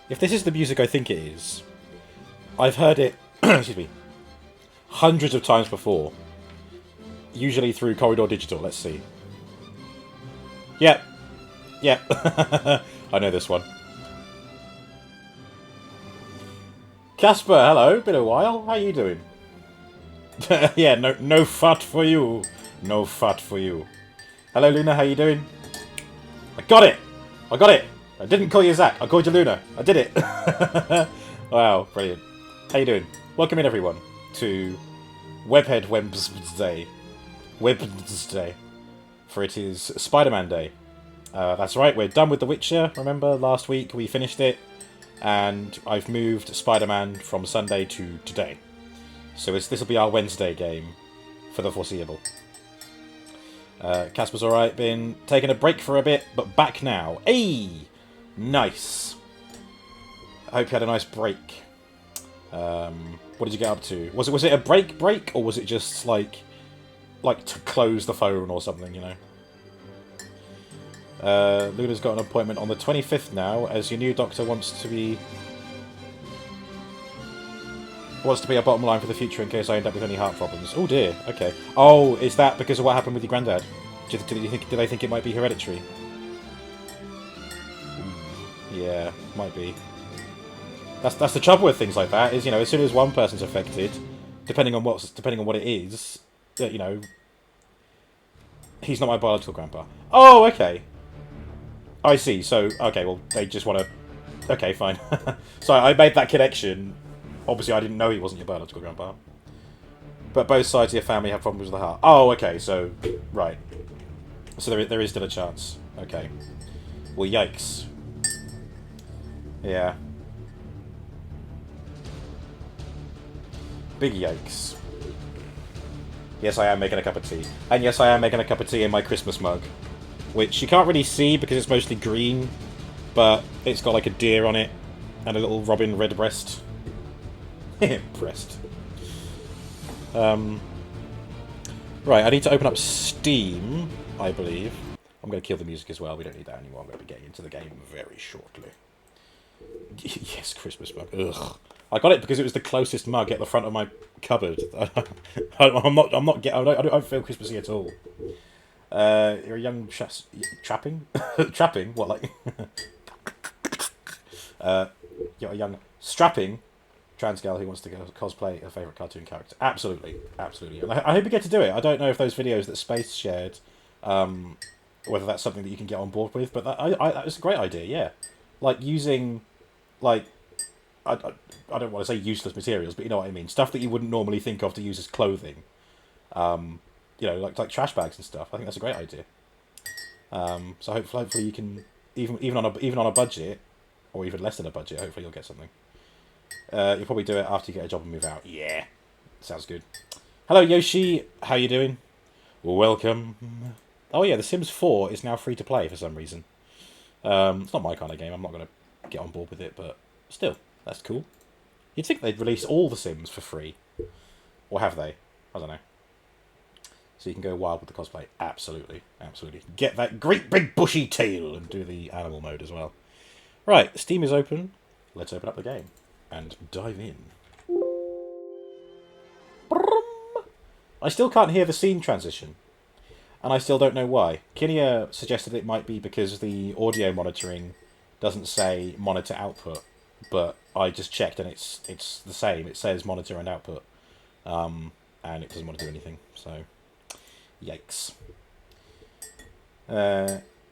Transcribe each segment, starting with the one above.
If this is the music I think it is, I've heard it, excuse me, hundreds of times before. Usually through Corridor Digital, let's see. Yep. Yep. I know this one. Casper, hello. Been a while. How you doing? Yeah, no fat for you. No fat for you. Hello, Luna. How you doing? I got it. I got it. I didn't call you Zach. I called you Luna. I did it. Wow, brilliant. How you doing? Welcome in, everyone, to Webhead Wednesday. Wednesday. For it is Spider-Man Day. That's right, we're done with The Witcher. Remember, last week we finished it, and I've moved Spider-Man from Sunday to today. So this will be our Wednesday game for the foreseeable. Casper's alright, been taking a break for a bit, but back now. Hey! Nice. I hope you had a nice break. What did you get up to? Was it a break, or was it just like to close the phone or something, you know? Luna's got an appointment on the 25th now, as your new doctor wants to be a bottom line for the future in case I end up with any heart problems. Oh dear, okay. Oh, is that because of what happened with your granddad? Do they think it might be hereditary? Yeah, might be. That's the trouble with things like that, is, you know, as soon as one person's affected, depending on what it is, you know, he's not my biological grandpa. Oh, okay. I see. So, okay, well, they just want to... Okay, fine. So I made that connection. Obviously, I didn't know he wasn't your biological grandpa. But both sides of your family have problems with the heart. Oh, okay, so... Right. So there is still a chance. Okay. Well, yikes. Yeah. Big yikes. Yes, I am making a cup of tea. And yes, I am making a cup of tea in my Christmas mug. Which you can't really see because it's mostly green, but it's got like a deer on it and a little robin redbreast. Breast. Right, I need to open up Steam, I believe. I'm going to kill the music as well. We don't need that anymore. I'm going to be getting into the game very shortly. Yes, Christmas mug. Ugh. I got it because it was the closest mug at the front of my cupboard. I don't feel Christmassy at all. You're a young trapping? Trapping? What, like... You're a young strapping trans girl who wants to cosplay a favourite cartoon character. Absolutely. Absolutely. And I hope you get to do it. I don't know if those videos that Space shared, whether that's something that you can get on board with, but it's a great idea, yeah. Like, using, like... I don't want to say useless materials, but you know what I mean. Stuff that you wouldn't normally think of to use as clothing. You know, like trash bags and stuff. I think that's a great idea. So hopefully you can, even on a budget, or even less than a budget, hopefully you'll get something. You'll probably do it after you get a job and move out. Yeah, sounds good. Hello Yoshi, how you doing? Welcome. Oh yeah, The Sims 4 is now free to play for some reason. It's not my kind of game. I'm not going to get on board with it, but still, that's cool. You'd think they'd release all The Sims for free, or have they? I don't know. So you can go wild with the cosplay. Absolutely. Absolutely. Get that great big bushy tail and do the animal mode as well. Right, Steam is open. Let's open up the game and dive in. I still can't hear the scene transition. And I still don't know why. Kinia suggested it might be because the audio monitoring doesn't say monitor output. But I just checked and it's the same. It says monitor and output. And it doesn't want to do anything. So... Yikes.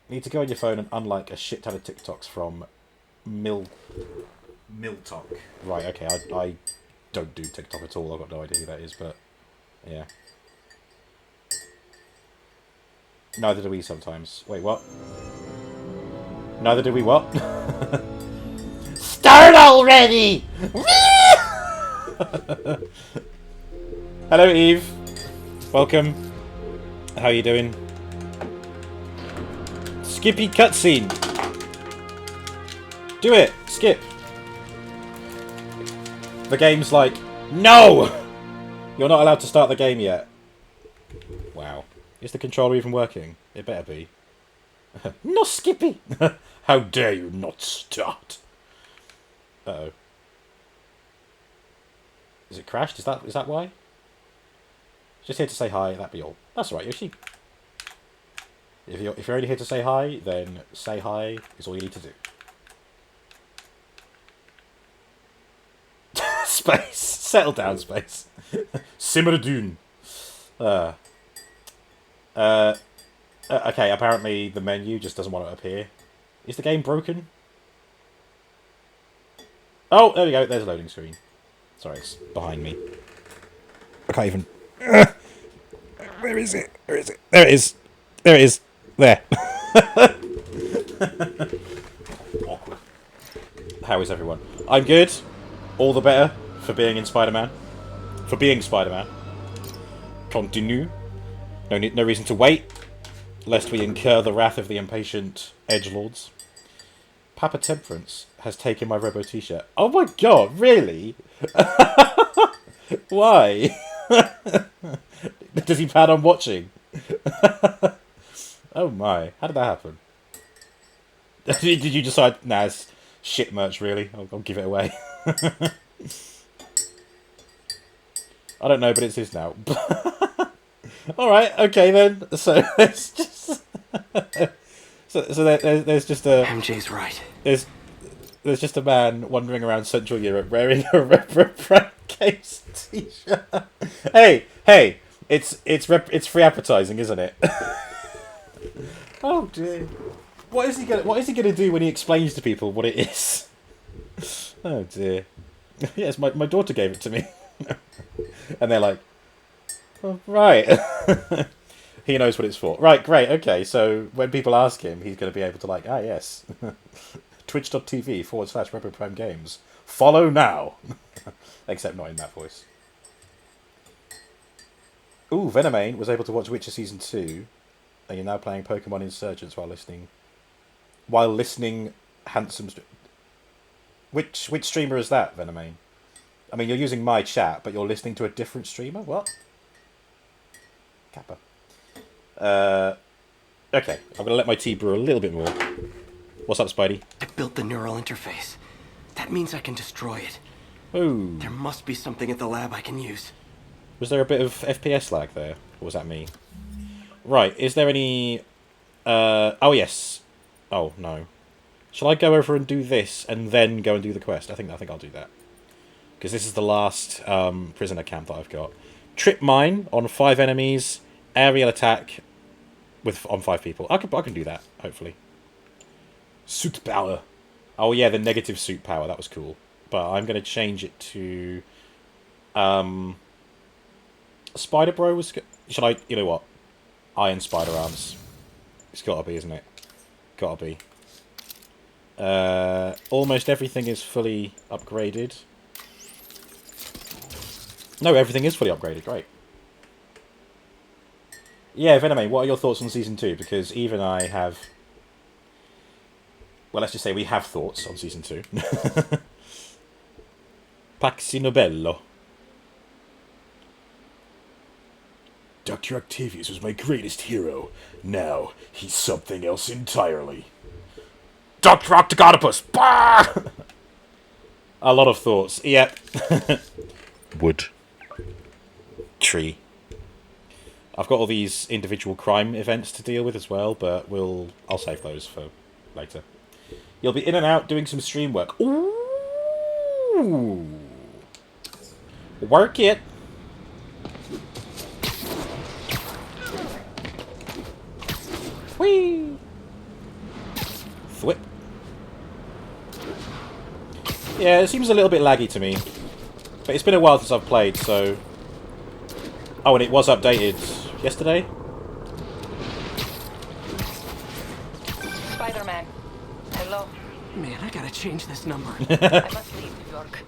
Need to go on your phone and unlike a shit ton of TikToks from Miltalk. Right, okay, I don't do TikTok at all. I've got no idea who that is, but yeah. Neither do we sometimes. Wait, what? Neither do we what? Start already! Hello, Eve. Welcome. How you doing? Skippy cutscene. Do it. Skip. The game's like, no! You're not allowed to start the game yet. Wow. Is the controller even working? It better be. No, Skippy! How dare you not start? Uh-oh. Is it crashed? Is that why? Just here to say hi, that'd be all. That's alright, Yoshi. If you're only here to say hi, then say hi is all you need to do. Space! Settle down, Space. Simmer Dune. Okay, apparently the menu just doesn't want to appear. Is the game broken? Oh, there we go. There's a loading screen. Sorry, it's behind me. I can't even... Where is it? Where is it? There it is. There it is. There. Awkward. How is everyone? I'm good. All the better for being in Spider-Man. For being Spider-Man. Continue. No reason to wait, lest we incur the wrath of the impatient edgelords. Papa Temperance has taken my Robo t-shirt. Oh my god, really? Why? Does he plan on watching? Oh my, how did that happen? Did you decide, nah, it's shit merch really, I'll give it away. I don't know, but it's his now. Alright, okay then, so it's just... so there's just a... MJ's right. There's just a man wandering around Central Europe wearing a Repro Case t-shirt. Hey, it's free advertising, isn't it? Oh dear. What is he gonna do when he explains to people what it is? Oh dear. Yes, my daughter gave it to me. And they're like, oh, right. He knows what it's for. Right, great, okay, so when people ask him, he's going to be able to like, ah, yes. Twitch.tv/Repro Games. Follow now. Except not in that voice. Ooh, Venomane was able to watch Witcher Season 2, and you're now playing Pokemon Insurgents while listening handsome... Which streamer is that, Venomane? I mean, you're using my chat, but you're listening to a different streamer? What? Kappa. Okay, I'm going to let my tea brew a little bit more. What's up, Spidey? I built the neural interface. That means I can destroy it. Oh. There must be something at the lab I can use. Was there a bit of FPS lag there? Or was that me? Right, is there any... oh, yes. Oh, no. Shall I go over and do this, and then go and do the quest? I think I'll do that. Because this is the last prisoner camp that I've got. Trip mine on 5 enemies, aerial attack on 5 people. I can do that, hopefully. Suit power. Oh yeah, the negative suit power. That was cool. But I'm going to change it to... Spider Bro was... Should I... You know what? Iron Spider Arms. It's got to be, isn't it? Got to be. Almost everything is fully upgraded. No, everything is fully upgraded. Great. Yeah, Venomane, what are your thoughts on Season 2? Because Eve and I have... Well, let's just say we have thoughts on Season 2. Paxi Nobello. Dr. Octavius was my greatest hero. Now, he's something else entirely. Dr. Octagonopus! Bah! A lot of thoughts. Yep. Wood. Tree. I've got all these individual crime events to deal with as well, but I'll save those for later. You'll be in and out doing some stream work. Ooh! Work it! Whee! Thwip. Yeah, it seems a little bit laggy to me. But it's been a while since I've played, so... Oh, and it was updated yesterday? Spider-Man. Hello. Man, I gotta change this number. I must leave New York.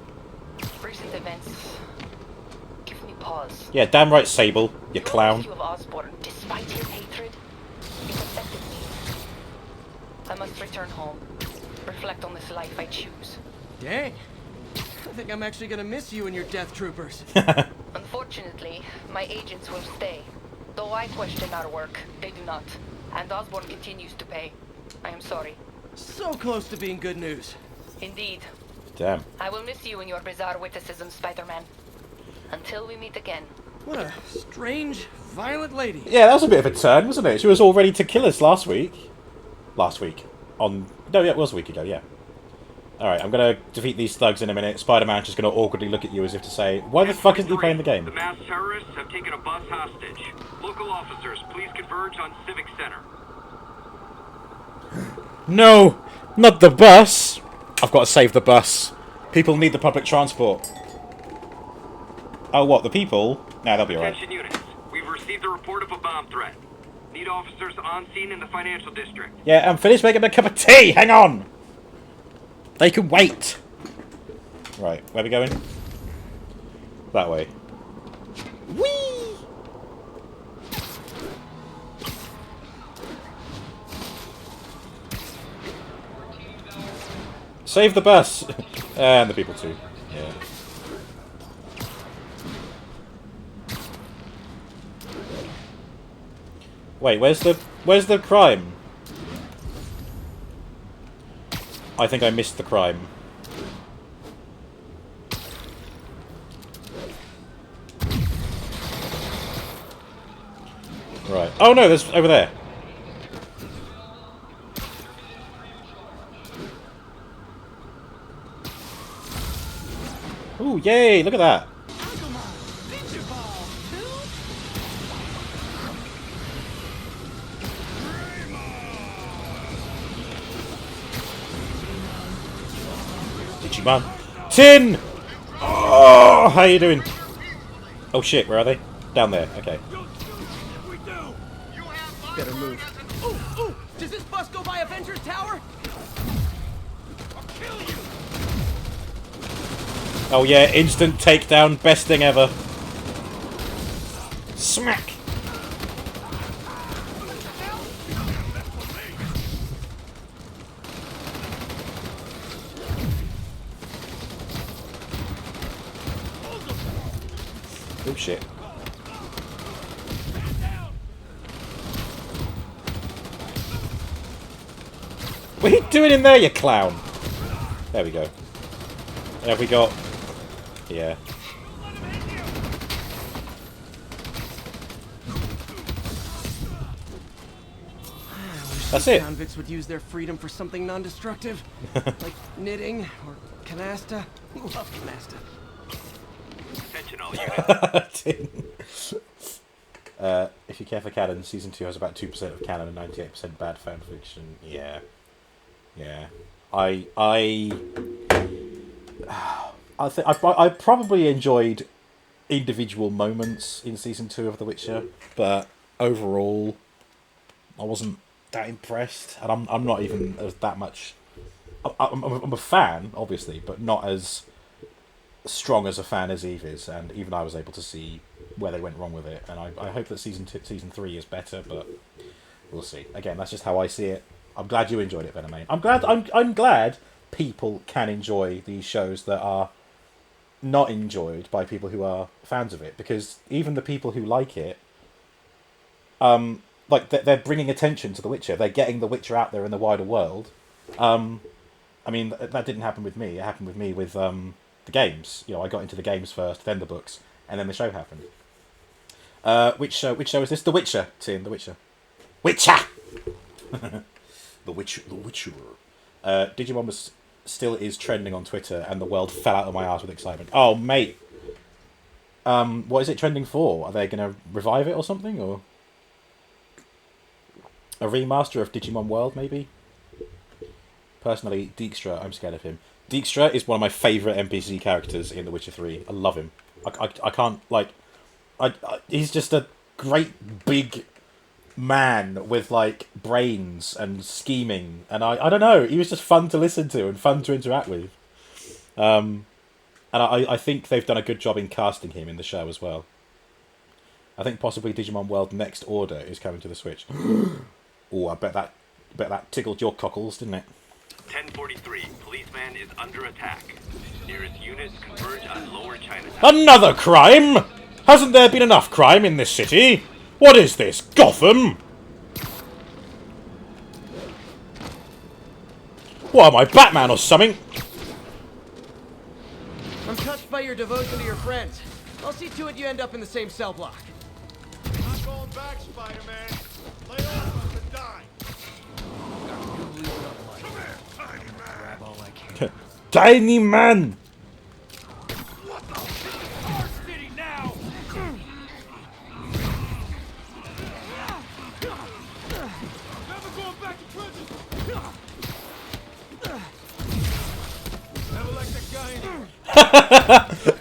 Recent events give me pause. Yeah, damn right, Sable, you clown. Your rescue of Osborn, despite his hatred, it affected me. I must return home. Reflect on this life I choose. Dang. I think I'm actually gonna miss you and your death troopers. Unfortunately, my agents will stay. Though I question our work, they do not. And Osborn continues to pay. I am sorry. So close to being good news. Indeed. Damn. I will miss you and your bizarre witticism, Spider-Man. Until we meet again. What a strange, violent lady. Yeah, that was a bit of a turn, wasn't it? She was all ready to kill us last week. Last week. No, yeah, it was a week ago, yeah. Alright, I'm gonna defeat these thugs in a minute. Spider-Man's just gonna awkwardly look at you as if to say, why the fuck isn't he playing the game? The masked terrorists have taken a bus hostage. Local officers, please converge on Civic Center. No! Not the bus! I've got to save the bus. People need the public transport. Oh, what, the people? Nah, they'll be alright. Attention units, we've received a report of a bomb threat. Need officers on scene in the financial district. Yeah, I'm finished making a cup of tea! Hang on! They can wait! Right, where are we going? That way. Whee! Save the bus! And the people too. Yeah. Wait, where's the crime? I think I missed the crime. Right. Oh no, there's over there. Ooh, yay, look at that. Digimon. Tin! Oh, how you doing? Oh shit, where are they? Down there, okay. Better move. Ooh, ooh! Does this bus go by Avengers Tower? I'll kill you! Oh yeah, instant takedown, best thing ever. Smack! Oh shit. What are you doing in there, you clown? There we go. Have we got... Yeah. That's it. Convicts would use their freedom for something non-destructive, like knitting or canasta. Love canasta. Attention all units. If you care for canon, Season 2 has about 2% of canon and 98% bad fan fiction. Yeah. Yeah. I think I probably enjoyed individual moments in Season 2 of The Witcher, but overall, I wasn't that impressed, and I'm not even as that much... I'm a fan, obviously, but not as strong as a fan as Eve is, and even I was able to see where they went wrong with it, and I hope that Season 3 is better, but we'll see. Again, that's just how I see it. I'm glad you enjoyed it, Venomane. I'm glad people can enjoy these shows that are not enjoyed by people who are fans of it, because even the people who like it, like they're bringing attention to The Witcher. They're getting The Witcher out there in the wider world. I mean, that didn't happen with me. It happened with me with the games. You know, I got into the games first, then the books, and then the show happened. Which show is this? The Witcher, Tim. The Witcher. Witcher. The Witcher. The Witcher. Digimon was still is trending on Twitter, and the world fell out of my ass with excitement. Oh, mate. What is it trending for? Are they going to revive it or something, or a remaster of Digimon World, maybe? Personally, Dijkstra, I'm scared of him. Dijkstra is one of my favourite NPC characters in The Witcher 3. I love him. I can't, like... he's just a great big man with, like, brains and scheming. And I don't know, he was just fun to listen to and fun to interact with. And I think they've done a good job in casting him in the show as well. I think possibly Digimon World Next Order is coming to the Switch. Oh, I bet that tickled your cockles, didn't it? 1043, policeman is under attack. Nearest units converge on Lower Chinatown. Another crime? Hasn't there been enough crime in this city? What is this, Gotham? What am I, Batman or something? by your devotion to your friends. I'll see to it you end up in the same cell block. Not going back, Spider-Man. Lay off us and die. Grab all I can. Tiny man! Our city now. Never going back to prison. Never like that guy anymore.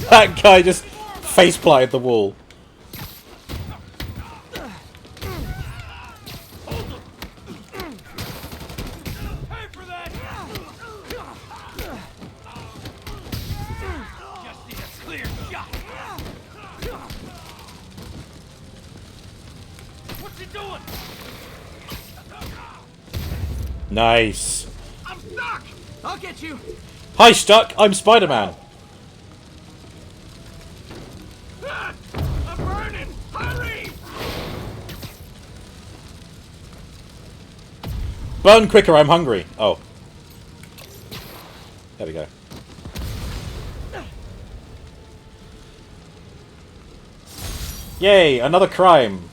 That guy just face planted the wall. Pay for that. Just need a clear shot. What's he doing? Nice. I'm stuck. I'll get you. Hi, Stuck. I'm Spider-Man. Ah, I'm burning. Hurry. Burn quicker, I'm hungry. Oh. There we go. Yay, another crime.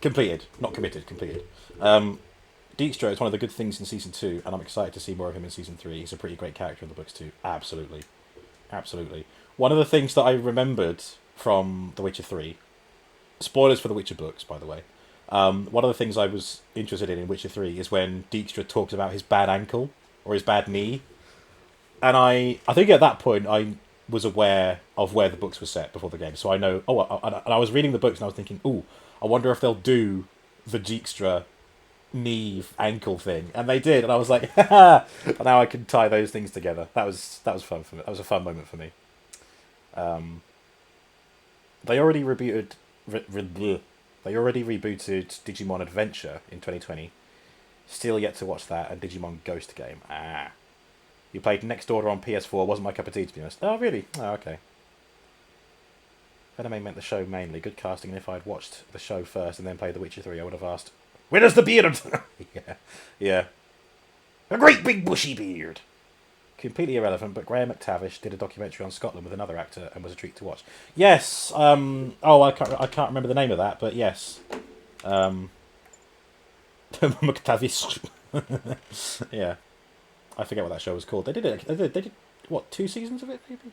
Completed. Not committed, completed. Dijkstra is one of the good things in Season 2, and I'm excited to see more of him in Season 3. He's a pretty great character in the books too. Absolutely. Absolutely. One of the things that I remembered from The Witcher 3, spoilers for the Witcher books, by the way, one of the things I was interested in Witcher 3 is when Dijkstra talks about his bad ankle, or his bad knee. And I think at that point I was aware of where the books were set before the game, so I know... and I was reading the books and I was thinking, ooh, I wonder if they'll do the Dijkstra knee ankle thing, and they did, and I was like, haha, and now I can tie those things together. That was fun for me. That was a fun moment for me. They already rebooted Digimon Adventure in 2020. Still yet to watch that, and Digimon Ghost Game. You played Next Order on PS4. Wasn't my cup of tea, to be honest. Oh, really? Oh, okay. Anime meant the show mainly. Good casting, and if I'd watched the show first and then played The Witcher 3, I would have asked, where's the beard? Yeah. A great big bushy beard. Completely irrelevant, but Graham McTavish did a documentary on Scotland with another actor and was a treat to watch. Yes. I can't remember the name of that, but yes. McTavish. Yeah. I forget what that show was called. They did what, 2 seasons of it, maybe?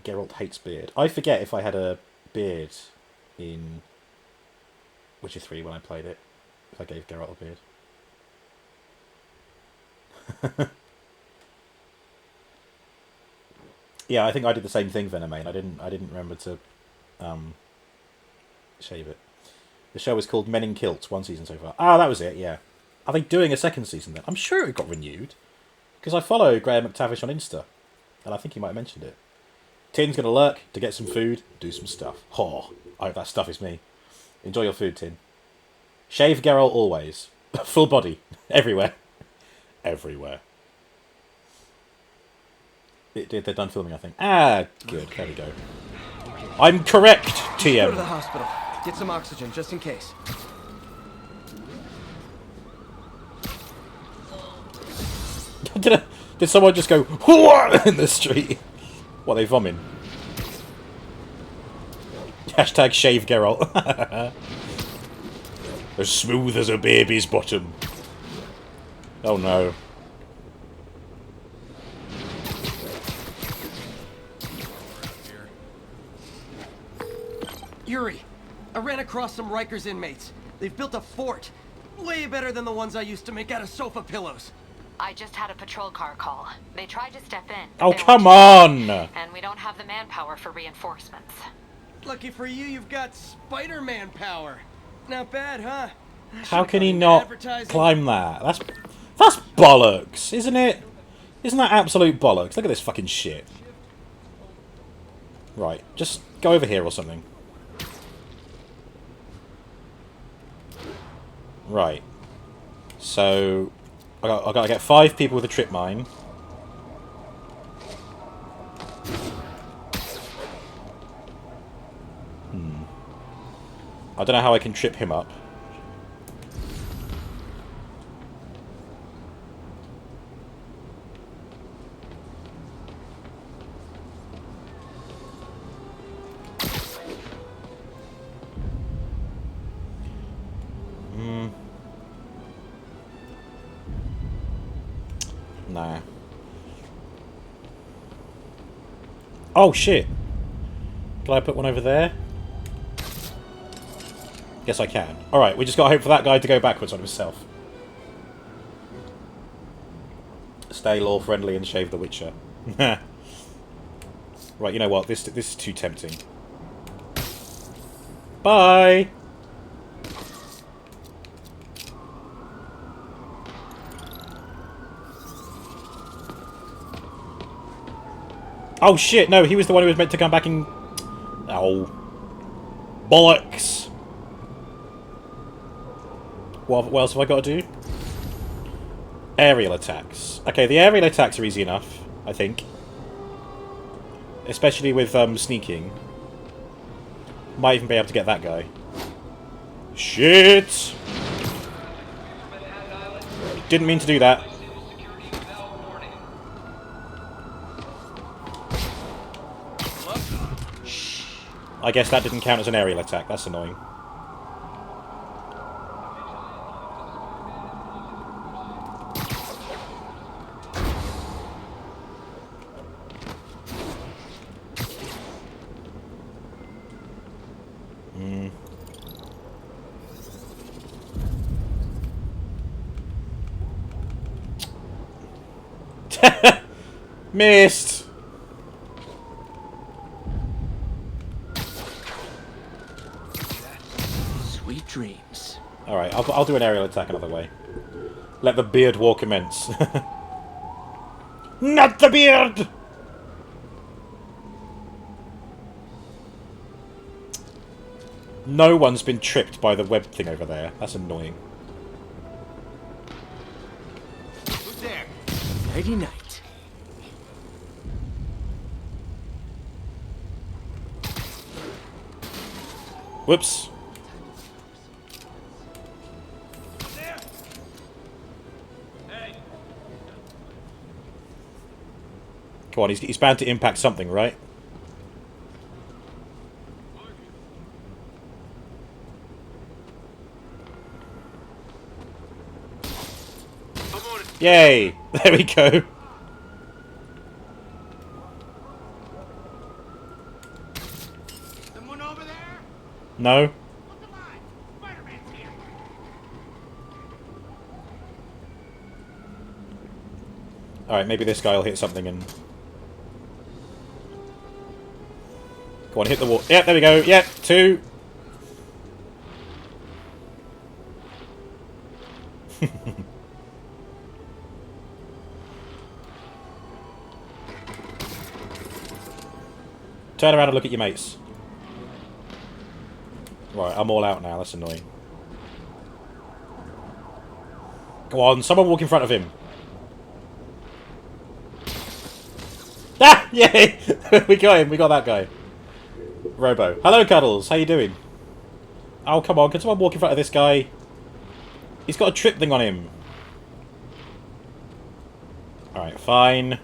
Geralt hates beard. I forget if I had a beard in Witcher 3 when I played it. If I gave Geralt a beard. Yeah, I think I did the same thing, Venomane. I didn't remember to shave it. The show was called Men in Kilts, 1 season so far. Ah, that was it, yeah. Are they doing a 2nd season then? I'm sure it got renewed. Because I follow Graham McTavish on Insta. And I think he might have mentioned it. Tin's gonna lurk to get some food, do some stuff. Oh, I hope that stuff is me. Enjoy your food, Tin. Shave Geralt always. Full body. Everywhere. Everywhere. They're done filming, I think. Ah, good. There we go. I'm correct, Go to the TM. hospital. Get some oxygen, just in case. Did someone just go "Hooah!" in the street? What, they vomiting? Hashtag shave Geralt. As smooth as a baby's bottom. Oh no. Yuri, I ran across some Rikers inmates. They've built a fort. Way better than the ones I used to make out of sofa pillows. I just had a patrol car call. They tried to step in. Oh, They were come too on! late, and we don't have the manpower for reinforcements. Lucky for you, you've got Spider-Man power. Not bad, huh? How can he Should've not advertising. climb that? That's bollocks, isn't it? Isn't that absolute bollocks? Look at this fucking shit. Right, just go over here or something. Right. So, I gotta get 5 people with a trip mine. I don't know how I can trip him up. Nah. Oh, shit. Can I put one over there? Yes, I can. Alright, we just gotta hope for that guy to go backwards on himself. Stay law-friendly and shave the Witcher. Right, you know what? This is too tempting. Bye! Oh shit, no, he was the one who was meant to come back and... Oh. Bollocks! What else have I got to do? Aerial attacks. Okay, the aerial attacks are easy enough, I think. Especially with sneaking. Might even be able to get that guy. Shit! Didn't mean to do that. I guess that didn't count as an aerial attack. That's annoying. Missed! Sweet dreams. Alright, I'll do an aerial attack another way. Let the beard war commence. Not the beard! No one's been tripped by the web thing over there. That's annoying. Who's there? Nighty night. Whoops. Come on, he's bound to impact something, right? Yay! There we go. Someone over there? No? Look alive! Spider-Man's here! Alright, maybe this guy will hit something and... Go on, hit the wall. Yep, there we go. Yep, 2. Turn around and look at your mates. Right, I'm all out now. That's annoying. Go on, someone walk in front of him. Ah! Yay! We got him. We got that guy. Robo. Hello, Cuddles. How you doing? Oh, come on. Can someone walk in front of this guy? He's got a trip thing on him. Alright, fine.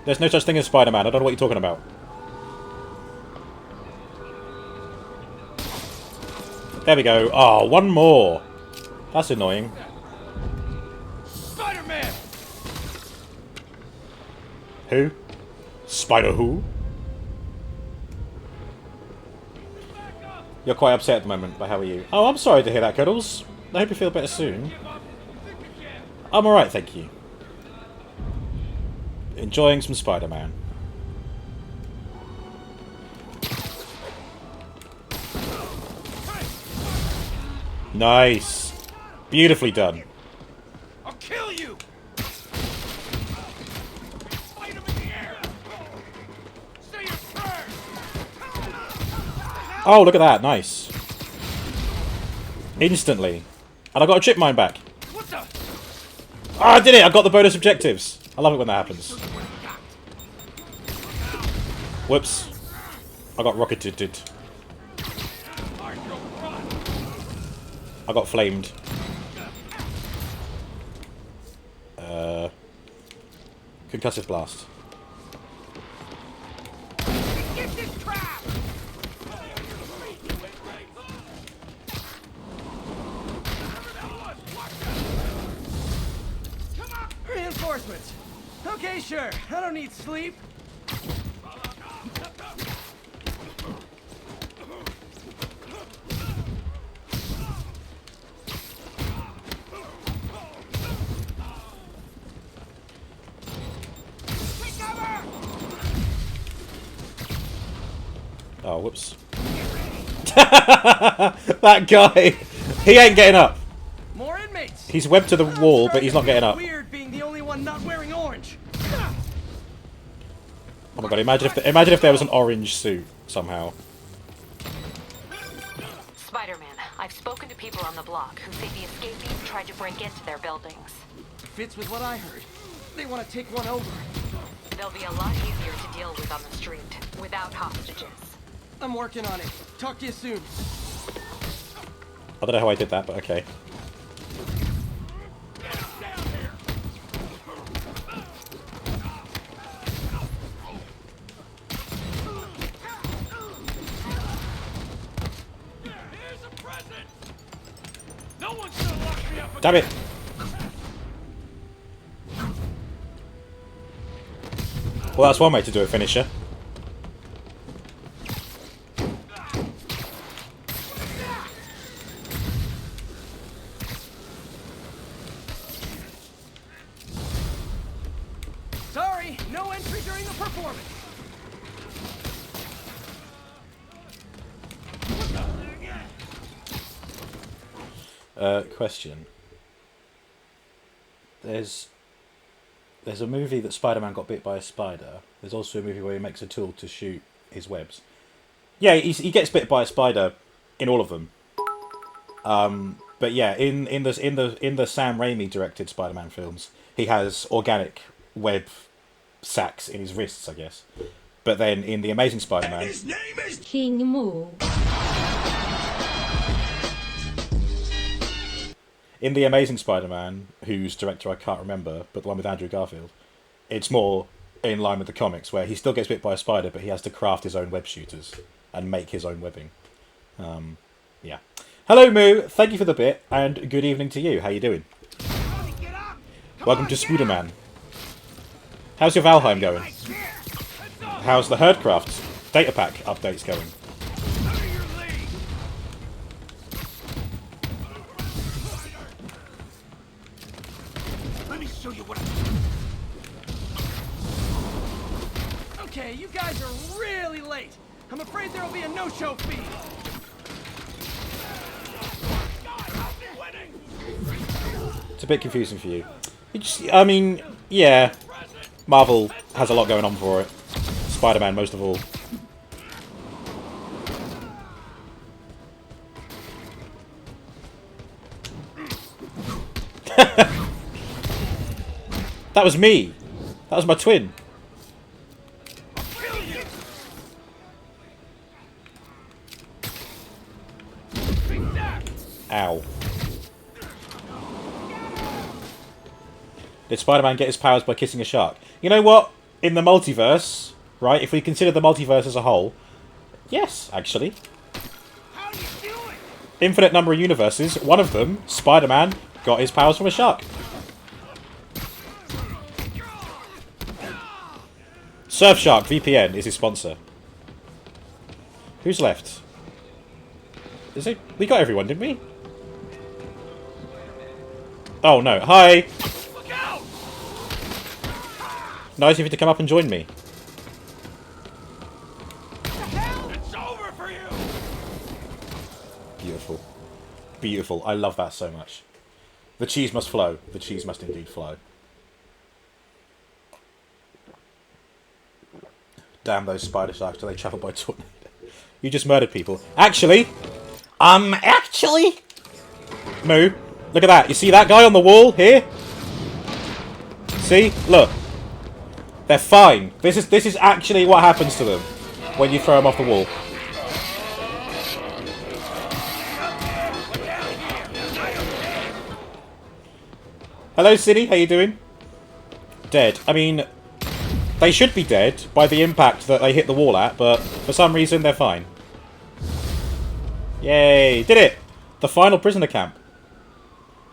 There's no such thing as Spider-Man. I don't know what you're talking about. There we go. Oh, one more. That's annoying. Spider-Man! Who? Spider who? You're quite upset at the moment, but how are you? Oh, I'm sorry to hear that, Cuddles. I hope you feel better soon. I'm alright, thank you. Enjoying some Spider-Man. Nice. Beautifully done. I'll kill you! Fight him in the air! Say your prayers! Oh, look at that. Nice. Instantly. And I got a chip mine back. What the? Oh, I did it! I got the bonus objectives. I love it when that happens. Whoops. I got rocketed. I got flamed. Concussive blast. Get this trap! Sure, I don't need sleep. Oh, whoops. That guy! He ain't getting up. More inmates. He's webbed to the wall, but he's not getting up. Weird being the only one not wearing orange. Oh my god, imagine if there was an orange suit, somehow. Spider-Man, I've spoken to people on the block who say the escapees tried to break into their buildings. Fits with what I heard. They want to take one over. They'll be a lot easier to deal with on the street, without hostages. I'm working on it. Talk to you soon. I don't know how I did that, but okay. Damn it! Well, that's one way to do a finisher. Sorry, no entry during the performance. Question. There's a movie that Spider-Man got bit by a spider. There's also a movie where he makes a tool to shoot his webs. Yeah, he gets bit by a spider in all of them. But yeah, in the Sam Raimi directed Spider-Man films, he has organic web sacks in his wrists, I guess. But then in the Amazing Spider-Man, His name is King Moo. in the Amazing Spider-Man, whose director I can't remember, but the one with Andrew Garfield, it's more in line with the comics, where he still gets bit by a spider, but he has to craft his own web shooters and make his own webbing. Yeah. Hello, Moo. Thank you for the bit, and good evening to you. How you doing? Welcome to Spider-Man. How's your Valheim going? How's the Herdcraft data pack updates going? Okay, you guys are really late. I'm afraid there'll be a no-show fee. It's a bit confusing for you. I mean, yeah, Marvel has a lot going on for it. Spider-Man most of all. That was me. That was my twin. Ow. Did Spider-Man get his powers by kissing a shark? You know what? In the multiverse, right, if we consider the multiverse as a whole, yes, actually. Infinite number of universes, one of them, Spider-Man, got his powers from a shark. Surfshark VPN is his sponsor. Who's left? Is it? We got everyone, didn't we? Oh no. Hi! Nice of you to come up and join me. It's over for you. Beautiful. Beautiful. I love that so much. The cheese must flow. The cheese must indeed flow. Damn those spider sharks, do they travel by tornado? You just murdered people. Actually, Moo, look at that. You see that guy on the wall here? See? Look. They're fine. This is actually what happens to them when you throw them off the wall. Hello, Cindy. How you doing? Dead. I mean, they should be dead by the impact that they hit the wall at, but for some reason they're fine. Yay! Did it! The final prisoner camp.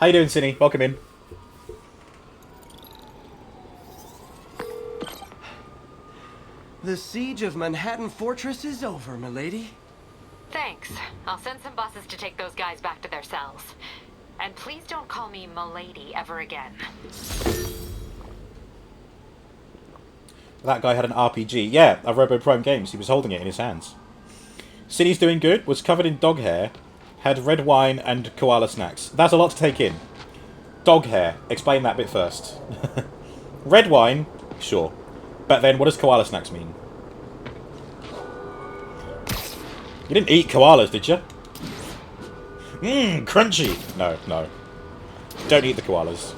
How you doing, Cindy? Welcome in. The siege of Manhattan Fortress is over, milady. Thanks. I'll send some buses to take those guys back to their cells. And please don't call me Milady ever again. That guy had an RPG. Yeah, a Robo Prime Games. He was holding it in his hands. City's doing good. Was covered in dog hair. Had red wine and koala snacks. That's a lot to take in. Dog hair. Explain that bit first. Red wine? Sure. But then what does koala snacks mean? You didn't eat koalas, did you? Mmm, crunchy! No, no. Don't eat the koalas.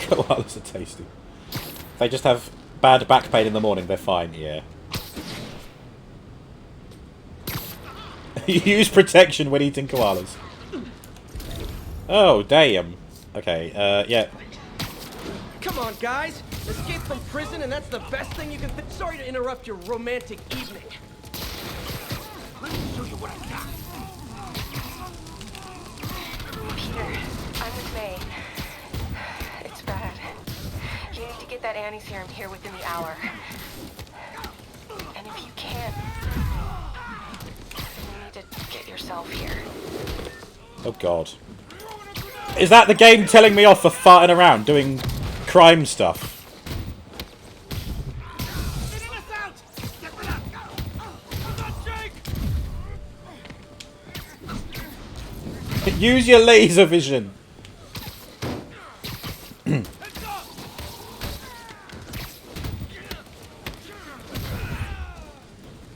Koalas are tasty. They just have bad back pain in the morning, they're fine, yeah. Use protection when eating koalas. Oh, damn. Okay, yeah. Come on, guys. Escape from prison, and that's the best thing you can think. Sorry to interrupt your romantic evening. Let me show you what I got. Peter, I'm with May. It's bad. You need to get that anti-serum here within the hour. And if you can't, you need to get yourself here. Oh, God. Is that the game telling me off for farting around, doing crime stuff? Use your laser vision.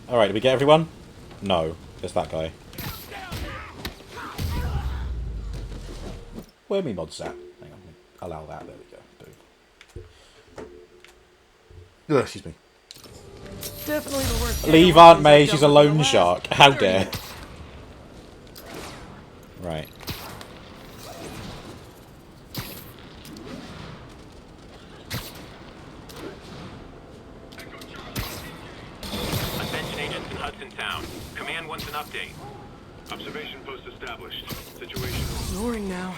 Alright, did we get everyone? No. There's that guy. Where are my mods at? Hang on. Allow that. There we go. Boom. Ugh, excuse me. Definitely the worst. Leave Aunt May. She's a loan shark. How dare. Right. Attention agents in Hudson Town. Command wants an update. Observation post established. Situation. Ignoring now.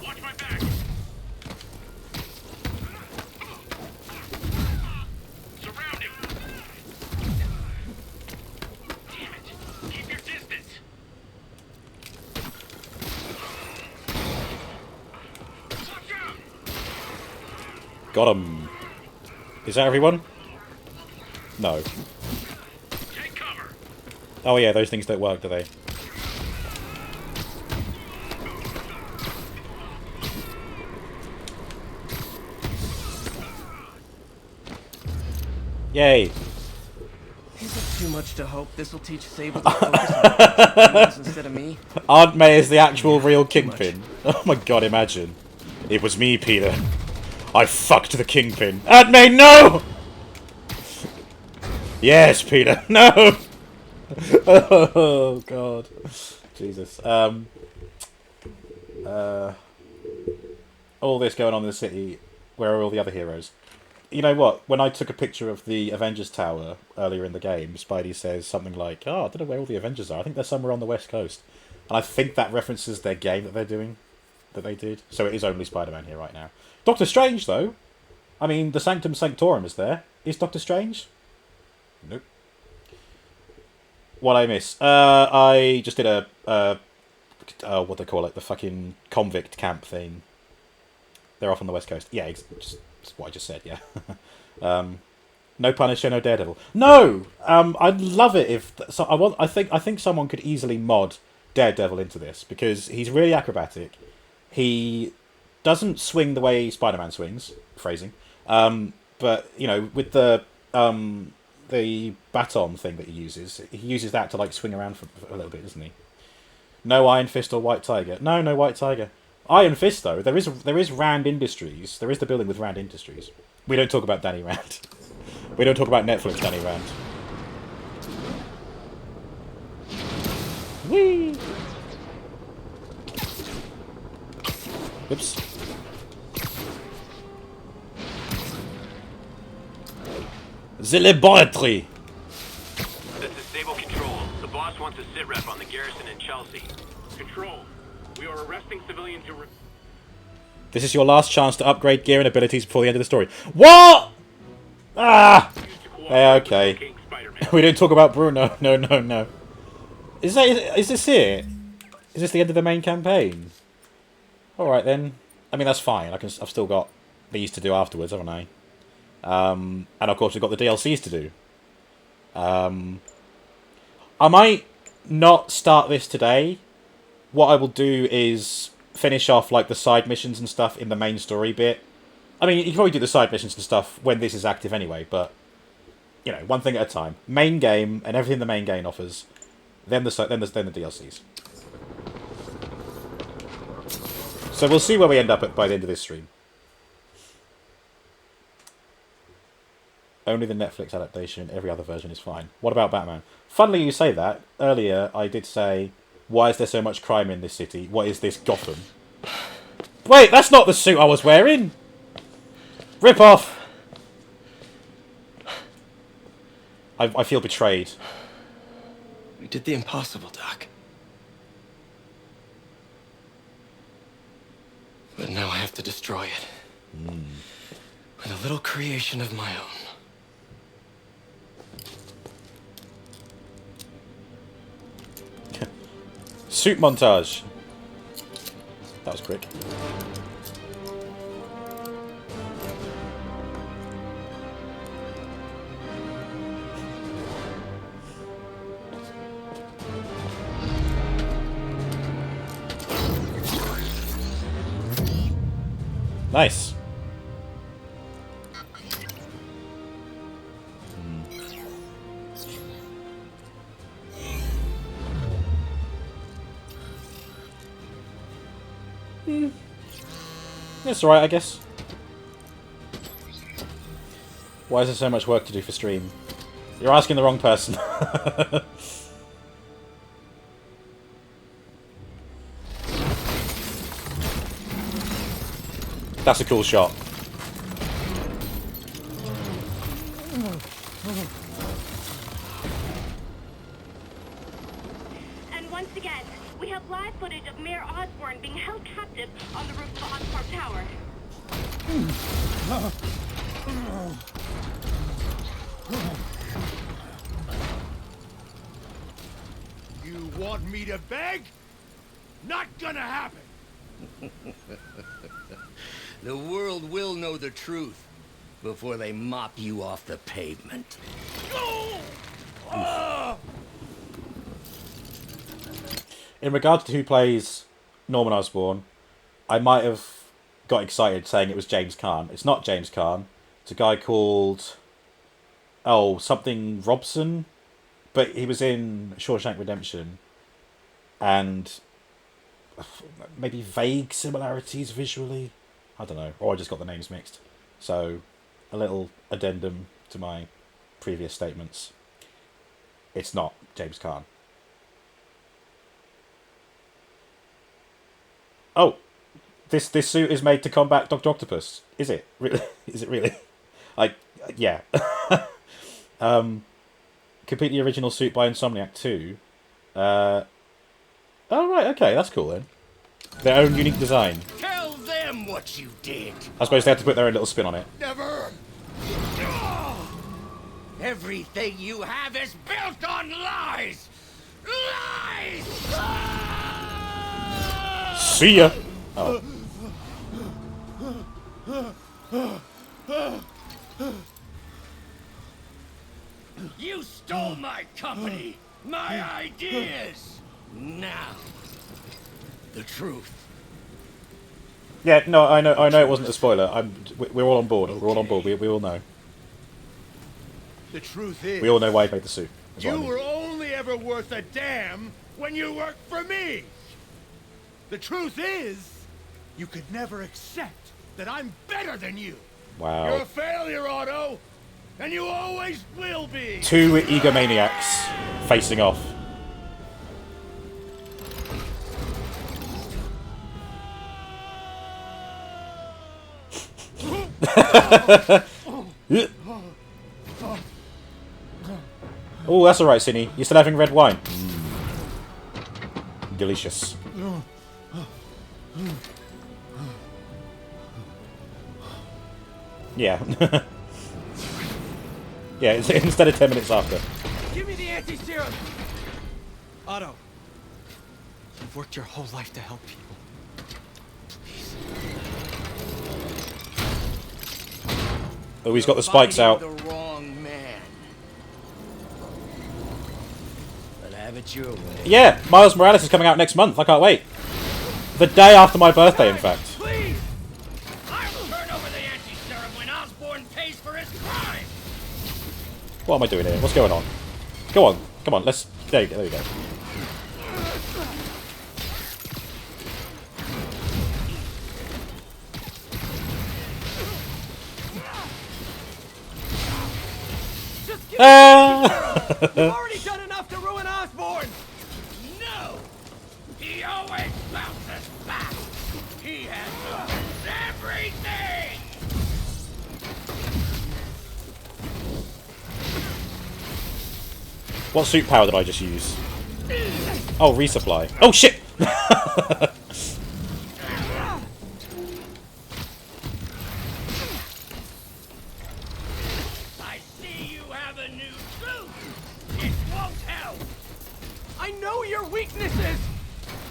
Watch my back. Surround him. Damn it. Keep your distance. Watch out. Got him. Is that everyone? No. Take cover. Oh yeah, those things don't work, do they? Yay. Is it too much to hope this will teach Sable to focus on things instead of me? Aunt May is the actual real Kingpin. Oh my god, imagine. It was me, Peter. I fucked the Kingpin. Aunt May, no! Yes, Peter, no! Oh god. Jesus. All this going on in the city. Where are all the other heroes? You know what? When I took a picture of the Avengers Tower earlier in the game, Spidey says something like, "Oh, I don't know where all the Avengers are. I think they're somewhere on the West Coast." And I think that references their game that they're doing, that they did. So it is only Spider-Man here right now. Doctor Strange, though. I mean, the Sanctum Sanctorum is there. Is Doctor Strange? Nope. What I miss? I just did a what they call it, the fucking convict camp thing. They're off on the West Coast. Yeah, just what I just said. Yeah. No Punisher, no Daredevil. No, I'd love it if I think someone could easily mod Daredevil into this because he's really acrobatic. He doesn't swing the way Spider-Man swings. Phrasing. But you know, with the baton thing that he uses that to like swing around for a little bit, doesn't he? No Iron Fist or White Tiger. No White Tiger. Iron Fist, though, there is Rand Industries. There is the building with Rand Industries. We don't talk about Danny Rand. We don't talk about Netflix Danny Rand. Whee! Oops. The laboratory! This is Stable Control. The boss wants a sit rep on the garrison in Chelsea. Control, we are arresting civilians who... This is your last chance to upgrade gear and abilities before the end of the story. What?! Ah! Yeah, okay. We don't talk about Bruno. No, no, no. Is this it? Is this the end of the main campaign? Alright then. I mean, that's fine. I've still got these to do afterwards, haven't I? And of course we've got the DLCs to do. I might not start this today. What I will do is finish off like the side missions and stuff in the main story bit. I mean, you can probably do the side missions and stuff when this is active anyway, but you know, one thing at a time. Main game and everything the main game offers. Then the DLCs. So we'll see where we end up at by the end of this stream. Only the Netflix adaptation, every other version is fine. What about Batman? Funnily you say that. Earlier I did say, why is there so much crime in this city? What is this, Gotham? Wait, that's not the suit I was wearing! Rip off! I feel betrayed. We did the impossible, Doc. But now I have to destroy it. With a little creation of my own. Suit montage. That was quick. Nice. That's alright, I guess. Why is there so much work to do for stream? You're asking the wrong person. That's a cool shot. And once again, we have live footage of Mayor Osborn being held captive on the roof of Oscorp Tower. You want me to beg? Not gonna happen! The world will know the truth before they mop you off the pavement. In regards to who plays Norman Osborn, I might have got excited saying it was James Caan. It's not James Caan. It's a guy called... Oh, something Robson? But he was in Shawshank Redemption. And maybe vague similarities visually? I don't know. Or I just got the names mixed. So, a little addendum to my previous statements. It's not James Caan. Oh! This suit is made to combat Dr. Octopus. Is it? Really? Is it really? Yeah. Complete the original suit by Insomniac 2. Oh, right, okay, that's cool then. Their own unique design. Tell them what you did. I suppose they had to put their own little spin on it. Never. Everything you have is built on lies. Lies. See ya! Oh. You stole my company, my ideas. Now, the truth. Yeah, no, I know it wasn't a spoiler. We're all on board. We're all on board. We all know. The truth is... We all know why he made the suit. Is what I You mean. were only ever worth a damn when you worked for me! The truth is, you could never accept that I'm better than you! Wow. You're a failure, Otto! And you always will be! Two egomaniacs facing off. Oh, that's alright, Cinny. You're still having red wine. Delicious. Yeah. Yeah, instead of 10 minutes after. Give me the anti-serum! Otto, you've worked your whole life to help people. Please. Oh, he's got the spikes out. The wrong man. But have it your way. Yeah, Miles Morales is coming out next month. I can't wait. The day after my birthday, in fact. Please! I will turn over the anti-serum when Osborn pays for his crime! What am I doing here? What's going on? Go on. Come on, let's... There you go. There you go. You've already done enough to ruin Osborn! No! He always bounces back! He has everything! What suit power did I just use? Oh, resupply. Oh, shit! I see you have a new suit! It won't help! I know your weaknesses!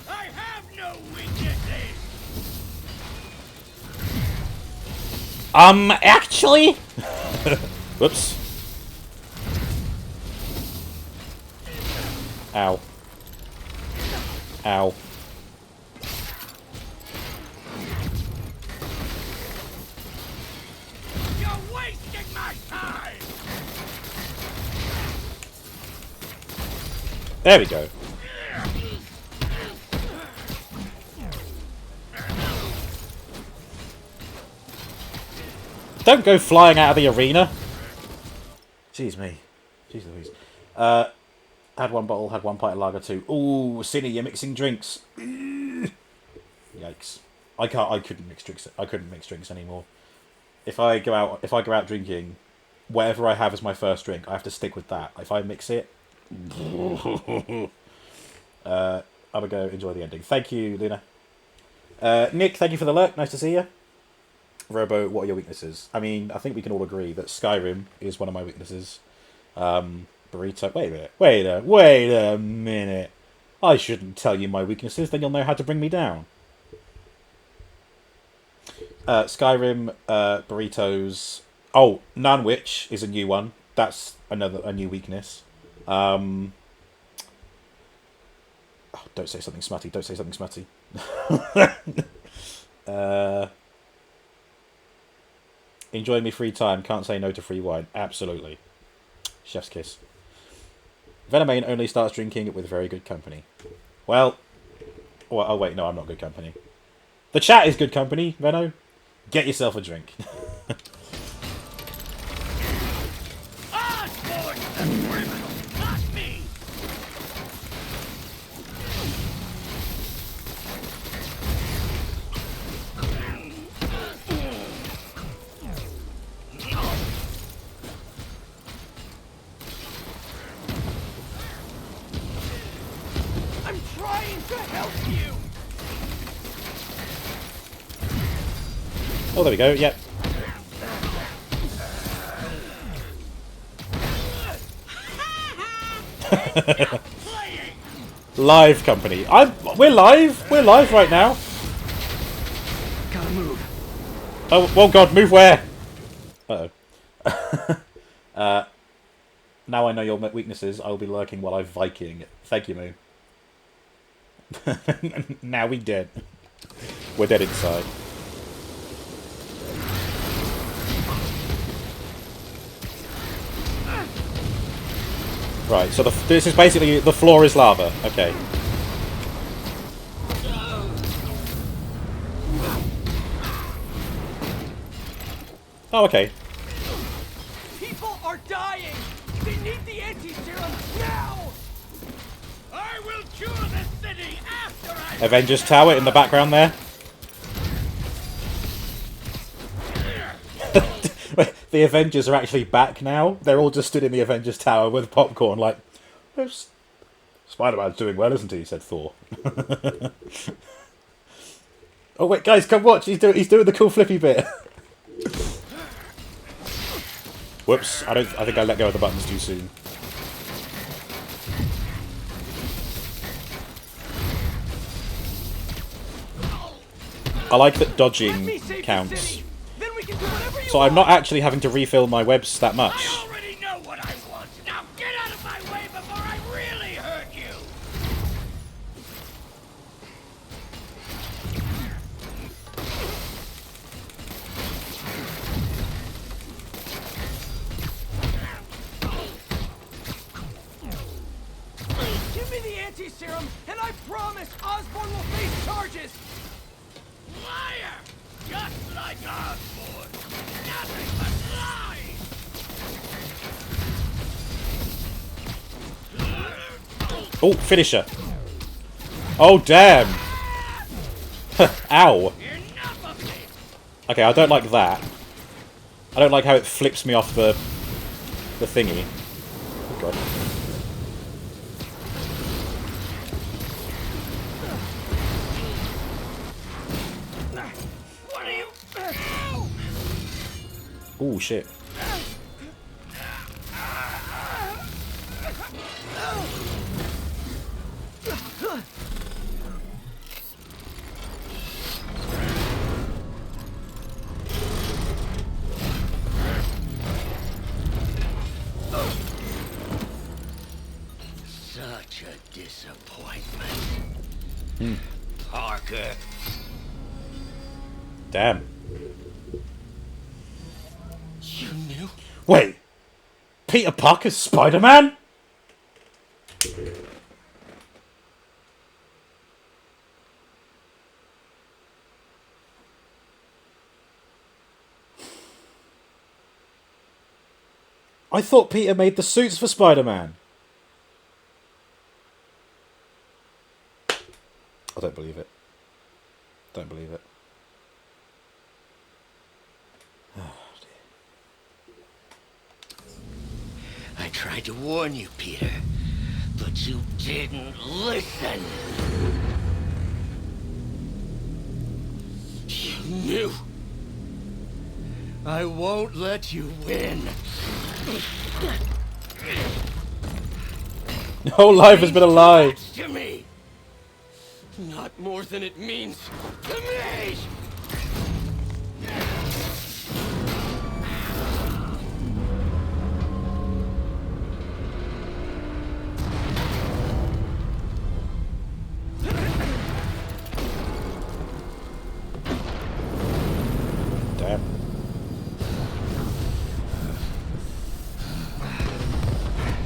I have no weaknesses! Actually? Whoops. Ow. Ow. You're wasting my time! There we go. Don't go flying out of the arena. Jeez me. Jeez Louise. Had one bottle, had one pint of lager too. Ooh, Cinny, you're mixing drinks. Yikes. I couldn't mix drinks. I couldn't mix drinks anymore. If I go out drinking, whatever I have as my first drink, I have to stick with that. If I mix it, I'm gonna go enjoy the ending. Thank you, Luna. Nick, thank you for the lurk. Nice to see you. Robo, what are your weaknesses? I mean, I think we can all agree that Skyrim is one of my weaknesses. Burrito. Wait a minute. I shouldn't tell you my weaknesses, then you'll know how to bring me down. Skyrim, burritos. Oh, Nanwich is a new one. That's a new weakness. Oh, don't say something smutty. Don't say something smutty. Enjoying me free time. Can't say no to free wine. Absolutely. Chef's kiss. Venomane only starts drinking with very good company. Well, oh wait, no, I'm not good company. The chat is good company, Veno. Get yourself a drink. Osborn's the criminal, not me! I'm trying to help you! Oh, there we go. Yep. Live company. We're live. We're live right now. Gotta move. Oh God! Move where? Uh-oh. Now I know your weaknesses. I will be lurking while I Viking. Thank you, Moo. Now we dead. We're dead inside. Right, so this is basically the floor is lava. Okay. Oh, okay. People are dying! They need the anti-serum now! I will cure the city after I... Avengers Tower in the background there. the Avengers are actually back now. They're all just stood in the Avengers Tower with popcorn, like, Spider-Man's doing well, isn't he? Said Thor. Oh wait, guys, come watch. He's doing the cool flippy bit. Whoops! I think I let go of the buttons too soon. I like that dodging counts. So I'm not actually having to refill my webs that much. I already know what I want. Now get out of my way before I really hurt you. Give me the anti-serum, and I promise Osborn will face charges! Liar! Just like Osborn. Nothing but lies! Oh, finisher. Oh, damn. Ow. Enough of this! Okay, I don't like that. I don't like how it flips me off the thingy. Oh, God. What are you... Oh, shit. Such a disappointment. Parker. Damn. You knew? Wait. Peter Parker's Spider-Man? I thought Peter made the suits for Spider-Man. I don't believe it. Don't believe it. I tried to warn you, Peter, but you didn't listen. You knew. I won't let you win. Whole life has been a lie. To me. Not more than it means to me. Damn.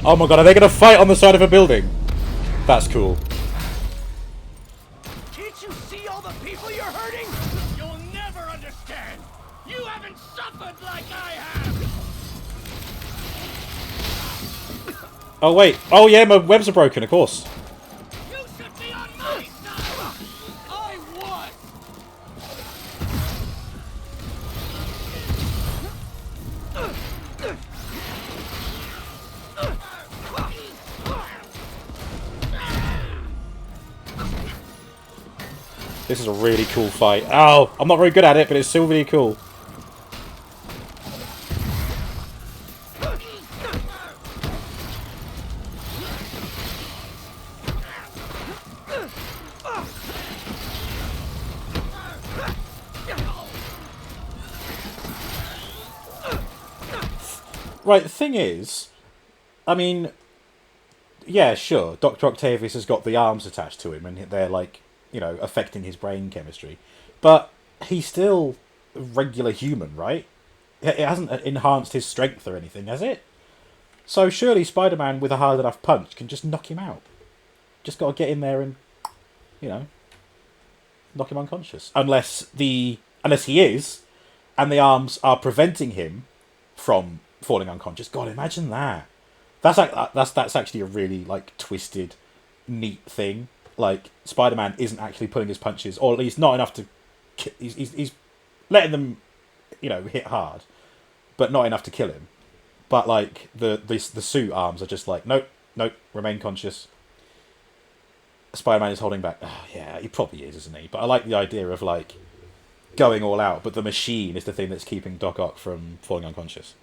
Oh my god, are they going to fight on the side of a building? That's cool. Can't you see all the people you're hurting? You'll never understand. You haven't suffered like I have. Oh wait. Oh yeah, my webs are broken, of course. You should be on my side. I won. This is a really cool fight. Ow! I'm not very good at it, but it's still really cool. Right, the thing is, I mean, yeah, sure, Dr. Octavius has got the arms attached to him, and they're like, you know, affecting his brain chemistry. But he's still a regular human, right? It hasn't enhanced his strength or anything, has it? So surely Spider-Man with a hard enough punch can just knock him out. Just got to get in there and, you know, knock him unconscious. Unless he is, and the arms are preventing him from falling unconscious. God, imagine that. That's actually a really like twisted, neat thing. Like Spider-Man isn't actually pulling his punches, or at least not enough to. He's letting them, you know, hit hard. but not enough to kill him. But like the suit arms are just like, nope, remain conscious. Spider-Man is holding back. Oh, yeah, he probably is, isn't he? But I like the idea of like going all out, but the machine is the thing that's keeping Doc Ock from falling unconscious.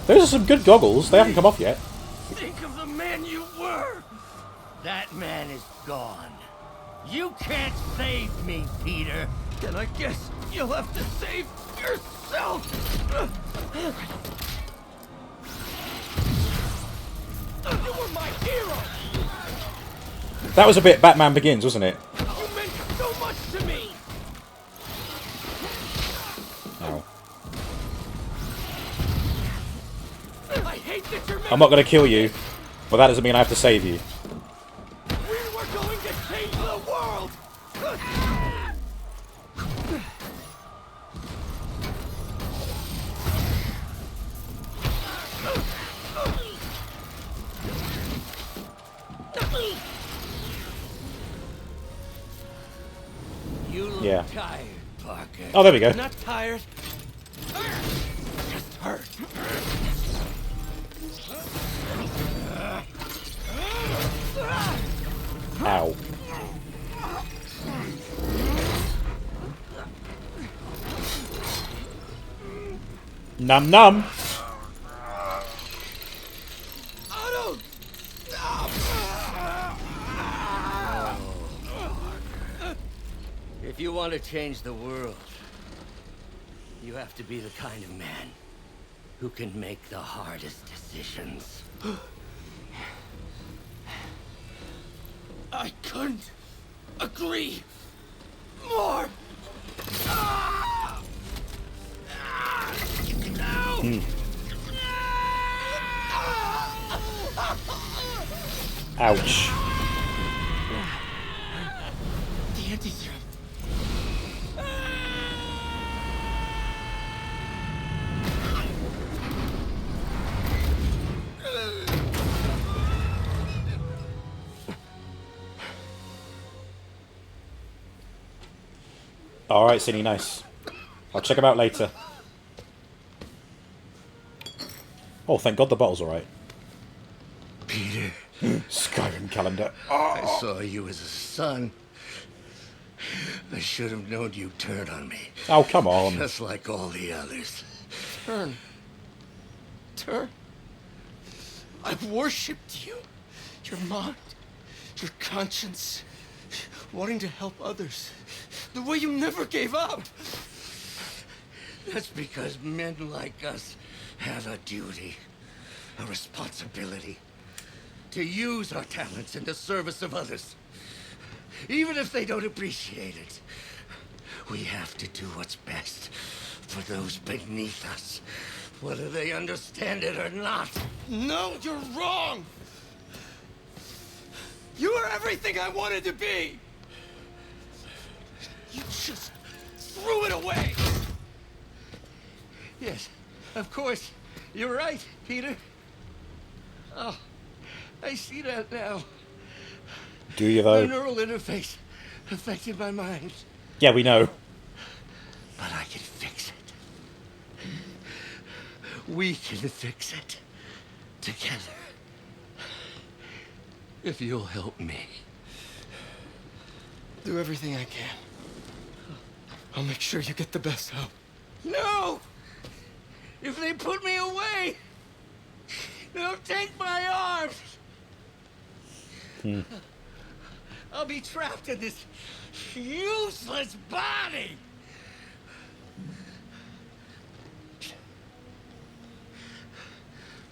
Those are some good goggles. They haven't come off yet. Think of the man you were! That man is gone. You can't save me, Peter. Then I guess you'll have to save yourself! You were my hero! That was a bit Batman Begins, wasn't it? You meant so much to me! Ow. I hate that you're I'm not going to kill you, but that doesn't mean I have to save you. We were going to change the world! You look Yeah. tired, Parker. Oh, there we go. Not tired. Just hurt. Ow. Num num. Otto! Stop! If you want to change the world, you have to be the kind of man who can make the hardest decisions. I couldn't agree more! Ouch. The anti-serum. Alright, Cindy, nice. I'll check them out later. Oh, thank God the bottle's alright. Peter, Skyrim calendar. I saw you as a son. I should have known you'd turn on me, Oh, come on. just like all the others. Turn. I've worshipped you. Your mind, your conscience, wanting to help others. The way you never gave up. That's because men like us have a duty, a responsibility, to use our talents in the service of others. Even if they don't appreciate it, we have to do what's best for those beneath us, whether they understand it or not. No, you're wrong. You are everything I wanted to be. You just threw it away. Yes, of course. You're right, Peter. Oh, I see that now. Do you, The though? neural interface affected my mind. Yeah, we know. But I can fix it. We can fix it. Together. If you'll help me. Do everything I can. I'll make sure you get the best help. No! If they put me away, they'll take my arms. I'll be trapped in this useless body.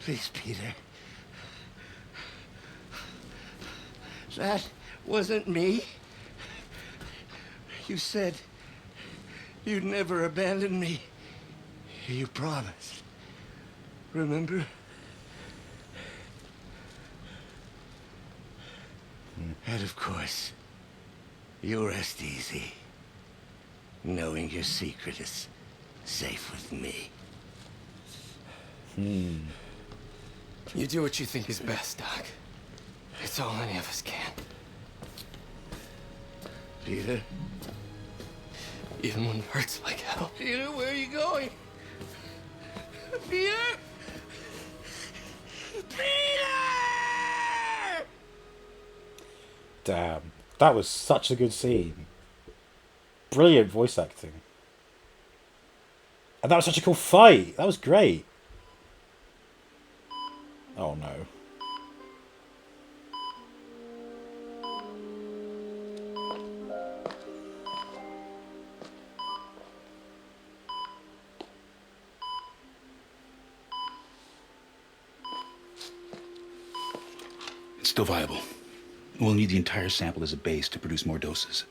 Please, Peter. That wasn't me. You said you'd never abandon me. You promised. Remember? And of course, you rest easy, knowing your secret is safe with me. You do what you think is best, Doc. It's all any of us can. Peter? Even when it hurts like hell. Peter, where are you going? Peter? Peter! Damn. That was such a good scene. Brilliant voice acting. And that was such a cool fight. That was great. Oh no. It's still viable. We'll need the entire sample as a base to produce more doses.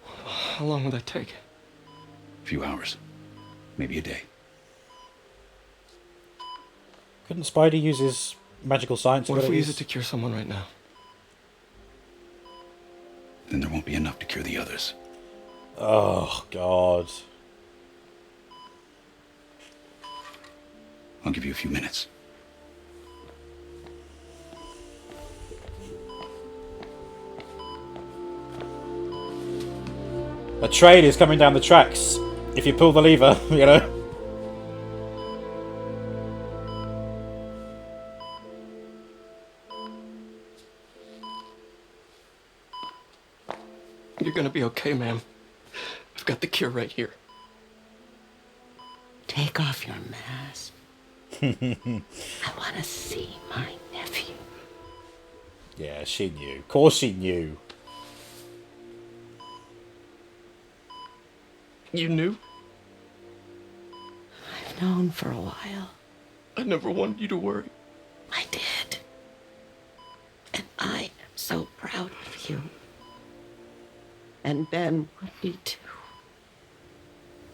How long will that take? A few hours. Maybe a day. Couldn't Spidey use his magical science What if we use abilities? it to cure someone right now? Then there won't be enough to cure the others. Oh, God. I'll give you a few minutes. A train is coming down the tracks. If you pull the lever, you know. You're gonna be okay, ma'am. I've got the cure right here. Take off your mask. I want to see my nephew. Yeah, she knew. Of course she knew. You knew? I've known for a while. I never wanted you to worry. I did. And I am so proud of you. And Ben would be too.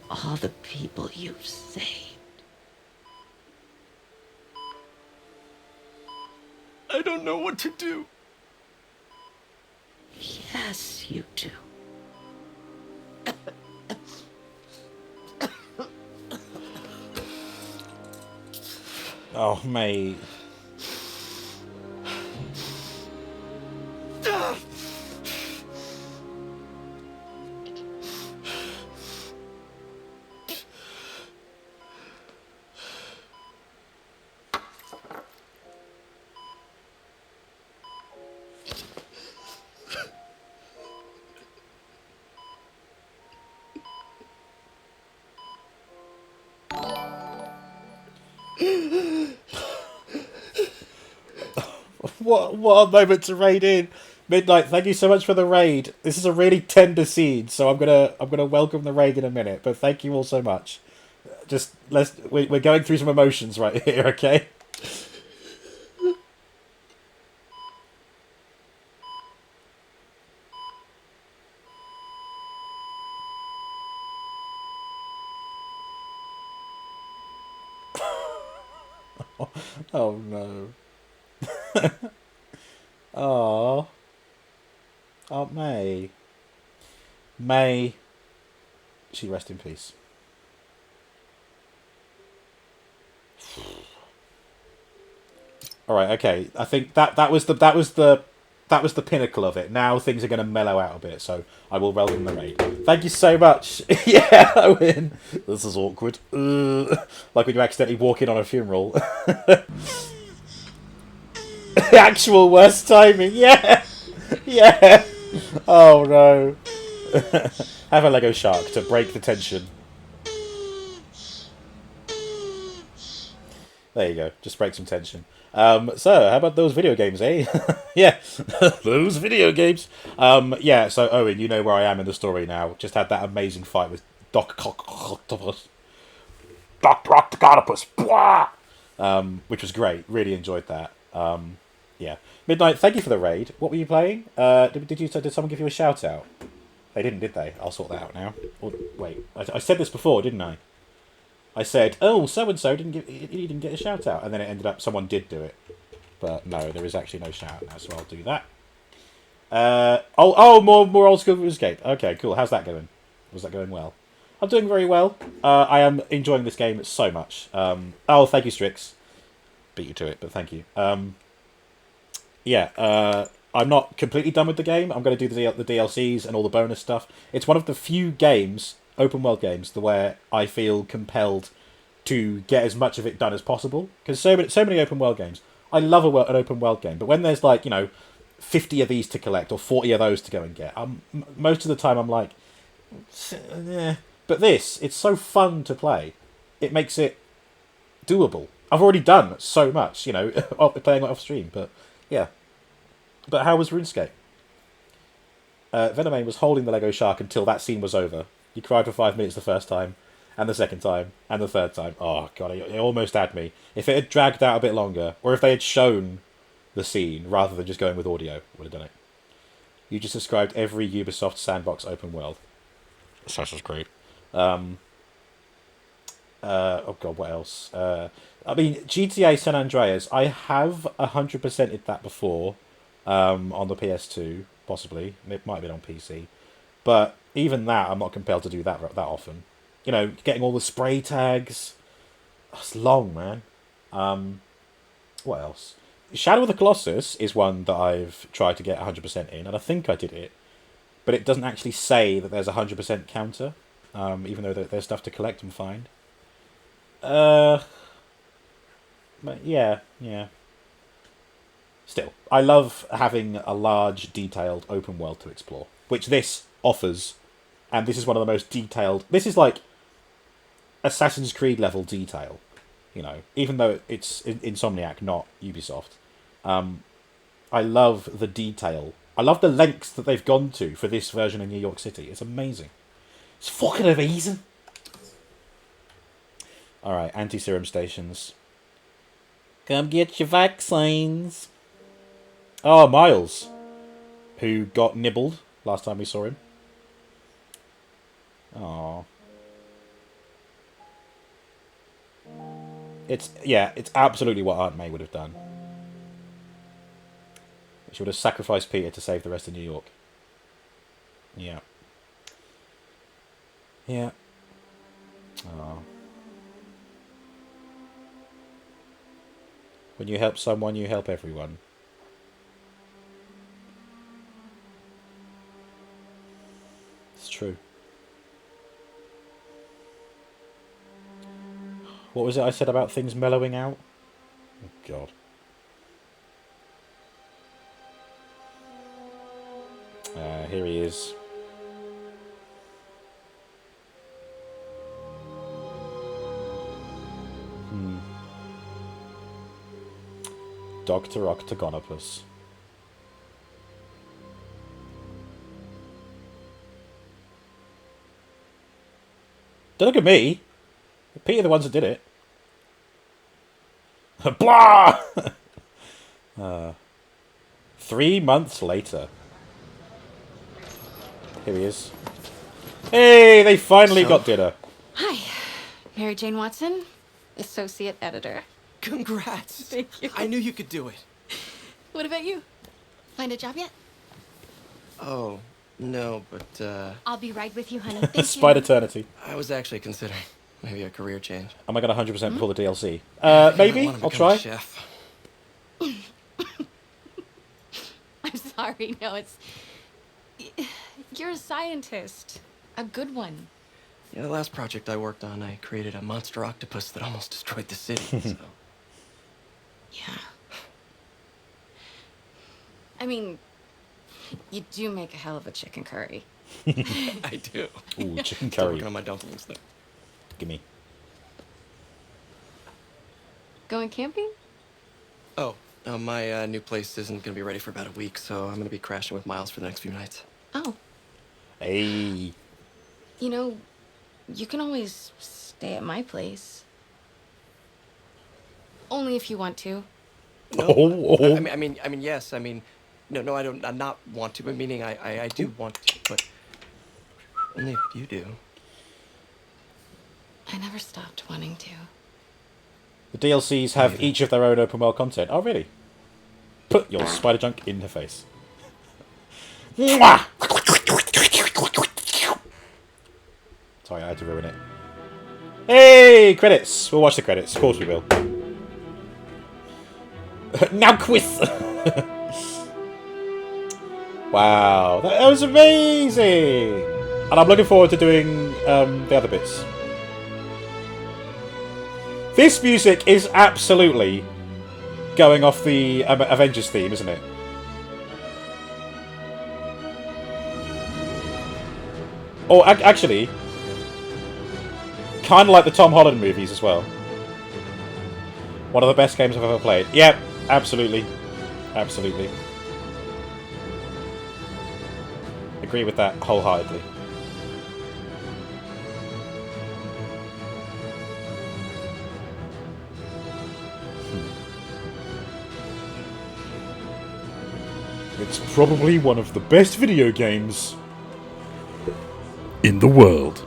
All the people you've saved. I don't know what to do. Yes, you do. Oh, mate. What a moment to raid in. Midnight, thank you so much for the raid. This is a really tender scene, so I'm gonna welcome the raid in a minute. But thank you all so much. Just we're going through some emotions right here, okay? Oh no. Oh, Aunt May. May she rest in peace. All right, okay. I think that was the pinnacle of it. Now things are going to mellow out a bit, so I will welcome the raid. Thank you so much. Yeah, Owen. This is awkward. Like when you accidentally walk in on a funeral. Actual worst timing. Yeah. Yeah. Oh no. Have a Lego shark to break the tension. There you go. Just break some tension. So, how about those video games, eh? Yeah, those video games. Yeah, so Owen, you know where I am in the story now. Just had that amazing fight with Dr. Octopus. Dr. Octopus! Which was great. Really enjoyed that. Yeah. Midnight, thank you for the raid. What were you playing? Did someone give you a shout out? They didn't, did they? I'll sort that out now. Or, wait, I said this before, didn't I? I said, oh, so-and-so he didn't get a shout-out. And then it ended up someone did do it. But no, there is actually no shout-out now, so I'll do that. More old school RuneScape. Okay, cool. How's that going? Was that going well? I'm doing very well. I am enjoying this game so much. Oh, thank you, Strix. Beat you to it, but thank you. yeah, I'm not completely done with the game. I'm going to do the DLCs and all the bonus stuff. It's one of the few games, open world games, where I feel compelled to get as much of it done as possible. Because so many open world games, I love an open world game, but when there's like 50 of these to collect or 40 of those to go and get, most of the time I'm like, eh. But this, it's so fun to play. It makes it doable. I've already done so much, playing it off stream, but yeah. But how was RuneScape? Venomane was holding the Lego shark until that scene was over. He cried for 5 minutes the first time, and the second time, and the third time. Oh, God, it almost had me. If it had dragged out a bit longer, or if they had shown the scene, rather than just going with audio, would have done it. You just described every Ubisoft sandbox open world. Assassin's Creed. Oh, God, what else? GTA San Andreas, I have 100%ed that before. On the PS2, possibly. It might have been on PC. But even that, I'm not compelled to do that often. Getting all the spray tags. That's long, man. What else? Shadow of the Colossus is one that I've tried to get 100% in, and I think I did it. But it doesn't actually say that there's a 100% counter, even though there's stuff to collect and find. But yeah. Still, I love having a large, detailed open world to explore, which this offers, and this is one of the most detailed. This is like Assassin's Creed level detail, even though it's Insomniac, not Ubisoft. I love the detail. I love the lengths that they've gone to for this version in New York City. It's amazing. It's fucking amazing. All right, anti-serum stations. Come get your vaccines. Oh, Miles, who got nibbled last time we saw him. Oh. It's absolutely what Aunt May would have done. She would have sacrificed Peter to save the rest of New York. Yeah. Yeah. Oh. When you help someone, you help everyone. It's true. What was it I said about things mellowing out? Oh, God. Here he is. Dr. Octagonopus. Don't look at me. Peter the ones that did it. Blah! 3 months later. Here he is. Hey, they finally got dinner. Hi, Mary Jane Watson, associate editor. Congrats. Thank you. I knew you could do it. What about you? Find a job yet? Oh, no, but, I'll be right with you, honey. Thank you. Spider Eternity. I was actually considering maybe a career change. Am I going to 100% pull the DLC? I Maybe. wanna I'll become a try. chef. I'm sorry, no, it's... You're a scientist. A good one. Yeah, the last project I worked on, I created a monster octopus that almost destroyed the city, so... Yeah. I mean, you do make a hell of a chicken curry. I do. Ooh, chicken Still curry. working on my dumplings, though. Gimme. Going camping? Oh, my new place isn't gonna be ready for about a week, so I'm gonna be crashing with Miles for the next few nights. Oh. Hey. You know, you can always stay at my place. Only if you want to. No, I mean, yes. I mean, no, I don't. I not want to. But meaning, I do want to, but only if you do. I never stopped wanting to. The DLCs have each of their own open world content. Oh, really? Put your spider junk in her face. Mwah! Sorry, I had to ruin it. Hey, credits! We'll watch the credits. Of course we will. Now quiz! Wow, that was amazing! And I'm looking forward to doing the other bits. This music is absolutely going off the Avengers theme, isn't it? Or actually, kind of like the Tom Holland movies as well. One of the best games I've ever played. Yep, absolutely. Absolutely. Agree with that wholeheartedly. It's probably one of the best video games in the world.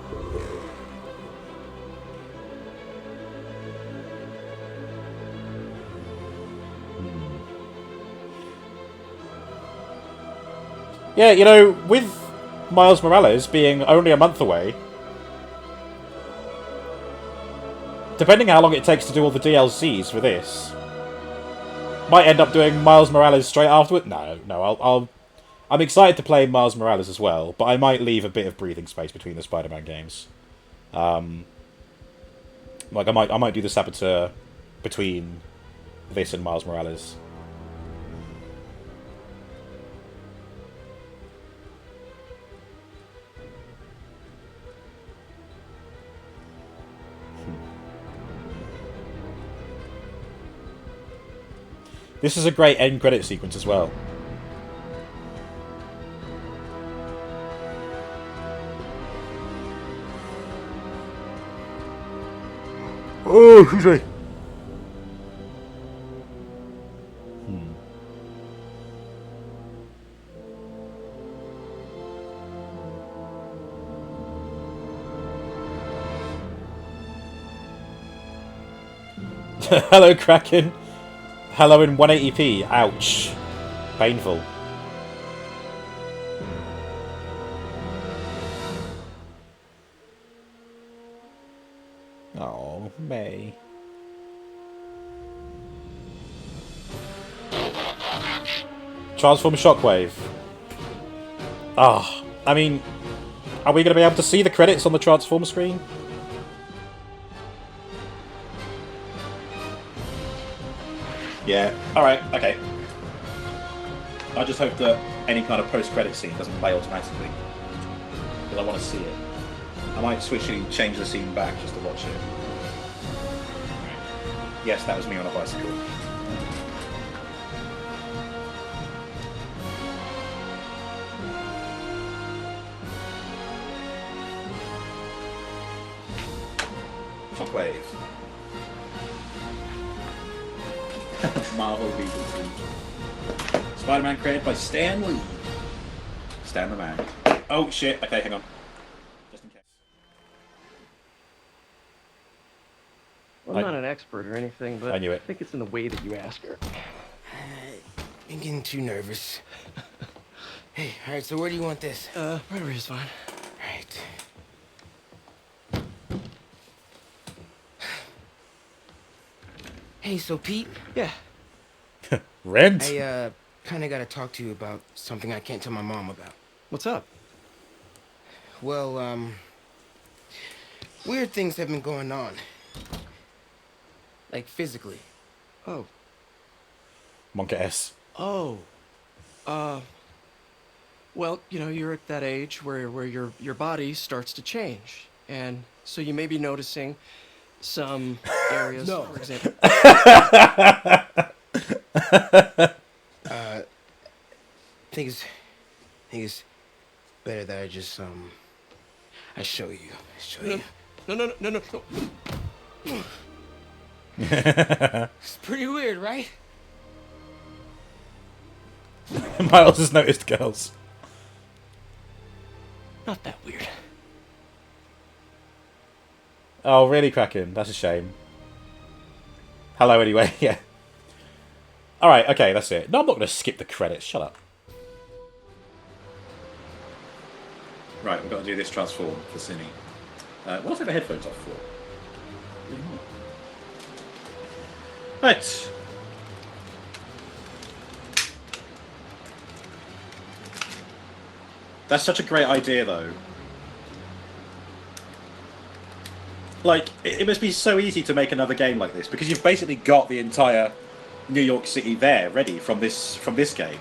Yeah, you know, with Miles Morales being only a month away, depending how long it takes to do all the DLCs for this, might end up doing Miles Morales straight afterward. No, I'm excited to play Miles Morales as well, but I might leave a bit of breathing space between the Spider-Man games. Like I might do the Saboteur between this and Miles Morales. This is a great end credit sequence as well. Oh, excuse me. Hello, Kraken. Hello in 180p. Ouch. Painful. Oh, May. Transform Shockwave. Ah, I mean, are we going to be able to see the credits on the Transform screen? Yeah, alright, okay. I just hope that any kind of post-credit scene doesn't play automatically. Because I want to see it. I might switch and change the scene back just to watch it. Yes, that was me on a bicycle. Shockwave. Marvel Beetle Team. Spider-Man created by Stan Lee. Stan the man. Oh shit, okay, hang on. Just in case. Well, I'm not an expert or anything, but I knew it. I think it's in the way that you ask her. I'm getting too nervous. Hey, alright, so where do you want this? Right over here's fine. Right. Hey, so Pete? Yeah. Rent? I, kinda gotta talk to you about something I can't tell my mom about. What's up? Well, weird things have been going on. Like, physically. Oh. Monka S. Oh. Well, you know, you're at that age where your body starts to change. And so you may be noticing some areas, No. for example. I think it's better that I just, I show you. No. It's pretty weird, right? Miles has noticed girls. Not that weird. Oh, really, Kraken? That's a shame. Hello, anyway, yeah. Alright, okay, that's it. No, I'm not going to skip the credits. Shut up. Right, we've got to do this transform for Cine. What do I take the headphones off for? Right. That's such a great idea, though. Like, it must be so easy to make another game like this, because you've basically got the entire New York City there ready from this game.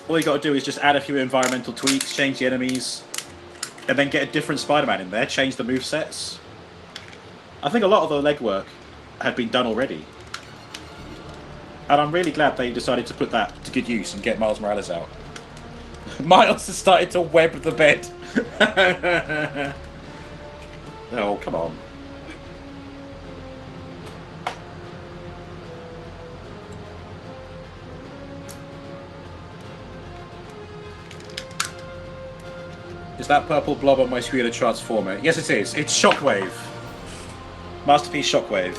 All you got to do is just add a few environmental tweaks, change the enemies, and then get a different Spider-Man in there, change the movesets. I think a lot of the legwork had been done already. And I'm really glad they decided to put that to good use and get Miles Morales out. Miles has started to web the bed. Oh, come on. Is that purple blob on my screen a transformer? Yes, it is. It's Shockwave. Masterpiece Shockwave.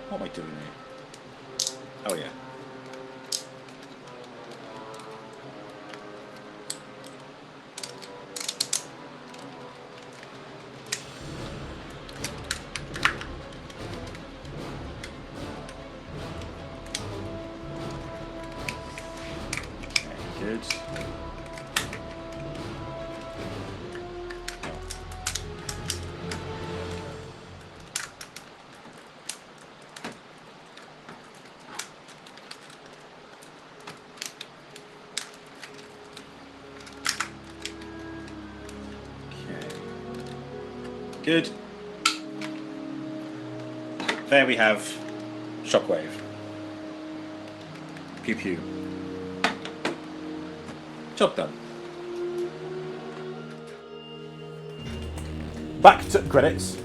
What am I doing here? Oh, yeah. Good. Good. There we have Shockwave. Pew pew. Job done. Back to credits.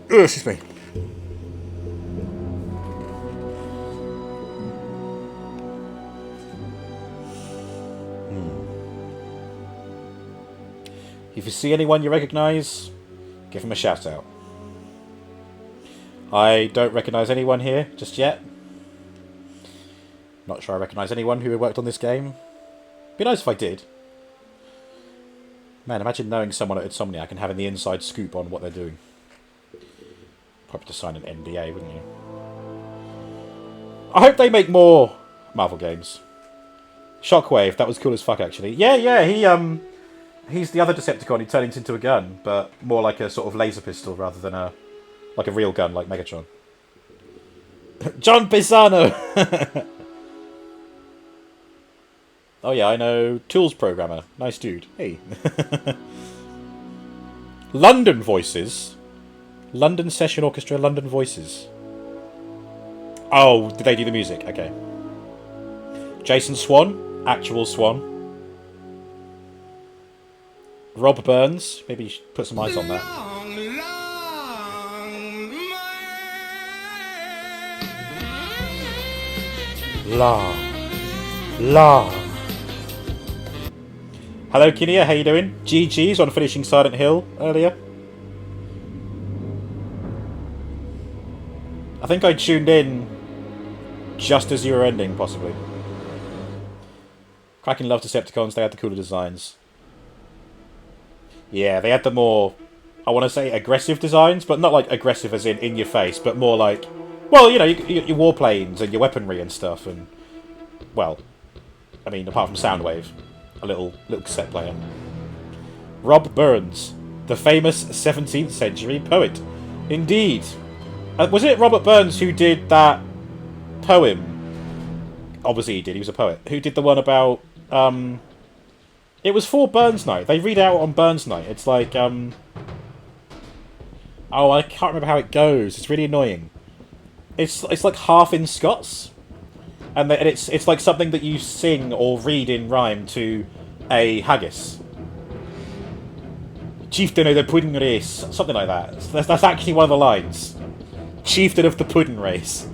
Excuse me. If you see anyone you recognise, give them a shout out. I don't recognise anyone here just yet. Not sure I recognise anyone who worked on this game. Be nice if I did. Man, imagine knowing someone at Insomniac and having the inside scoop on what they're doing. Probably to sign an NDA, wouldn't you? I hope they make more Marvel games. Shockwave, that was cool as fuck, actually. Yeah, he's the other Decepticon who turns into a gun, but more like a sort of laser pistol rather than a real gun like Megatron. John Pisano! Oh yeah, I know. Tools programmer. Nice dude. Hey. London Voices. London Session Orchestra, London Voices. Oh, did they do the music? Okay. Jason Swan. Actual Swan. Rob Burns. Maybe you should put some eyes on that. Long. Hello, Kinia. How you doing? GG's on finishing Silent Hill earlier. I think I tuned in just as you were ending, possibly. Cracking love Decepticons. They had the cooler designs. Yeah, they had the more, I want to say aggressive designs, but not like aggressive as in your face, but more like, well, you know, your warplanes and your weaponry and stuff, and, well, I mean, apart from Soundwave, a little cassette player. Rob Burns, the famous 17th century poet. Indeed. Was it Robert Burns who did that poem? Obviously he did, he was a poet. Who did the one about, it was for Burns Night. They read out on Burns Night. It's like, oh, I can't remember how it goes. It's really annoying. It's like half in Scots. And it's like something that you sing or read in rhyme to a haggis. Chieftain of the Pudding Race. Something like that. That's actually one of the lines. Chieftain of the Pudding Race.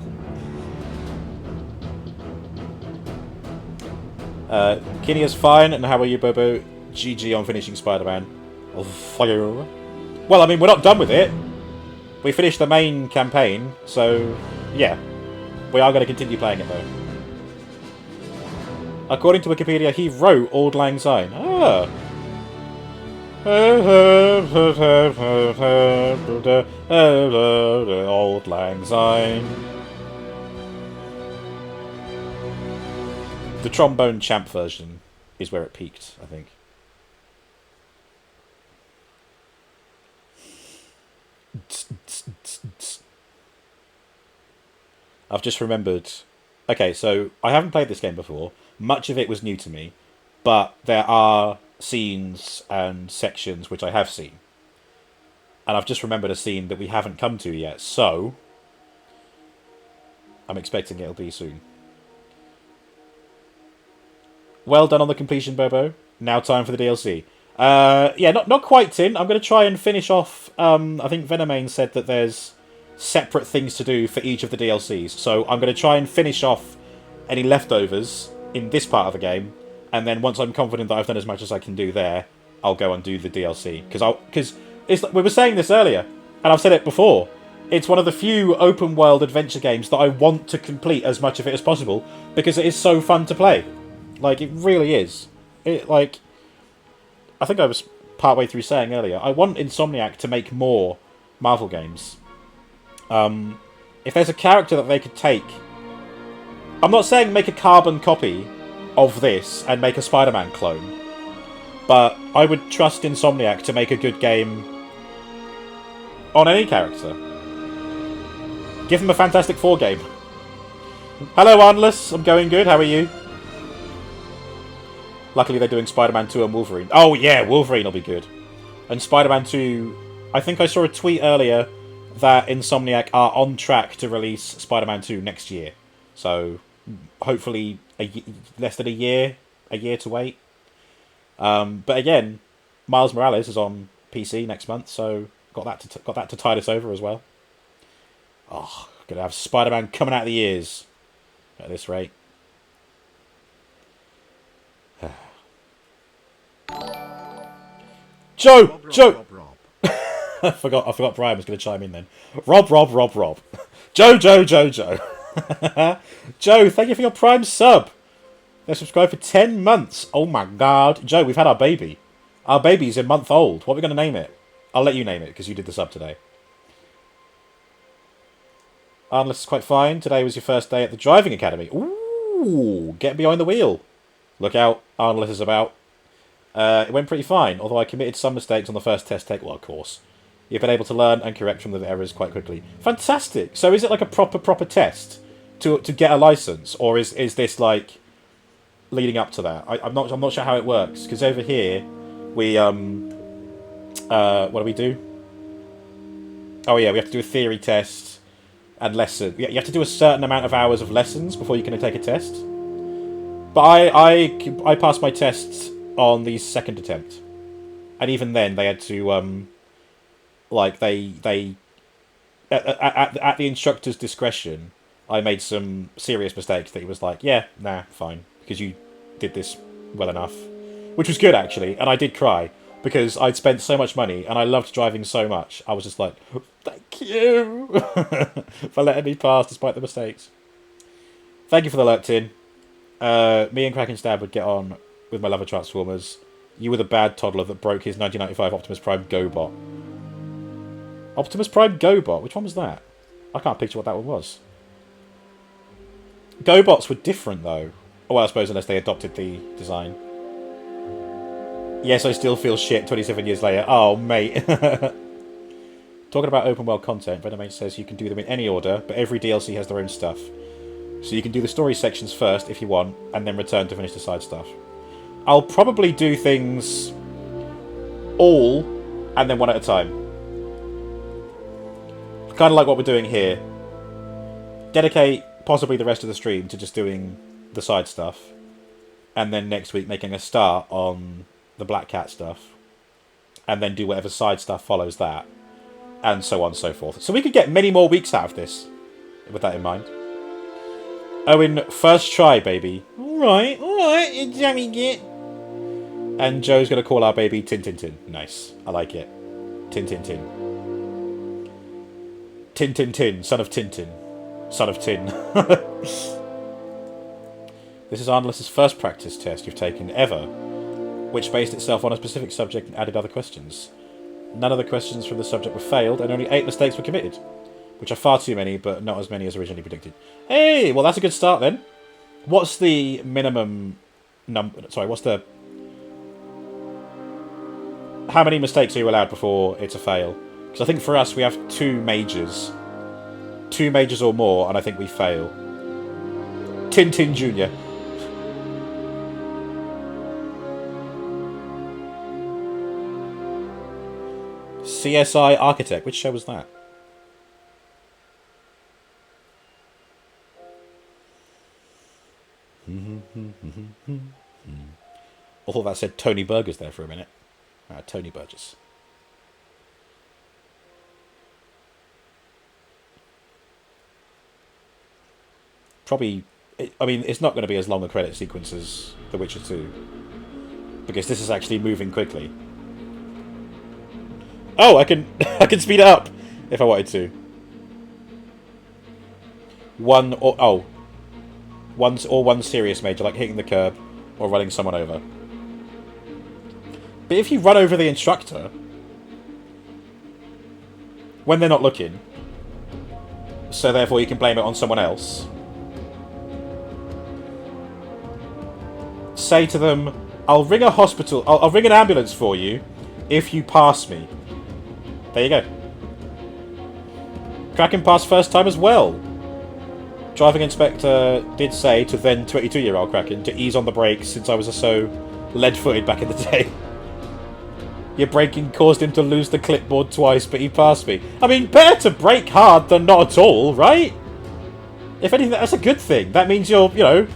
Kinia's fine, and how are you, Bobo? GG on finishing Spider-Man. Well, I mean, we're not done with it. We finished the main campaign, so yeah. We are going to continue playing it, though. According to Wikipedia, he wrote Auld Lang Syne. Ah. Auld Lang Syne. The trombone champ version is where it peaked, I think. I've just remembered. Okay, so I haven't played this game before. Much of it was new to me, but there are scenes and sections which I have seen. And I've just remembered a scene that we haven't come to yet, so I'm expecting it'll be soon. Well done on the completion, Bobo. Now time for the DLC. Yeah, not quite, Tin. I'm going to try and finish off. I think Venomane said that there's separate things to do for each of the DLCs. So I'm going to try and finish off any leftovers in this part of the game, and then once I'm confident that I've done as much as I can do there, I'll go and do the DLC. Because we were saying this earlier, and I've said it before. It's one of the few open world adventure games that I want to complete as much of it as possible because it is so fun to play. Like, it really is. I think I was partway through saying earlier, I want Insomniac to make more Marvel games. If there's a character that they could take... I'm not saying make a carbon copy of this and make a Spider-Man clone, but I would trust Insomniac to make a good game on any character. Give them a Fantastic Four game. Hello, Arnless. I'm going good. How are you? Luckily, they're doing Spider-Man 2 and Wolverine. Oh, yeah, Wolverine will be good. And Spider-Man 2... I think I saw a tweet earlier that Insomniac are on track to release Spider-Man 2 next year. So, hopefully, less than a year to wait. But again, Miles Morales is on PC next month, so got that to tide us over as well. Oh, gonna have Spider-Man coming out of the ears at this rate. Joe! I forgot Brian was going to chime in then. Rob. Joe. Joe, thank you for your Prime sub. They're subscribed for 10 months. Oh my god. Joe, we've had our baby. Our baby's a month old. What are we going to name it? I'll let you name it, because you did the sub today. Arnless is quite fine. Today was your first day at the driving academy. Ooh, get behind the wheel. Look out, Arnless is about. It went pretty fine, although I committed some mistakes on the first test take. Well, of course. You've been able to learn and correct from the errors quite quickly. Fantastic! So is it like a proper test to get a license? Or is this like leading up to that? I'm not sure how it works, because over here we what do we do? Oh yeah, we have to do a theory test and lesson. You have to do a certain amount of hours of lessons before you can take a test. But I passed my tests on the second attempt, and even then they had to like they at the instructor's discretion, I made some serious mistakes that he was like, yeah, nah, fine, because you did this well enough, which was good actually. And I did cry because I'd spent so much money and I loved driving so much. I was just like, thank you for letting me pass despite the mistakes. Thank you for the lurk, Tin. Me and Kraken Stab would get on with my love of Transformers. You were the bad toddler that broke his 1995 Optimus Prime GoBot. Optimus Prime GoBot? Which one was that? I can't picture what that one was. GoBots were different, though. Well, I suppose unless they adopted the design. Yes, I still feel shit 27 years later. Oh, mate. Talking about open world content, Venomane says you can do them in any order, but every DLC has their own stuff. So you can do the story sections first, if you want, and then return to finish the side stuff. I'll probably do things all, and then one at a time. Kind of like what we're doing here. Dedicate possibly the rest of the stream to just doing the side stuff. And then next week making a start on the Black Cat stuff. And then do whatever side stuff follows that. And so on and so forth. So we could get many more weeks out of this. With that in mind. Owen, first try, baby. Alright, jammy git. And Joe's going to call our baby Tin Tin Tin. Nice. I like it. Tin Tin Tin. Tin Tin Tin, son of Tintin. Son of Tin. This is Arnless's first practice test you've taken ever, which based itself on a specific subject and added other questions. None of the questions from the subject were failed, and only 8 mistakes were committed, which are far too many, but not as many as originally predicted. Hey, well that's a good start then. What's the minimum number? Sorry, what's the... How many mistakes are you allowed before it's a fail? Because I think for us we have 2 majors. 2 majors or more, and I think we fail. Tintin Jr. CSI Architect. Which show was that? I thought that said Tony Burgess there for a minute. Tony Burgess. Probably... I mean, it's not going to be as long a credit sequence as The Witcher 2. Because this is actually moving quickly. Oh, I can I can speed it up if I wanted to. One serious major, like hitting the curb or running someone over. But if you run over the instructor when they're not looking, so therefore you can blame it on someone else, say to them, I'll ring a hospital, I'll ring an ambulance for you if you pass me. There you go. Kraken passed first time as well. Driving inspector did say to then 22-year-old Kraken to ease on the brakes since I was so lead-footed back in the day. Your braking caused him to lose the clipboard twice, but he passed me. I mean, better to brake hard than not at all, right? If anything, that's a good thing. That means you're, you know...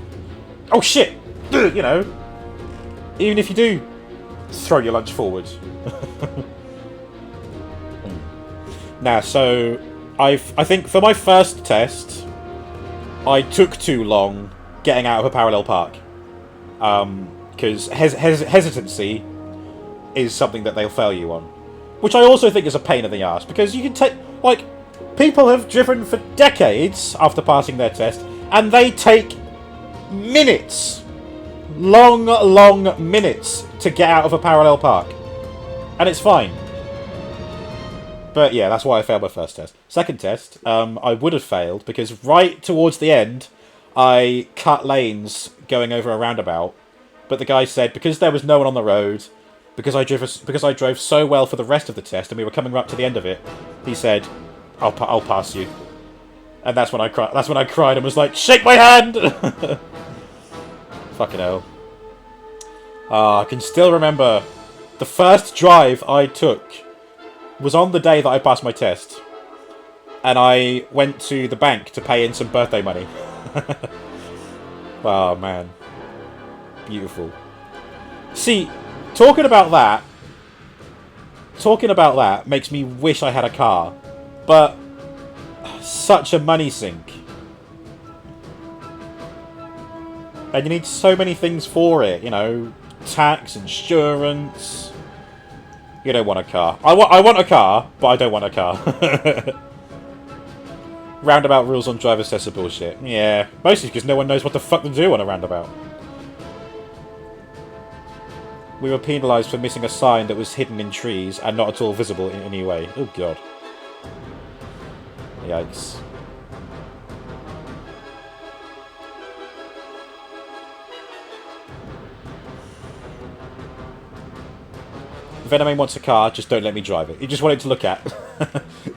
Oh, shit! You know. Even if you do throw your lunch forward. Now, so I think for my first test, I took too long getting out of a parallel park. Because hesitancy is something that they'll fail you on. Which I also think is a pain in the ass, because you can take... Like, people have driven for decades after passing their test, and they take minutes. Long minutes to get out of a parallel park. And it's fine. But yeah, that's why I failed my first test. Second test, I would have failed because right towards the end, I cut lanes going over a roundabout. But the guy said because there was no one on the road, because I drove so well for the rest of the test, and we were coming up to the end of it, he said, "I'll pass you." And that's when I cried. That's when I cried and was like, "Shake my hand!" Fucking hell. I can still remember the first drive I took was on the day that I passed my test. And I went to the bank to pay in some birthday money. Oh, man. Beautiful. See, talking about that makes me wish I had a car. But such a money sink. And you need so many things for it, you know, tax, insurance. You don't want a car. I want a car, but I don't want a car. Roundabout rules on driver's tests are bullshit. Yeah, mostly because no one knows what the fuck to do on a roundabout. We were penalised for missing a sign that was hidden in trees and not at all visible in any way. Oh god. Yikes. If anyone wants a car, just don't let me drive it. You just want it to look at.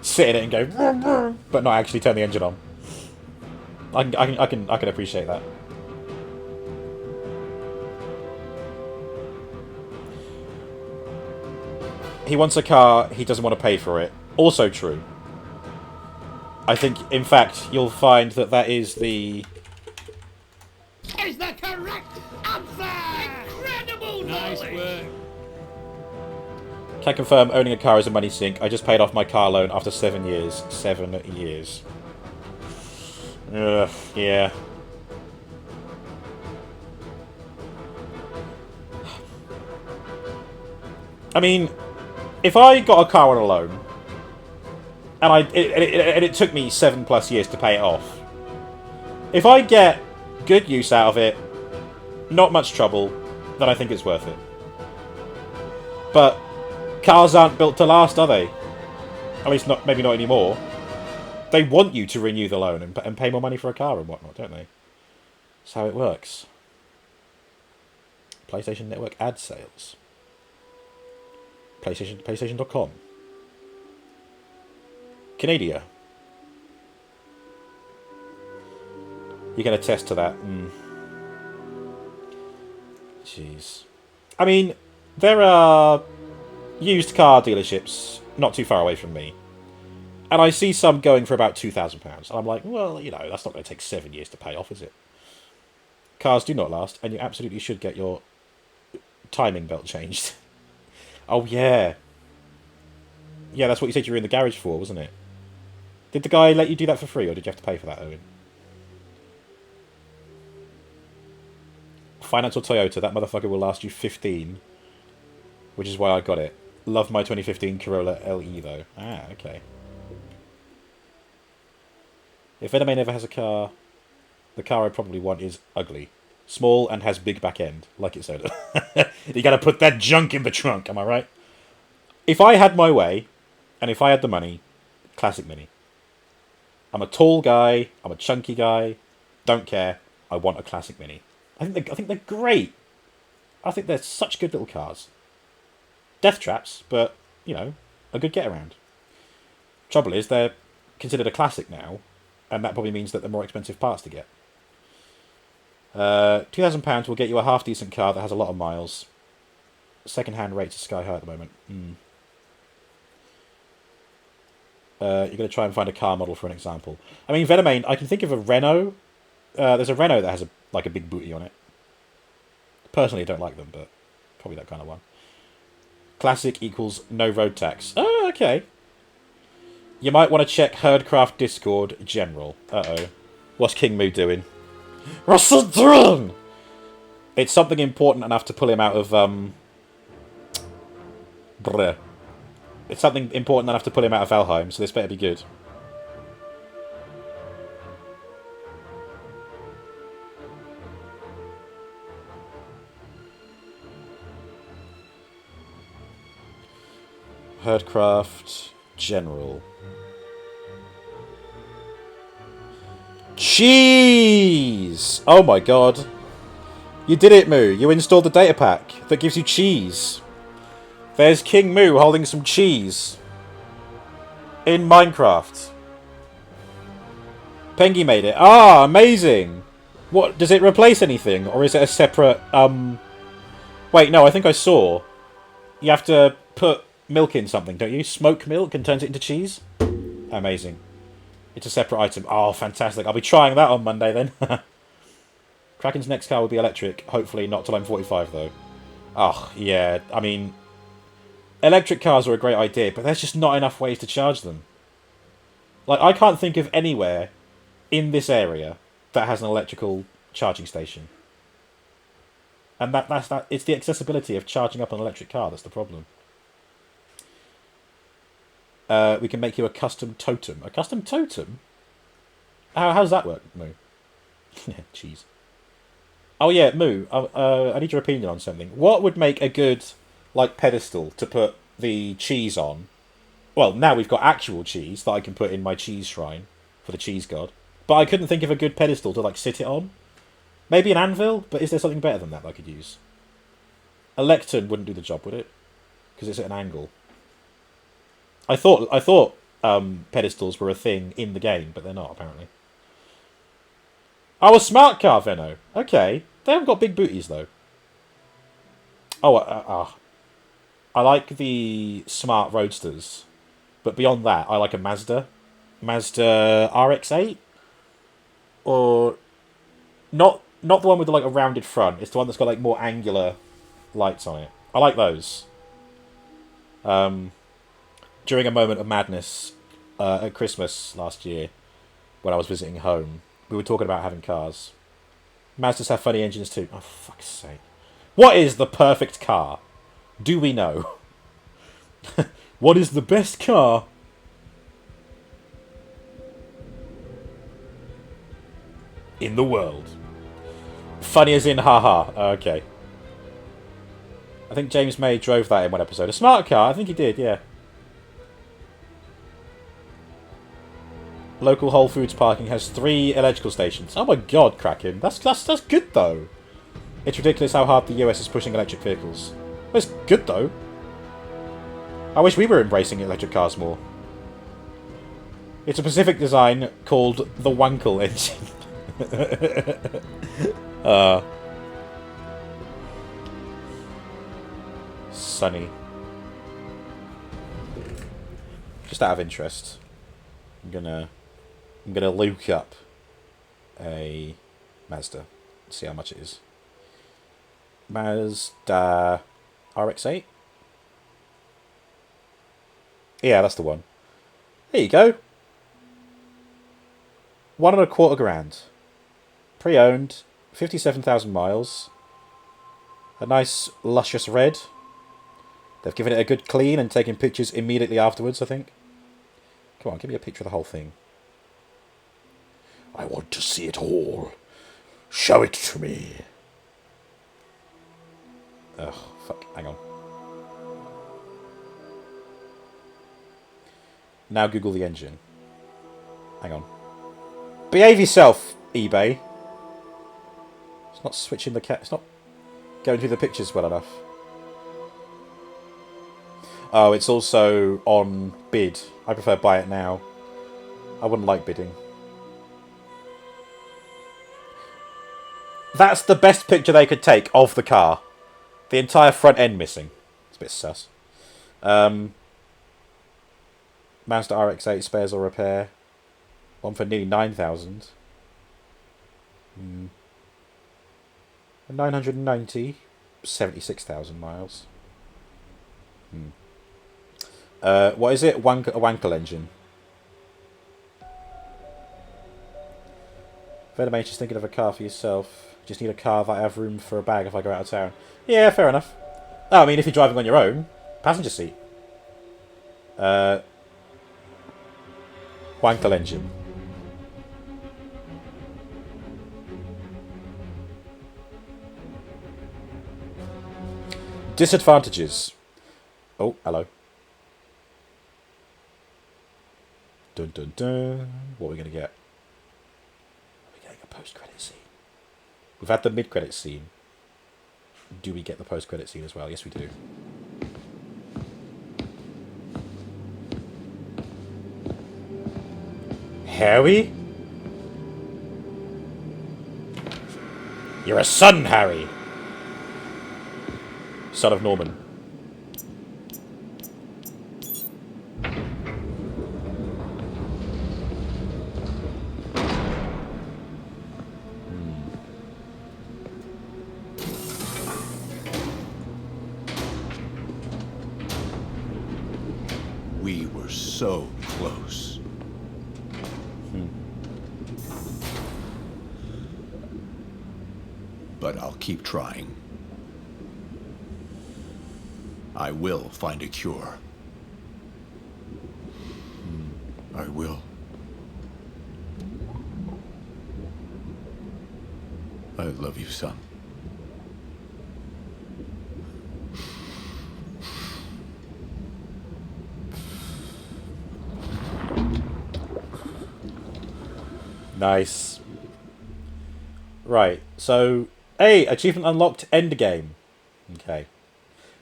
Sit in it and go, vroom, vroom, but not actually turn the engine on. I can appreciate that. He wants a car, he doesn't want to pay for it. Also true. I think, in fact, you'll find that that is the... Is the correct answer! Incredible Nice work. Can confirm owning a car is a money sink. I just paid off my car loan after 7 years. 7 years. Ugh, yeah. I mean, if I got a car on a loan, and it took me 7+ years to pay it off. If I get good use out of it, not much trouble, then I think it's worth it. But cars aren't built to last, are they? At least not, maybe not anymore. They want you to renew the loan and pay more money for a car and whatnot, don't they? That's how it works. PlayStation Network ad sales. PlayStation.com. Canada. You can attest to that. Jeez. I mean, there are used car dealerships not too far away from me. And I see some going for about £2,000. And I'm like, well, you know, that's not going to take 7 years to pay off, is it? Cars do not last, and you absolutely should get your timing belt changed. Oh, yeah. Yeah, that's what you said you were in the garage for, wasn't it? Did the guy let you do that for free, or did you have to pay for that, Owen? Finance or Toyota, that motherfucker will last you 15. Which is why I got it. Love my 2015 Corolla LE, though. Ah, okay. If Venomane ever has a car, the car I probably want is ugly. Small and has big back end, like it's soda. You gotta put that junk in the trunk, am I right? If I had my way, and if I had the money, classic Mini. I'm a tall guy, I'm a chunky guy, don't care, I want a classic Mini. I think they're great. I think they're such good little cars. Death traps, but, you know, a good get-around. Trouble is, they're considered a classic now, and that probably means that they're more expensive parts to get. £2,000 will get you a half-decent car that has a lot of miles. Second-hand rates are sky high at the moment. You're going to try and find a car model for an example. I mean, Venomane, I can think of a Renault. There's a Renault that has a big booty on it. Personally, I don't like them, but probably that kind of one. Classic equals no road tax. Oh, okay. You might want to check Herdcraft Discord General. Uh-oh. What's King Moo doing? What's he doing? It's something important enough to pull him out of, Brr. It's something important enough to pull him out of Valheim, so this better be good. Herdcraft General. Cheese! Oh my god. You did it, Moo. You installed the data pack that gives you cheese. There's King Moo holding some cheese. In Minecraft. Pengy made it. Ah, amazing! What, does it replace anything? Or is it a separate, Wait, no, I think I saw. You have to put milk in something, don't you? Smoke milk and turns it into cheese? Amazing. It's a separate item. Oh, fantastic. I'll be trying that on Monday then. Kraken's next car will be electric. Hopefully not till I'm 45 though. Oh, yeah. I mean, electric cars are a great idea, but there's just not enough ways to charge them. Like, I can't think of anywhere in this area that has an electrical charging station. And that's it's the accessibility of charging up an electric car that's the problem. We can make you a custom totem. A custom totem? How's that work, Moo? Jeez. Oh yeah, Moo, I need your opinion on something. What would make a good, like, pedestal to put the cheese on? Well, now we've got actual cheese that I can put in my cheese shrine for the cheese god. But I couldn't think of a good pedestal to, like, sit it on. Maybe an anvil, but is there something better than that I could use? A lectern wouldn't do the job, would it? Because it's at an angle. I thought pedestals were a thing in the game, but they're not, apparently. Oh, a smart car, Venno. Okay. They haven't got big booties, though. Oh, I like the smart roadsters. But beyond that, I like a Mazda. Mazda RX-8? Or... Not the one with, like, a rounded front. It's the one that's got, like, more angular lights on it. I like those. During a moment of madness at Christmas last year, when I was visiting home, we were talking about having cars. Mazdas have funny engines too. Oh, fuck's sake. What is the perfect car? Do we know? What is the best car? in the world. Funny as in haha. Okay. I think James May drove that in one episode. A smart car? I think he did, yeah. Local Whole Foods parking has 3 electrical stations. Oh my god, Kraken. That's good, though. It's ridiculous how hard the US is pushing electric vehicles. Well, it's good, though. I wish we were embracing electric cars more. It's a Pacific design called the Wankel engine. Sunny. Just out of interest, I'm gonna look up a Mazda, see how much it is. Mazda RX-8. Yeah, that's the one. There you go. 1.25 grand. Pre-owned, 57,000 miles. A nice luscious red. They've given it a good clean and taken pictures immediately afterwards, I think. Come on, give me a picture of the whole thing. I want to see it all. Show it to me. Ugh, fuck, hang on. Now Google the engine. Hang on. Behave yourself, eBay. It's not switching the it's not going through the pictures well enough. Oh, it's also on bid. I prefer buy it now. I wouldn't like bidding. That's the best picture they could take of the car. The entire front end missing. It's a bit sus. Mazda RX-8 spares or repair. One for nearly 9,000. 990. 76,000 miles. What is it? A Wankel engine. Venomage is thinking of a car for yourself. Just need a car that I have room for a bag if I go out of town. Yeah, fair enough. Oh, I mean, if you're driving on your own, passenger seat. Wankel engine. Disadvantages. Oh, hello. Dun dun dun. What are we going to get? Are we getting a post-credit scene? We've had the mid-credit scene. Do we get the post-credit scene as well? Yes, we do. Harry? You're a son, Harry! Son of Norman. We were so close. But I'll keep trying. I will find a cure. I will. I love you, son. Nice. Right, so... Hey, achievement unlocked, endgame. Okay.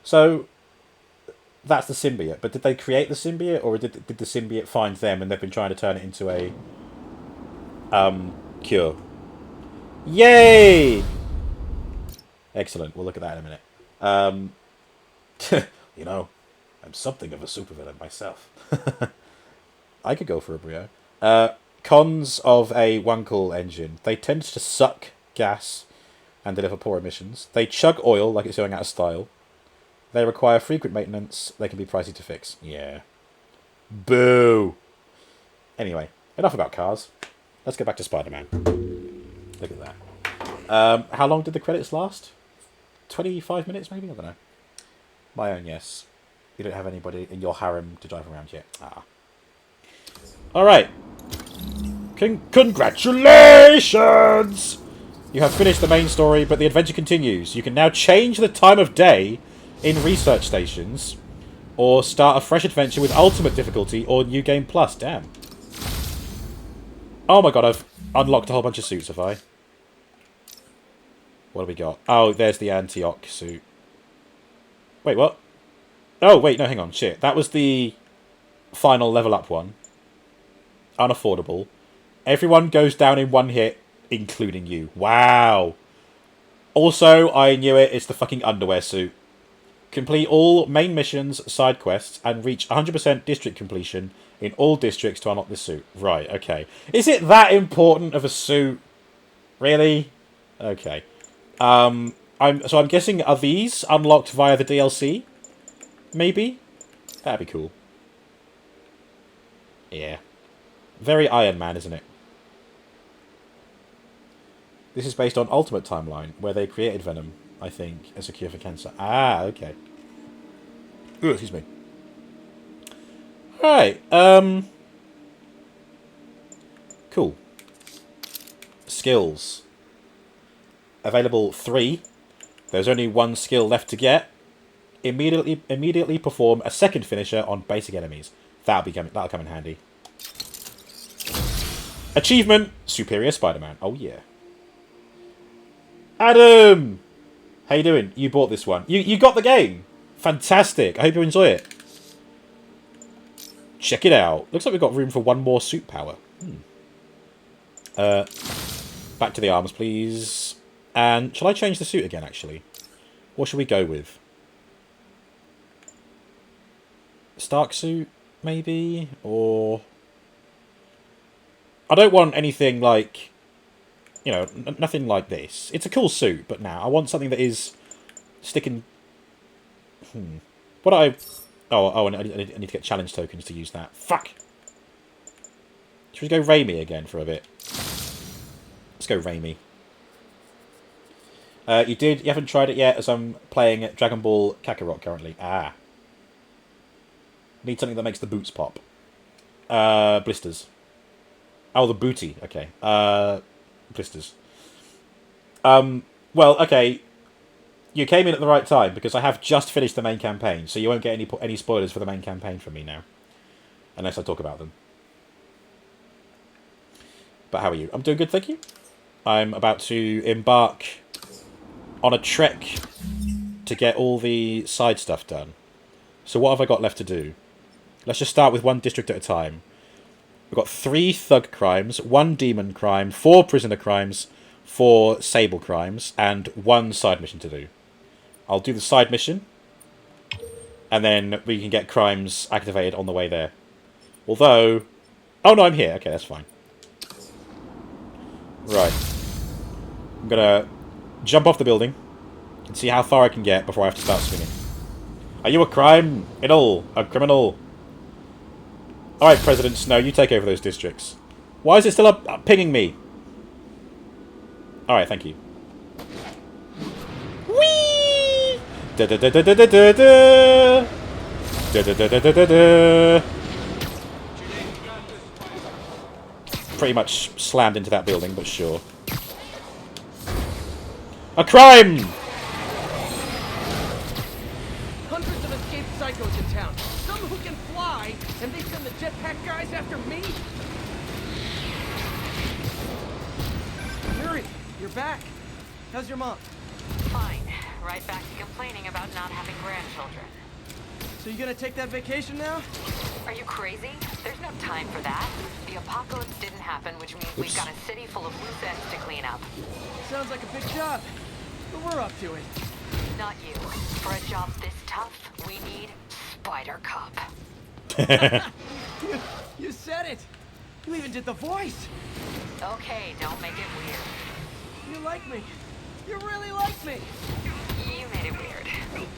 So, that's the symbiote. But did they create the symbiote, or did the symbiote find them and they've been trying to turn it into a... cure? Yay! Excellent, we'll look at that in a minute. You know, I'm something of a supervillain myself. I could go for a brio. Cons of a Wankel engine. They tend to suck gas and deliver poor emissions. They chug oil like it's going out of style. They require frequent maintenance. They can be pricey to fix. Yeah. Boo! Anyway, enough about cars. Let's get back to Spider-Man. Look at that. How long did the credits last? 25 minutes maybe? I don't know. My own yes. You don't have anybody in your harem to drive around yet. Ah. Alright. Congratulations! You have finished the main story, but the adventure continues. You can now change the time of day in research stations, or start a fresh adventure with ultimate difficulty or New Game Plus. Damn. Oh my god, I've unlocked a whole bunch of suits, have I? What have we got? Oh, there's the Antioch suit. Wait, what? Oh, wait, no, hang on. Shit. That was the final level up one. Unaffordable. Everyone goes down in one hit, including you. Wow. Also, I knew it. It's the fucking underwear suit. Complete all main missions, side quests, and reach 100% district completion in all districts to unlock this suit. Right, okay. Is it that important of a suit? Really? Okay. I'm guessing, are these unlocked via the DLC? Maybe? That'd be cool. Yeah. Very Iron Man, isn't it? This is based on Ultimate Timeline, where they created Venom, I think, as a cure for cancer. Ah, okay. Ooh, excuse me. Alright, cool. Skills. Available 3. There's only 1 skill left to get. Immediately perform a second finisher on basic enemies. That'll come in handy. Achievement: Superior Spider-Man. Oh yeah. Adam! How you doing? You bought this one. You got the game! Fantastic. I hope you enjoy it. Check it out. Looks like we've got room for 1 more suit power. Back to the arms, please. And shall I change the suit again, actually? What should we go with? Stark suit, maybe? Or... I don't want anything like... You know, nothing like this. It's a cool suit, but now I want something that is sticking... What I... Oh, and I need to get challenge tokens to use that. Fuck! Should we go Raimi again for a bit? Let's go Raimi. You haven't tried it yet, as I'm playing Dragon Ball Kakarot currently. Ah. Need something that makes the boots pop. Blisters. Oh, the booty. Okay. Blisters. Well, okay. You came in at the right time, because I have just finished the main campaign, so you won't get any spoilers for the main campaign from me now. Unless I talk about them. But how are you? I'm doing good, thank you. I'm about to embark on a trek to get all the side stuff done. So what have I got left to do? Let's just start with 1 district at a time. We've got 3 thug crimes, 1 demon crime, 4 prisoner crimes, 4 sable crimes, and 1 side mission to do. I'll do the side mission, and then we can get crimes activated on the way there. Although... Oh no, I'm here. Okay, that's fine. Right. I'm gonna jump off the building and see how far I can get before I have to start swinging. Are you a criminal? A criminal? Alright, President Snow, you take over those districts. Why is it still pinging me? Alright, thank you. Whee! Da da da da da da da da da da da da da da. Pretty much slammed into that building, but sure. A crime! Hundreds of escaped psychos in town. Some who can fly, and they send the jetpack guys after me? Yuri, you're back. How's your mom? Fine. Right back to complaining about not having grandchildren. So you gonna take that vacation now? Are you crazy? There's no time for that. The apocalypse didn't happen, which means we've got a city full of loose ends to clean up. Sounds like a big job, but we're up to it. Not you. For a job this tough, we need Spider Cop. You said it! You even did the voice! Okay, don't make it weird. You like me. You really like me. You made it weird.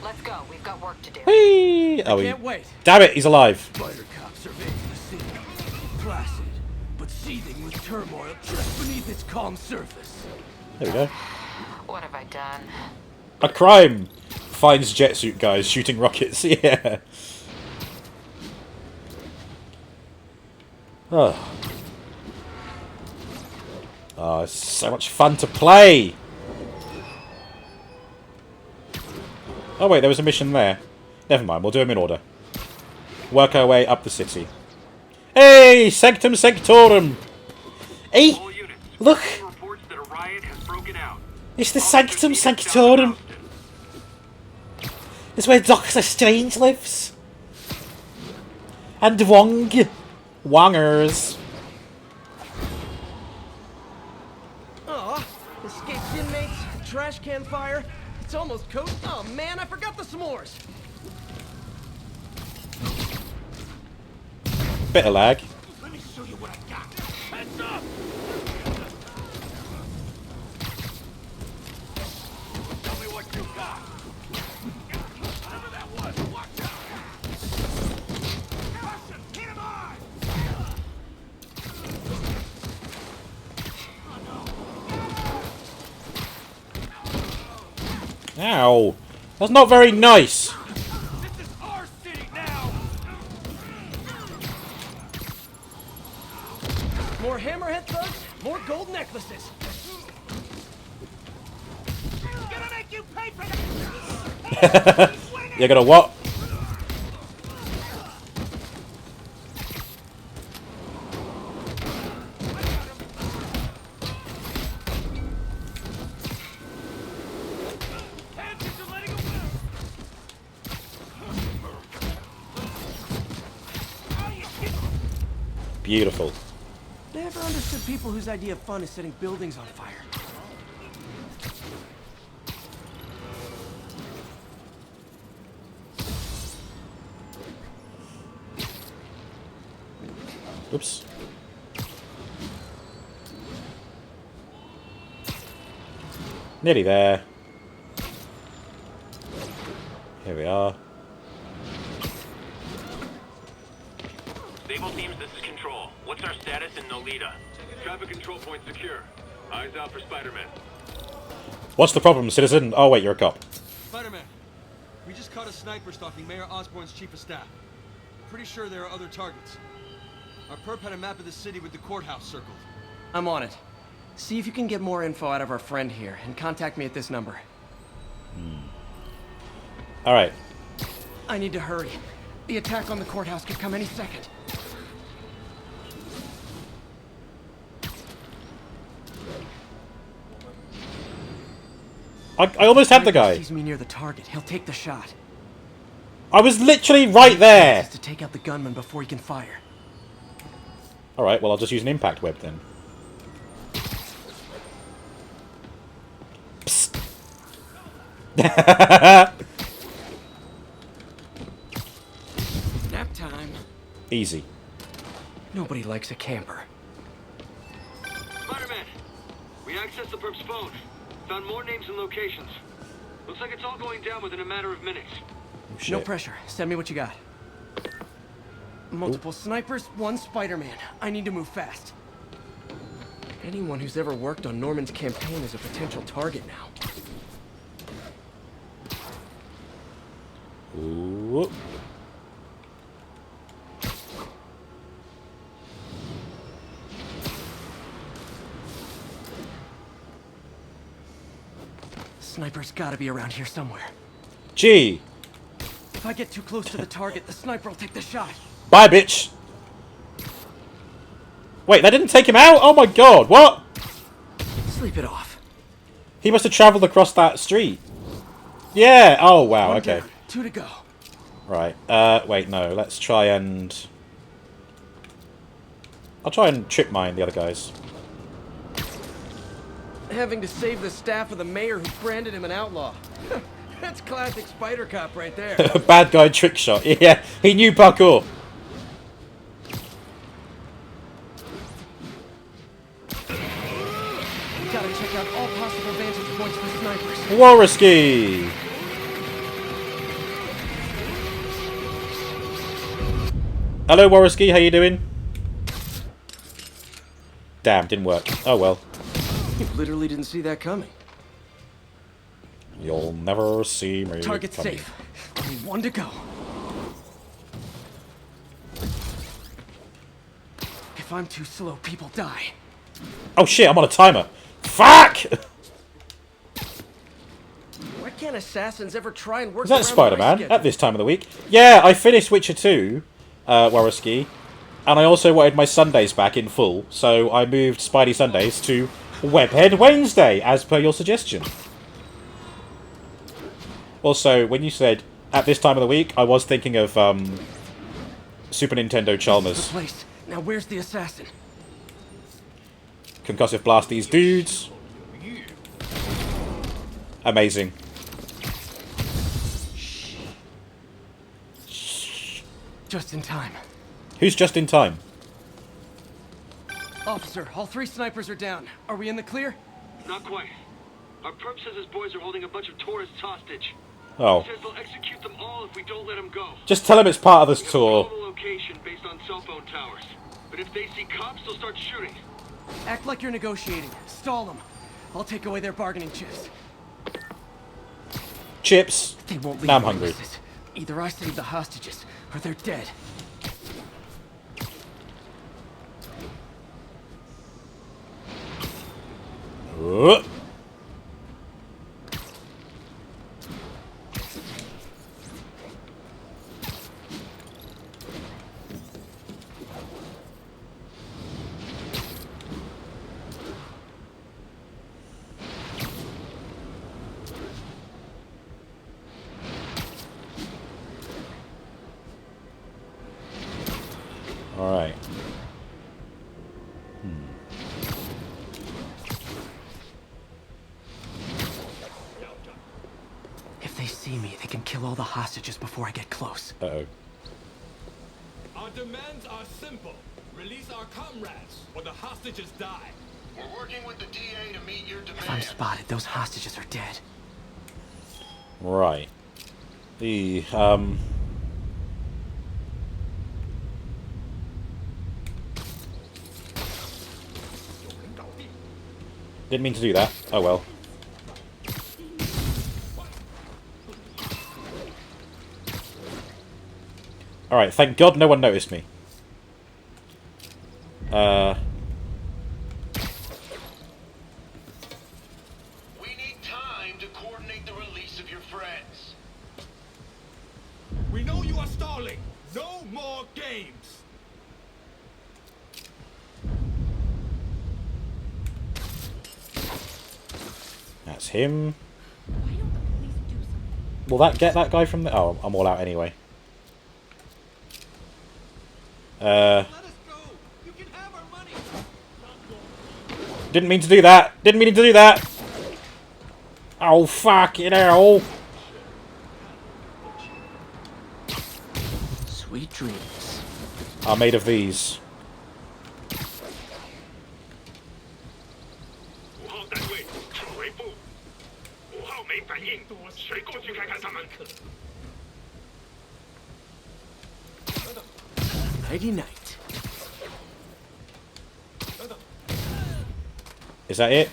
Let's go. We've got work to do. Whee! Oh, can't wait. Damn it, he's alive. Spider Cop surveys the city. Placid, but seething with turmoil just beneath its calm surface. There we go. What have I done? A crime! Finds jet suit guys shooting rockets. Yeah. Oh. Oh, it's so much fun to play! Oh wait, there was a mission there. Never mind, we'll do them in order. Work our way up the city. Hey! Sanctum Sanctorum! Hey! Look! It's the Sanctum Sanctorum! It's where Doctor Strange lives! And Wong! Wongers! Aw, escaped inmates, trash can fire. It's almost coast. Oh man, I forgot the s'mores. Bit of lag. Let me show you what I got. Heads up! Tell me what you got. Whatever that was, watch out! Caution, hit him hard! Ow! That's not very nice! This is our city now! More hammerhead thugs, more gold necklaces. Gonna make you pay for that! You're gonna what? Beautiful. Never understood people whose idea of fun is setting buildings on fire. Oops. Nearly there. Here we are. Stable teams, this is Control. What's our status in Nolita? Traffic control point secure. Eyes out for Spider-Man. What's the problem, citizen? Oh wait, you're a cop. Spider-Man, we just caught a sniper stalking Mayor Osborn's chief of staff. Pretty sure there are other targets. Our perp had a map of the city with the courthouse circled. I'm on it. See if you can get more info out of our friend here, and contact me at this number. Alright. I need to hurry. The attack on the courthouse could come any second. I almost had the guy. If he sees me near the target, he'll take the shot. I was literally right there! To take out the gunman before he can fire. Alright, well I'll just use an impact web then. Psst. Nap time. Easy. Nobody likes a camper. Spider-Man, we accessed the perp's phone. Found more names and locations. Looks like it's all going down within a matter of minutes. No pressure. Send me what you got. Multiple snipers, one Spider-Man. I need to move fast. Anyone who's ever worked on Norman's campaign is a potential target now. Ooh. Sniper's gotta be around here somewhere. Gee. If I get too close to the target, the sniper will take the shot. Bye, bitch. Wait, that didn't take him out? Oh my god, what? Sleep it off. He must have travelled across that street. Yeah, oh wow, One okay. down, 2 to go. Right, wait, no, let's try and... I'll try and trip mine the other guys. Having to save the staff of the mayor who branded him an outlaw. That's classic Spider Cop right there. Bad guy trick shot. Yeah, he knew parkour. Gotta check out all possible vantage points for snipers. Wariski! Hello, Wariski, how you doing? Damn, didn't work. Oh well. You literally didn't see that coming. You'll never see me Target coming. safe. Only 1 to go. If I'm too slow, people die. Oh shit, I'm on a timer. Fuck! Why can't assassins ever try and work Is that around Spider-Man my at schedule? this time of the week? Yeah, I finished Witcher 2, Waraski, and I also wanted my Sundays back in full, so I moved Spidey Sundays to Webhead Wednesday, as per your suggestion. Also, when you said at this time of the week, I was thinking of Super Nintendo This is Chalmers. the place. Now where's the assassin? Concussive blast these dudes. Amazing. Just in time. Who's just in time? Officer, all 3 snipers are down. Are we in the clear? Not quite. Our perp says his boys are holding a bunch of tourists hostage. Oh. He says they'll execute them all if we don't let them go. Just tell him it's part of this We have tour. a global location based on cell phone towers. But if they see cops, they'll start shooting. Act like you're negotiating. Stall them. I'll take away their bargaining chips. Chips. They won't leave Now I'm hungry. witnesses. Either I save the hostages, or they're dead. Uh. Alright. If they see me, they can kill all the hostages before I get close. Uh-oh. Our demands are simple. Release our comrades, or the hostages die. We're working with the DA to meet your If I'm spotted, those hostages are dead. Right. The, Didn't mean to do that. Oh well. Alright, thank God no one noticed me. We need time to coordinate the release of your friends. We know you are stalling. No more games. That's him. Will that get that guy from the... Oh, I'm all out anyway. Didn't mean to do that. Didn't mean to do that. Oh, fucking hell. Sweet dreams. Are made of these. Nighty night. Is that it?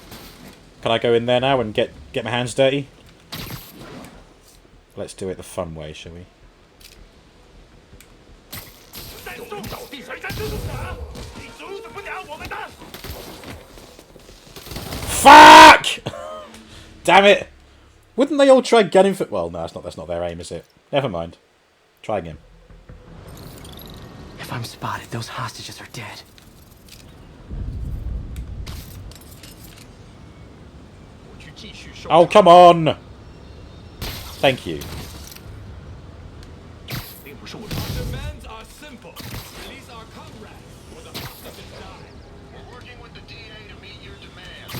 Can I go in there now and get my hands dirty? Let's do it the fun way, shall we? Fuck! Damn it! Wouldn't they all try gunning for... Well, no, that's not their aim, is it? Never mind. Try again. If I'm spotted, those hostages are dead. Oh, come on! Thank you. Our demands are simple. Release our comrades, or the hostages die. We're working with the DA to meet your demands.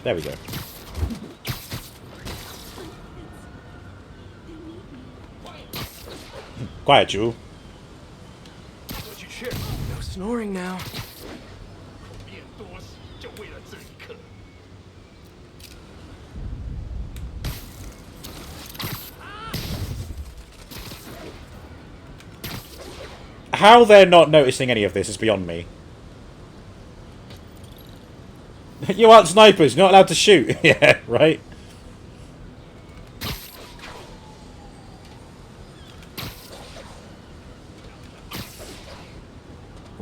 There we go. Quiet, Jewel. No snoring now. How they're not noticing any of this is beyond me. You aren't snipers, you're not allowed to shoot. Yeah, right?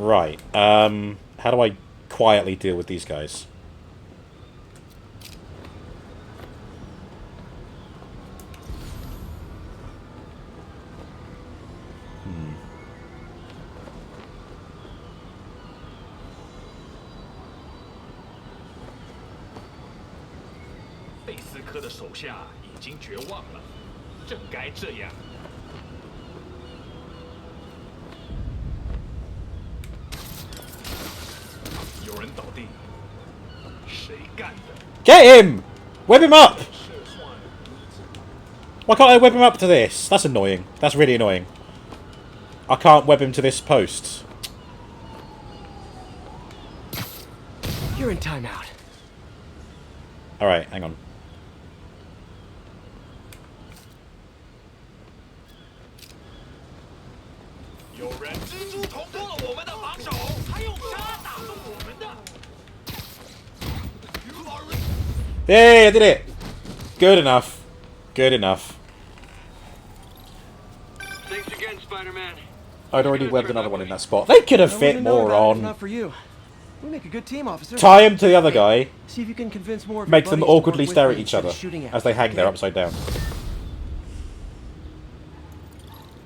Right. How do I quietly deal with these guys? Hmm. 贝斯科的手下已经绝望了，正该这样。有人倒地，谁干的？ Get him! Web him up! Why can't I web him up to this? That's annoying. That's really annoying. I can't web him to this post. You're in timeout. Alright, hang on. 有人蜘蛛捅破了我们的防守，还用沙打中我们的。Hey, I did it! Good enough. Good enough. Thanks again, Spider-Man. I'd already webbed another one in that spot. They could have fit more on. Not for you. We make a good team, officer. Tie him to the other guy. See if you can convince more of Make your them buddies to awkwardly work with stare me at each instead of other shooting at as they me, hang there okay? upside down.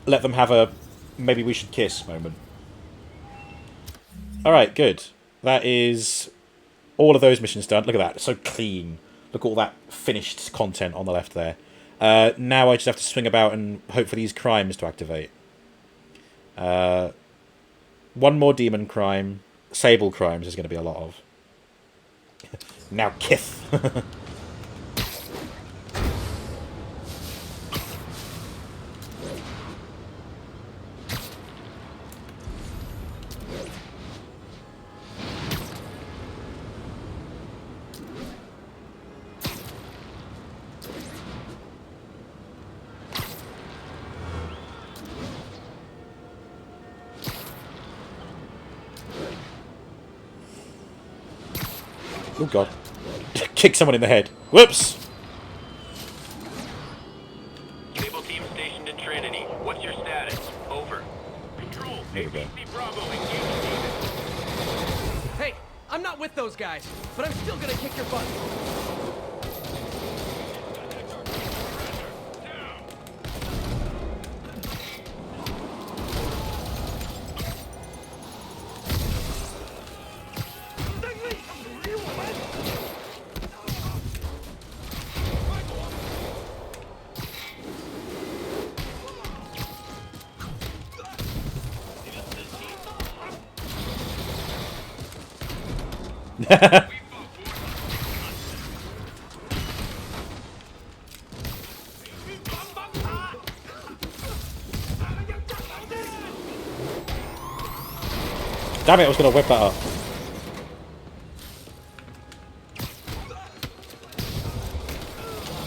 Let them have a maybe we should kiss moment. Alright, good. That is all of those missions done. Look at that. It's so clean. Look at all that finished content on the left there. Now I just have to swing about and hope for these crimes to activate. One more demon crime. Sable crimes there's going to be a lot of. Now Kith. Oh god. Kick someone in the head. Whoops! Cable team stationed in Trinity. What's your status? Over. Control. There we go. APC Bravo engaged. Hey, I'm not with those guys, but I'm still gonna kick your butt. Damn it, I was going to whip that up.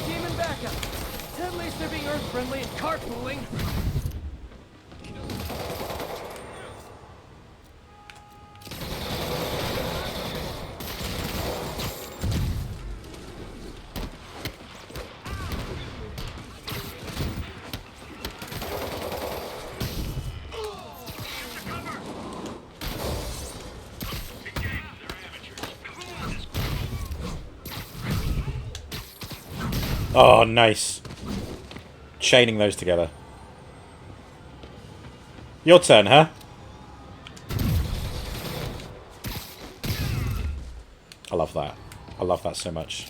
Demon backup. At least they're being Earth-friendly and carpooling. Oh, nice. Chaining those together. Your turn, huh? I love that. I love that so much.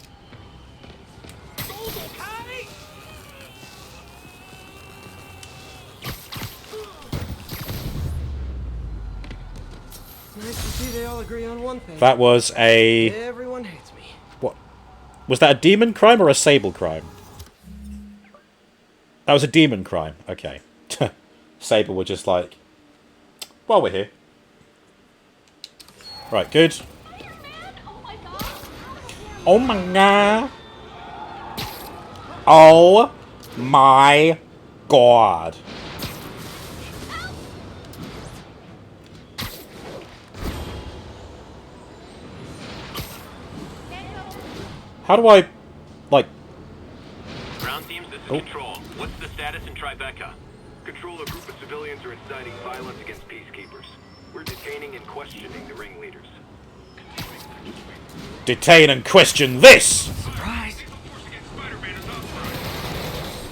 Nice to see they all agree on one thing. That was a... Everyone hates me. What? Was that a demon crime or a sable crime? That was a demon crime. Okay. Sable were just like... Well, we're here. Right, good. Oh my god. Oh my god. How do I, like... Ground teams, this is Control. What's the status in Tribeca? Control, a group of civilians are inciting violence against peacekeepers. We're detaining and questioning the ringleaders. Detain and question this! Surprise!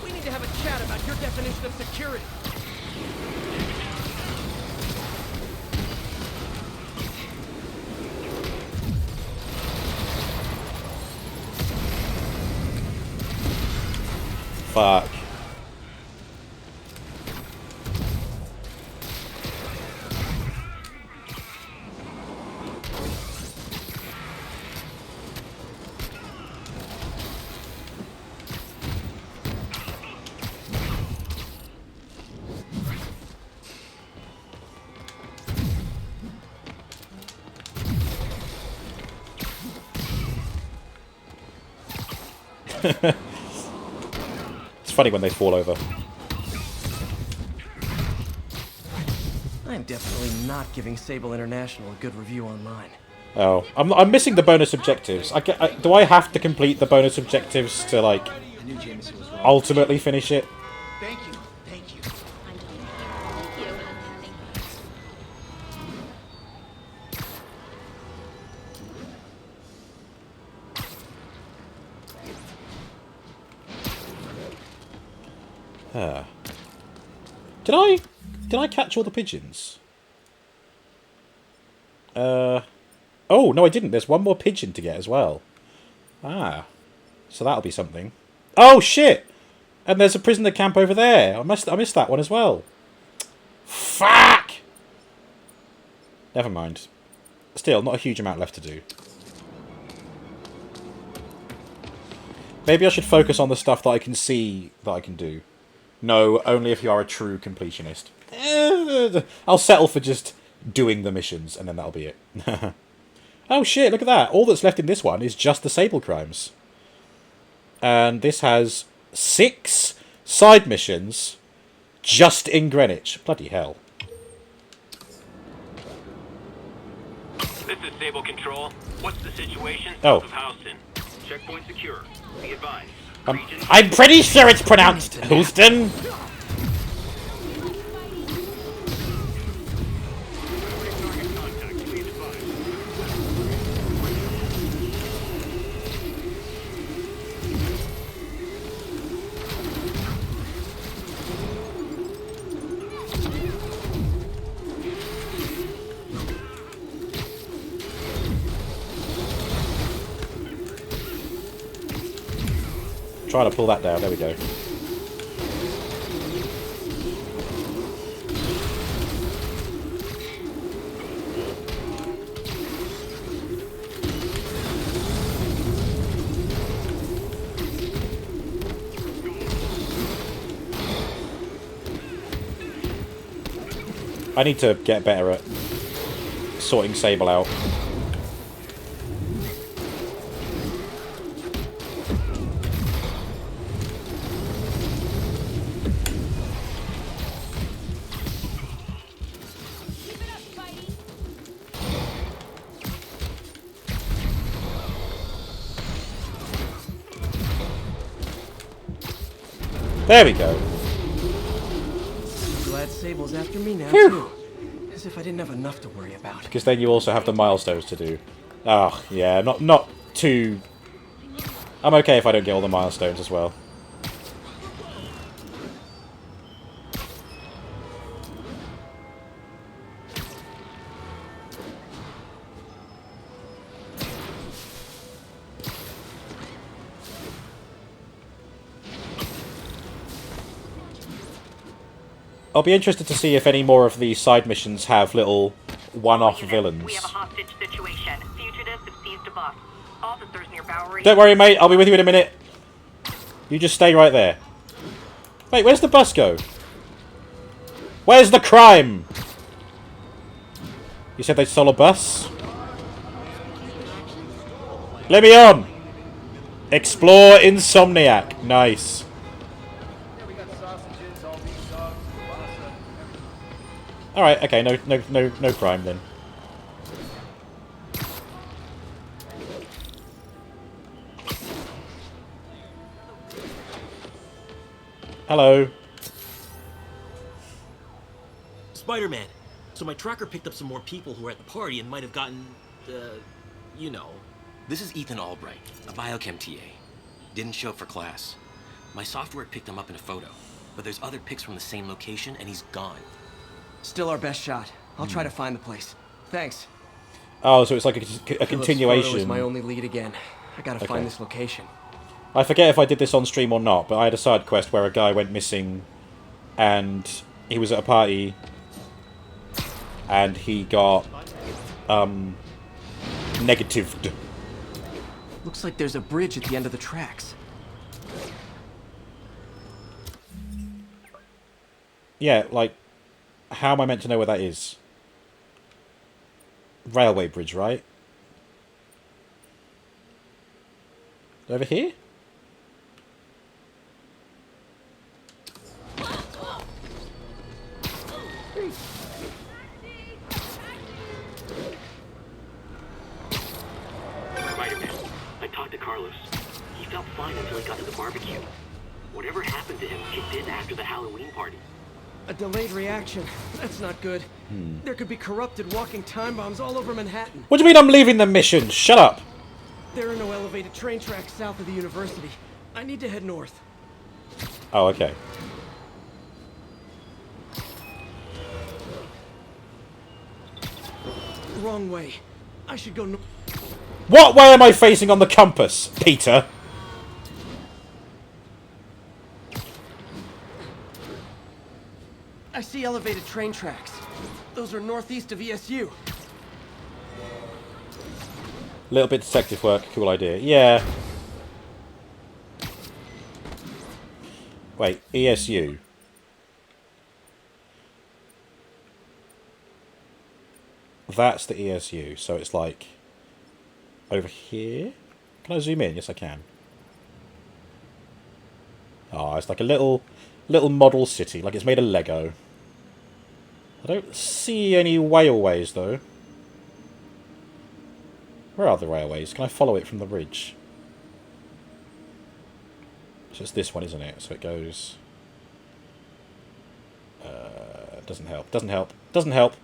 We need to have a chat about your definition of security. Fuck. It's funny when they fall over. I'm definitely not giving Sable International a good review online. Oh, I'm missing the bonus objectives. Do I have to complete the bonus objectives to like ultimately finish it? Thank you. Thank you. Did I catch all the pigeons? Oh, no I didn't. There's one more pigeon to get as well. Ah. So that'll be something. Oh shit! And there's a prisoner camp over there. I missed that one as well. Fuck! Never mind. Still, not a huge amount left to do. Maybe I should focus on the stuff that I can see that I can do. No, only if you are a true completionist. I'll settle for just doing the missions, and then that'll be it. Oh shit, look at that. All that's left in this one is just the Sable crimes. And this has 6 side missions just in Greenwich. Bloody hell. This is Sable Control. What's the situation Oh. south of Houston? Checkpoint secure. Be advised. I'm pretty sure it's pronounced Houston. Try to pull that down. There we go. I need to get better at sorting Sable out. There we go. Glad Sable's after me now, Phew. too. As if I didn't have enough to worry about. Because then you also have the milestones to do. Oh, yeah, not too... I'm okay if I don't get all the milestones as well. I'll be interested to see if any more of these side missions have little one-off villains. We have a hostage situation. Fugitives have seized a bus. Officers near Bowery. Don't worry, mate. I'll be with you in a minute. You just stay right there. Wait, where's the bus go? Where's the crime? You said they stole a bus? Let me on! Explore Insomniac. Nice. Alright, okay, no crime then. Hello. Spider-Man, So my tracker picked up some more people who were at the party and might have gotten, you know. This is Ethan Albright, a biochem TA. Didn't show up for class. My software picked him up in a photo, but there's other pics from the same location and he's gone. Still our best shot. I'll try to find the place. Thanks. Oh, so it's like a Philip's continuation. photo is my only lead again. I gotta find this location. I forget if I did this on stream or not, but I had a side quest where a guy went missing and he was at a party and he got negatived. Looks like there's a bridge at the end of the tracks. Yeah, like, how am I meant to know where that is? Railway bridge, right? Over here? Spider-Man, I talked to Carlos. He felt fine until he got to the barbecue. Whatever happened to him kicked in after the Halloween party. A delayed reaction. That's not good. There could be corrupted walking time bombs all over Manhattan. What do you mean I'm leaving the mission? Shut up! There are no elevated train tracks south of the university. I need to head north. Oh, okay. Wrong way. I should go north. What way am I facing on the compass, Peter? I see elevated train tracks. Those are northeast of ESU. Little bit detective work, cool idea. Yeah. Wait, ESU. That's the ESU, so it's like over here. Can I zoom in? Yes, I can. Oh, it's like a little model city, like it's made of Lego. I don't see any railways though. Where are the railways? Can I follow it from the ridge? So it's this one, isn't it? So it goes... doesn't help. Doesn't help. Doesn't help.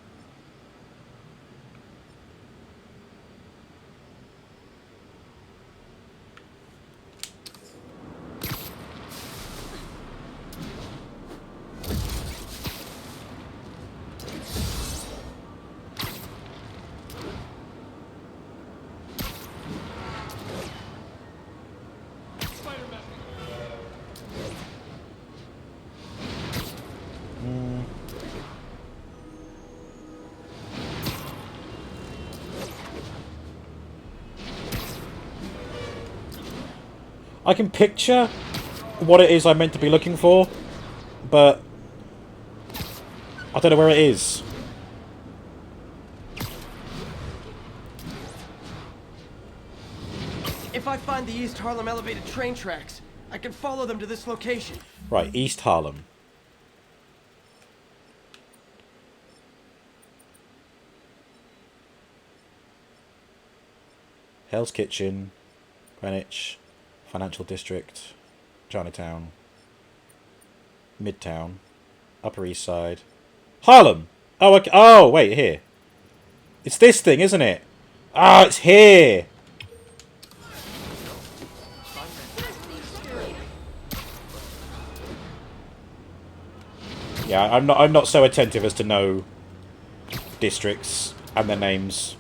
I can picture what it is I'm meant to be looking for, but I don't know where it is. If I find the East Harlem elevated train tracks, I can follow them to this location. Right, East Harlem. Hell's Kitchen, Greenwich, Financial District, Chinatown, Midtown, Upper East Side, Harlem! Oh, okay. Oh, wait, here. It's this thing, isn't it? Ah, it's here! Yeah, I'm not so attentive as to know districts and their names.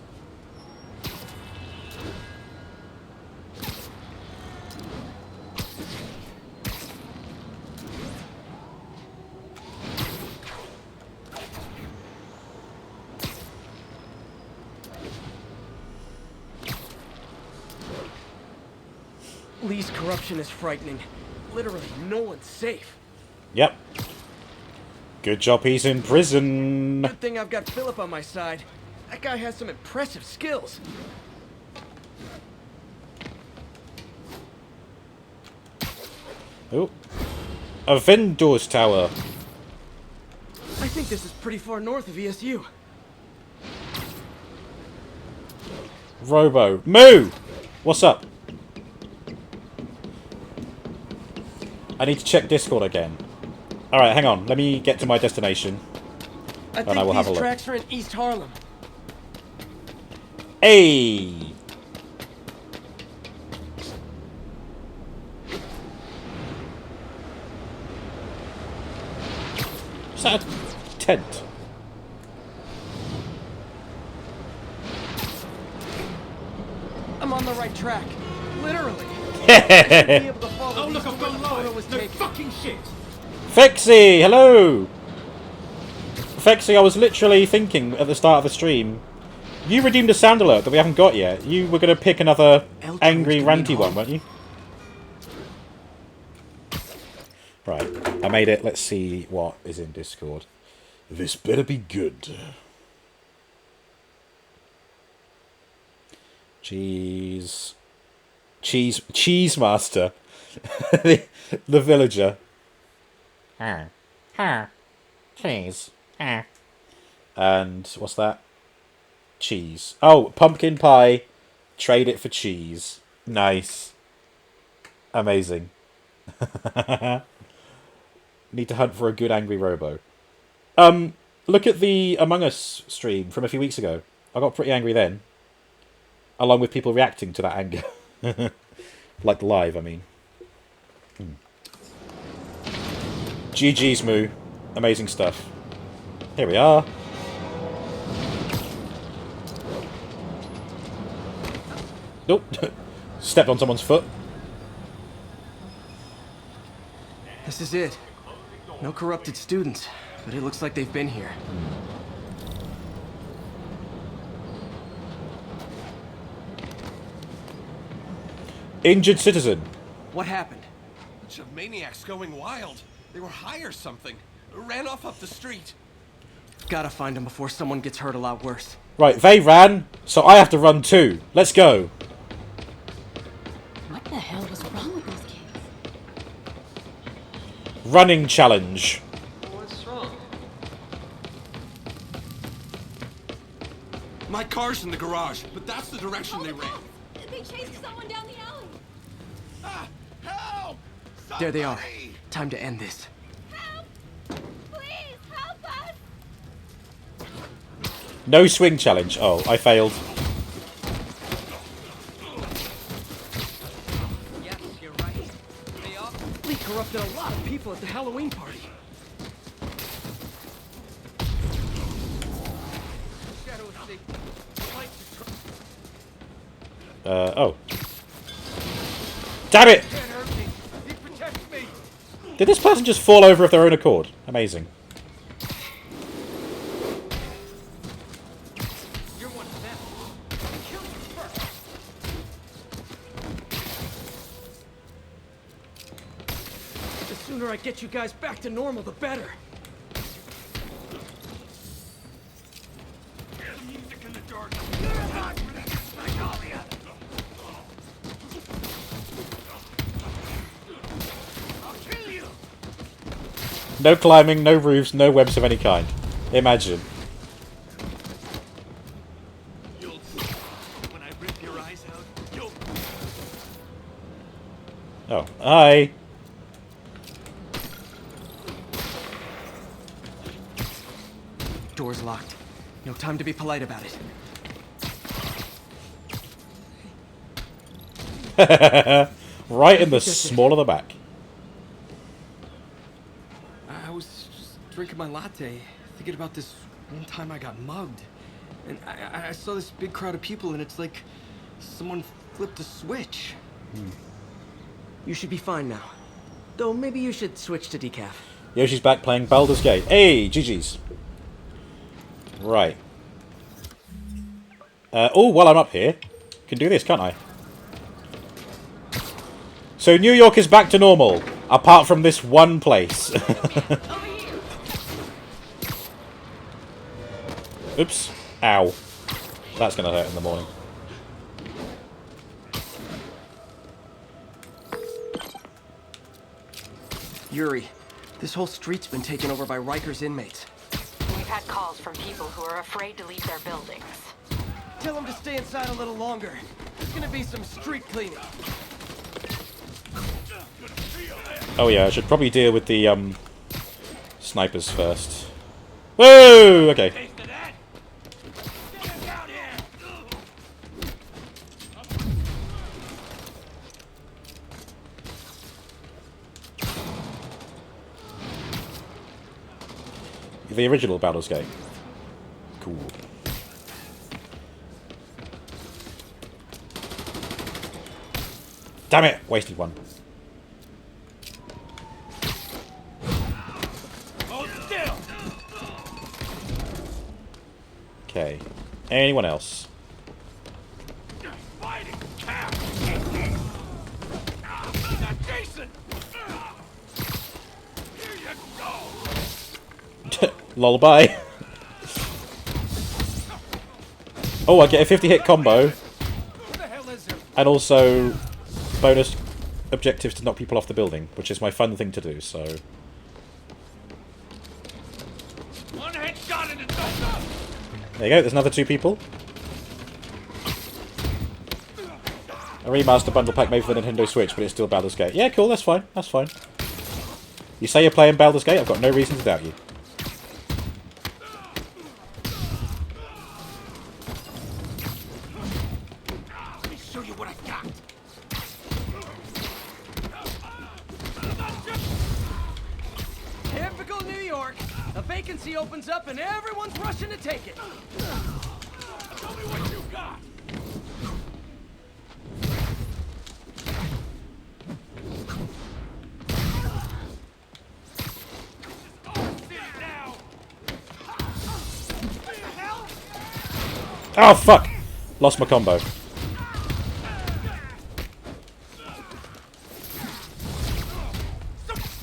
Lee's corruption is frightening. Literally, no one's safe. Yep. Good job he's in prison. Good thing I've got Philip on my side. That guy has some impressive skills. Oh. A vendor's tower. I think this is pretty far north of ESU. Robo. Moo! What's up? I need to check Discord again. Alright, hang on. Let me get to my destination. I and I will think have a these look. tracks are in East Harlem. Hey! Is that a tent? I'm on the right track. Literally. I should be able to follow Oh, these look, to I've where gone the photo live. was No taken. fucking shit. Fexy, hello! Fexy, I was literally thinking at the start of the stream, you redeemed a sound alert that we haven't got yet. You were going to pick another angry, ranty one, weren't you? Right, I made it. Let's see what is in Discord. This better be good. Cheese master. the villager. Cheese. And what's that? Cheese. Oh, pumpkin pie. Trade it for cheese. Nice. Amazing. Need to hunt for a good angry robo. Look at the Among Us stream from a few weeks ago. I got pretty angry then. Along with people reacting to that anger. Like live, I mean. GG's Moo. Amazing stuff. Here we are. Nope. Stepped on someone's foot. This is it. No corrupted students, but it looks like they've been here. Injured citizen. What happened? Bunch of maniacs going wild. They were high or something. Ran off up the street. Gotta find them before someone gets hurt a lot worse. Right, they ran, so I have to run too. Let's go. What the hell was wrong with those kids? Running challenge. What's wrong? My car's in the garage, but that's the direction they ran. They chased someone down the alley. Ah, help! There they are. Time to end this. Please help us. No swing challenge. Oh, I failed. Yes, you're right. They obviously corrupted a lot of people at the Halloween party. Shadow of Satan. Light to Oh. Damn it! Can't hurt me. He protects me. Did this person just fall over of their own accord? Amazing. You're one of them. I kill you first. The sooner I get you guys back to normal, the better. Music in the dark. You're not for this Magnolia. I'll kill you. No climbing, no roofs, no webs of any kind. Imagine. You'll see. When I rip your eyes out, you'll... Oh, hi. Door's locked. No time to be polite about it. Right in the small of the back. I was just drinking my latte, thinking about this one time I got mugged. And I saw this big crowd of people, and it's like someone flipped a switch. You should be fine now. Though maybe you should switch to decaf. Yoshi's back playing Baldur's Gate. Hey, GG's. Right. Oh, while I'm up here, can do this, can't I? So New York is back to normal, apart from this one place. Oops. Ow. That's going to hurt in the morning. Yuri, this whole street's been taken over by Riker's inmates. We've had calls from people who are afraid to leave their buildings. Tell them to stay inside a little longer. There's gonna be some street cleaning. Oh yeah, I should probably deal with the snipers first. Whoa! Okay. The original Baldur's Gate. Cool. Damn it! Wasted one. Okay. Anyone else? Lullaby. Oh, I get a 50-hit combo. And also bonus objectives to knock people off the building, which is my fun thing to do, so... There you go, there's another 2 people. A remaster bundle pack made for the Nintendo Switch, but it's still Baldur's Gate. Yeah, cool, that's fine, that's fine. You say you're playing Baldur's Gate, I've got no reason to doubt you. Let me show you what I got. Typical New York. A vacancy opens up and everyone's rushing to take it. Show me what you got. Oh, fuck! Lost my combo.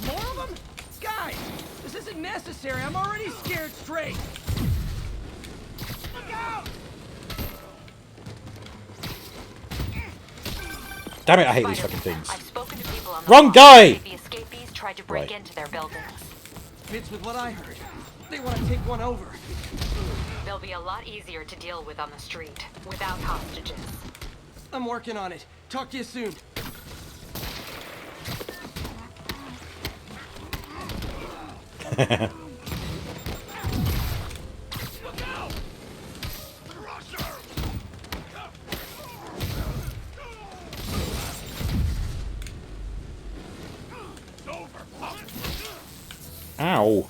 More of them? Guys, this isn't necessary. I'm already scared straight. Look out! Damn it, I hate these fucking things. I've spoken to people on the Wrong block. guy! The escapees tried to break Right. into their buildings. Fits with what I heard. They want to take one over. They'll be a lot easier to deal with on the street, without hostages. I'm working on it. Talk to you soon. Ow.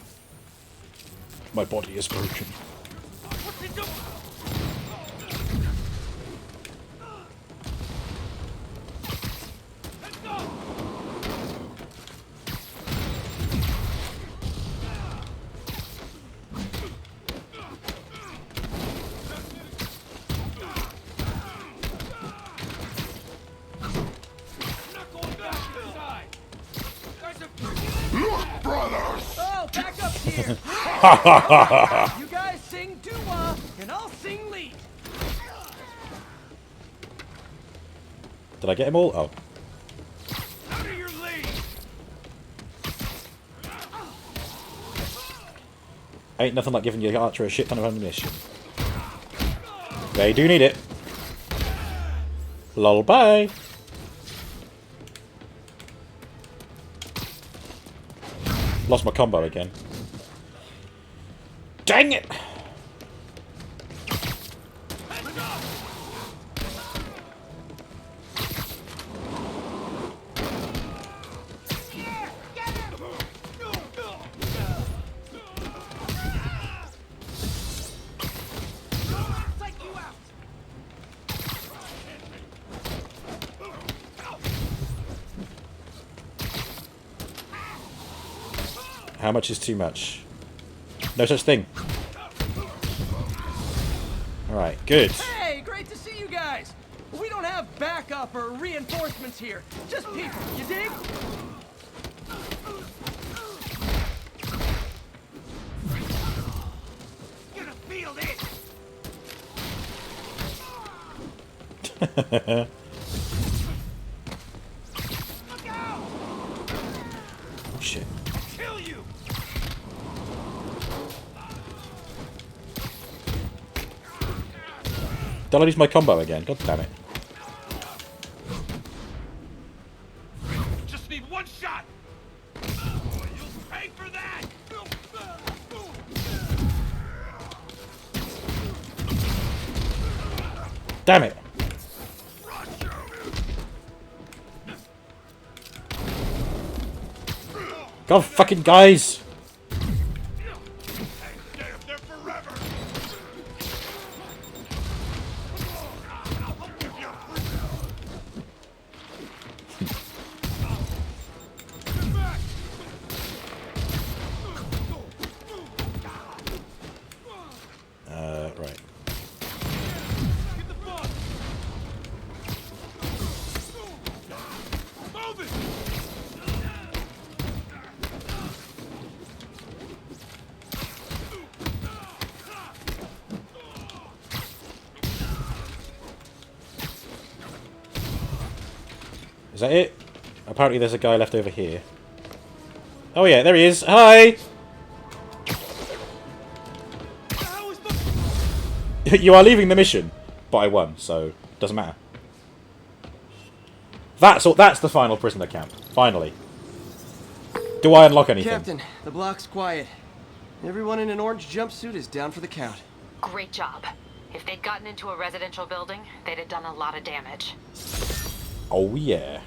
My body is broken. Oh, back up here. You guys sing doo-wah, and I'll sing lead. Did I get them all? Oh. Ain't nothing like giving your archer a shit ton of ammunition. They do need it. Lol, bye. Lost my combo again. Dang it! How much is too much? No such thing. Alright, good. Hey, great to see you guys. We don't have backup or reinforcements here. Just people, you dig? Gonna feel it. Oh shit. Kill you. Don't I lose my combo again? God damn it. Just need one shot. You'll pay for that. Damn it! God fucking guys! Right. Is that it? Apparently there's a guy left over here. Oh yeah, there he is. Hi! You are leaving the mission, but I won, so doesn't matter. That's the final prisoner camp. Finally. Do I unlock anything? Captain, the block's quiet. Everyone in an orange jumpsuit is down for the count. Great job. If they'd gotten into a residential building, they'd have done a lot of damage. Oh yeah.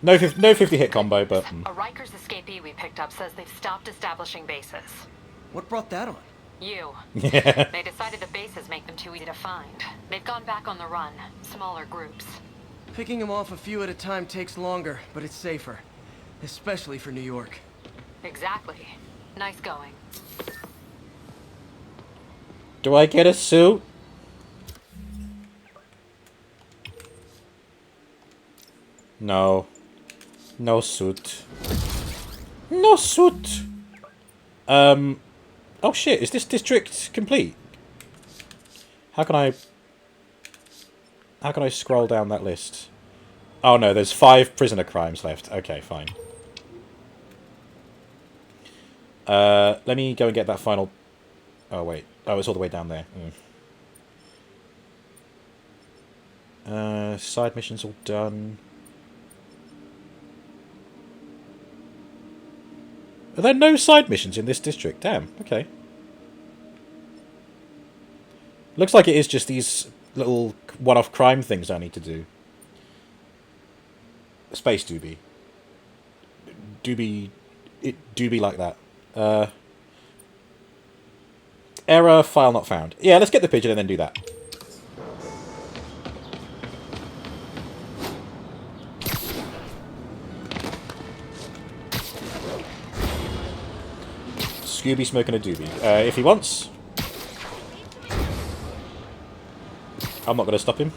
No 50 hit combo, but... A Rikers escapee we picked up says they've stopped establishing bases. What brought that on? You. Yeah. They decided the bases make them too easy to find. They've gone back on the run. Smaller groups. Picking them off a few at a time takes longer, but it's safer. Especially for New York. Exactly. Nice going. Do I get a suit? No. No suit. No suit! Oh shit, is this district complete? How can I scroll down that list? Oh no, there's 5 prisoner crimes left. Okay, fine. Let me go and get that final... Oh wait. Oh, it's all the way down there. Side missions all done. Are there no side missions in this district? Damn, okay. Looks like it is just these little one-off crime things I need to do. Space doobie. Doobie... It doobie like that. Error, file not found. Yeah, let's get the pigeon and then do that. Scooby smoking a doobie. If he wants. I'm not going to stop him.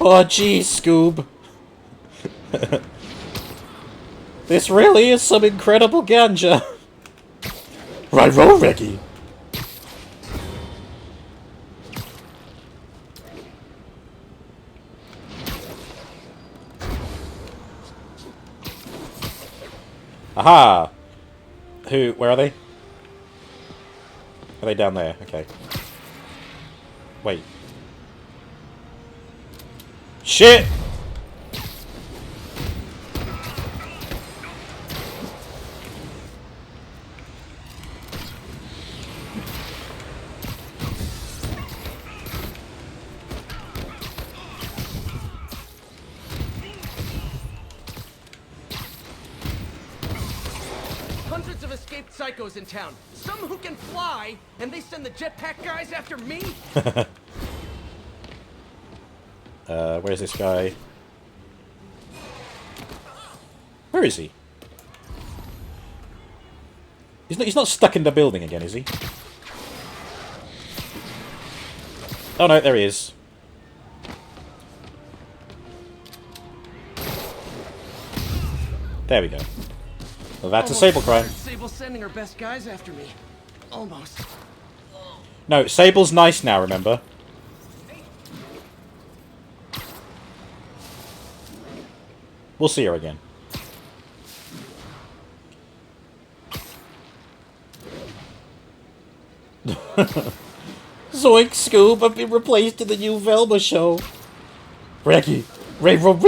Oh, jeez, Scoob. This really is some incredible ganja. Right, roll, Reggie. Aha! Who? Where are they? Are they down there? Okay. Wait. Shit! Hundreds of escaped psychos in town. Some who can fly, and they send the jetpack guys after me? Where's this guy? Where is he? He's not stuck in the building again, is he? Oh no, there he is. There we go. Well, that's a Sable crime. Sable's sending her best guys after me. Almost. No, Sable's nice now, remember? We'll see her again. Zoink, Scoob, I've been replaced in the new Velma show. Reggie, Report of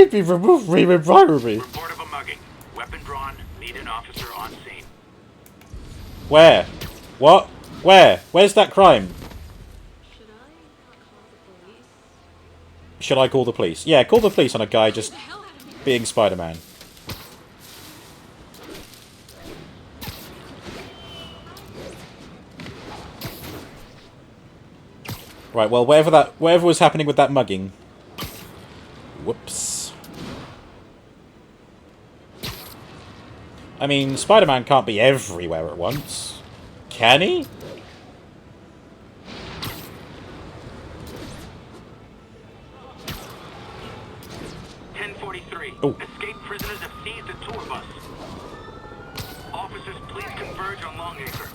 a mugging. Weapon drawn. Need an officer on scene. Where? What? Where? Where's that crime? Should I call the police? Yeah, call the police on a guy just being Spider-Man. Right, well, whatever was happening with that mugging. Whoops. I mean, Spider-Man can't be everywhere at once. Can he? Oh. Escaped prisoners have seized a tour bus. Officers, please converge on Longacre.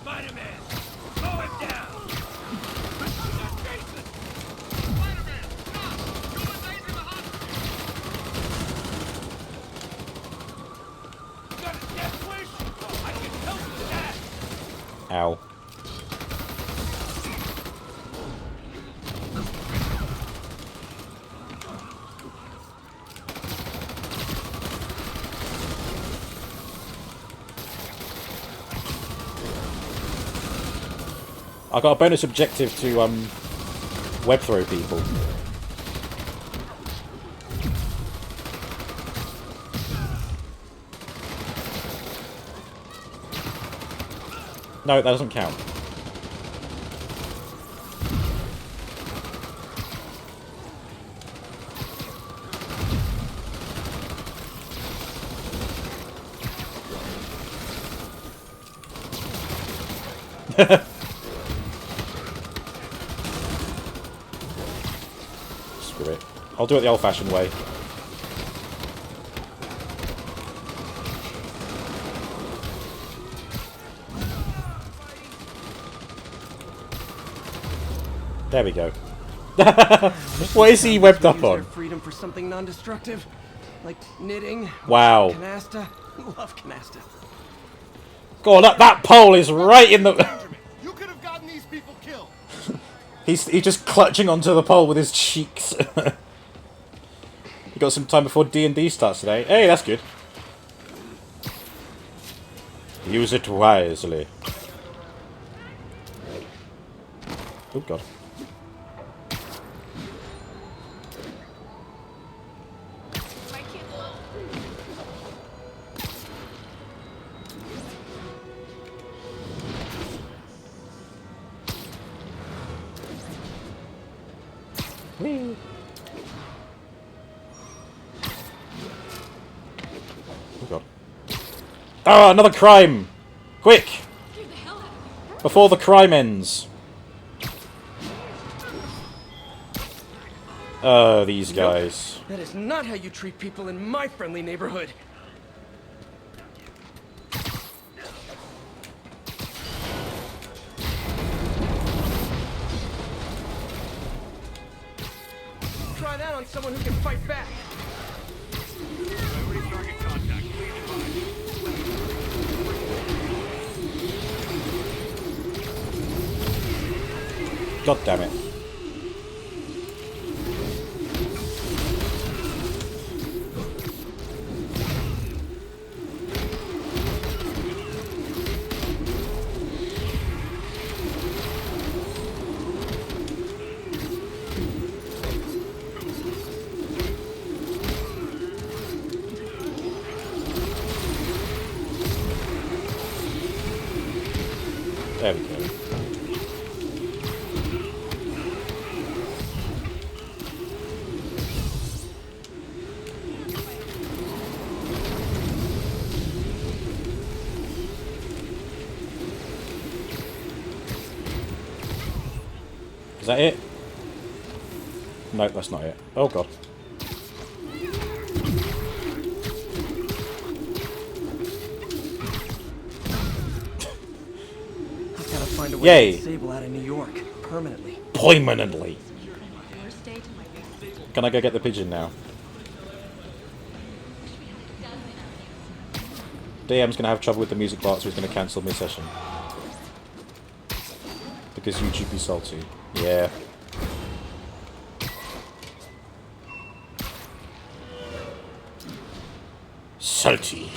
Spider-Man! Slow him down! Ow. I got a bonus objective to web throw people. No, that doesn't count. Screw it. I'll do it the old-fashioned way. There we go. What is he webbed up on? Freedom for something non-destructive, like knitting. Wow. Canasta. Love canasta. God, that pole is right in the. You could have gotten these people killed. He's just clutching onto the pole with his cheeks. You got some time before D&D starts today. Hey, that's good. Use it wisely. Oh god. Whee. Oh god. Ah, another crime! Quick! Before the crime ends. Oh, these guys. That is not how you treat people in my friendly neighborhood. Try that on someone who can fight back. God damn it. There we go. Is that it? No, that's not it. Oh god. Find a way Yay. to get Sable out of New York permanently. Permanently. Can I go get the pigeon now? DM's gonna have trouble with the music part, so he's gonna cancel mid-session. Because YouTube be salty. Yeah. Salty.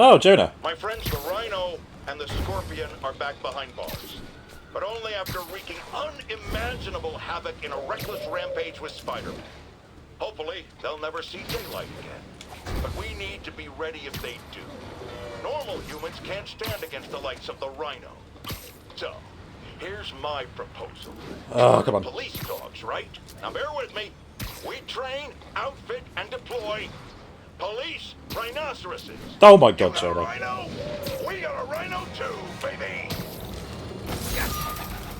Oh, Jonah. My friends the Rhino and the Scorpion are back behind bars. But only after wreaking unimaginable havoc in a reckless rampage with Spider-Man. Hopefully, they'll never see daylight again. But we need to be ready if they do. Normal humans can't stand against the likes of the Rhino. So, here's my proposal. Oh, come on. Police dogs, right? Now bear with me. We train, outfit, and deploy police rhinoceroses. Oh my God, You got a Jonah. rhino? We got a rhino too, baby.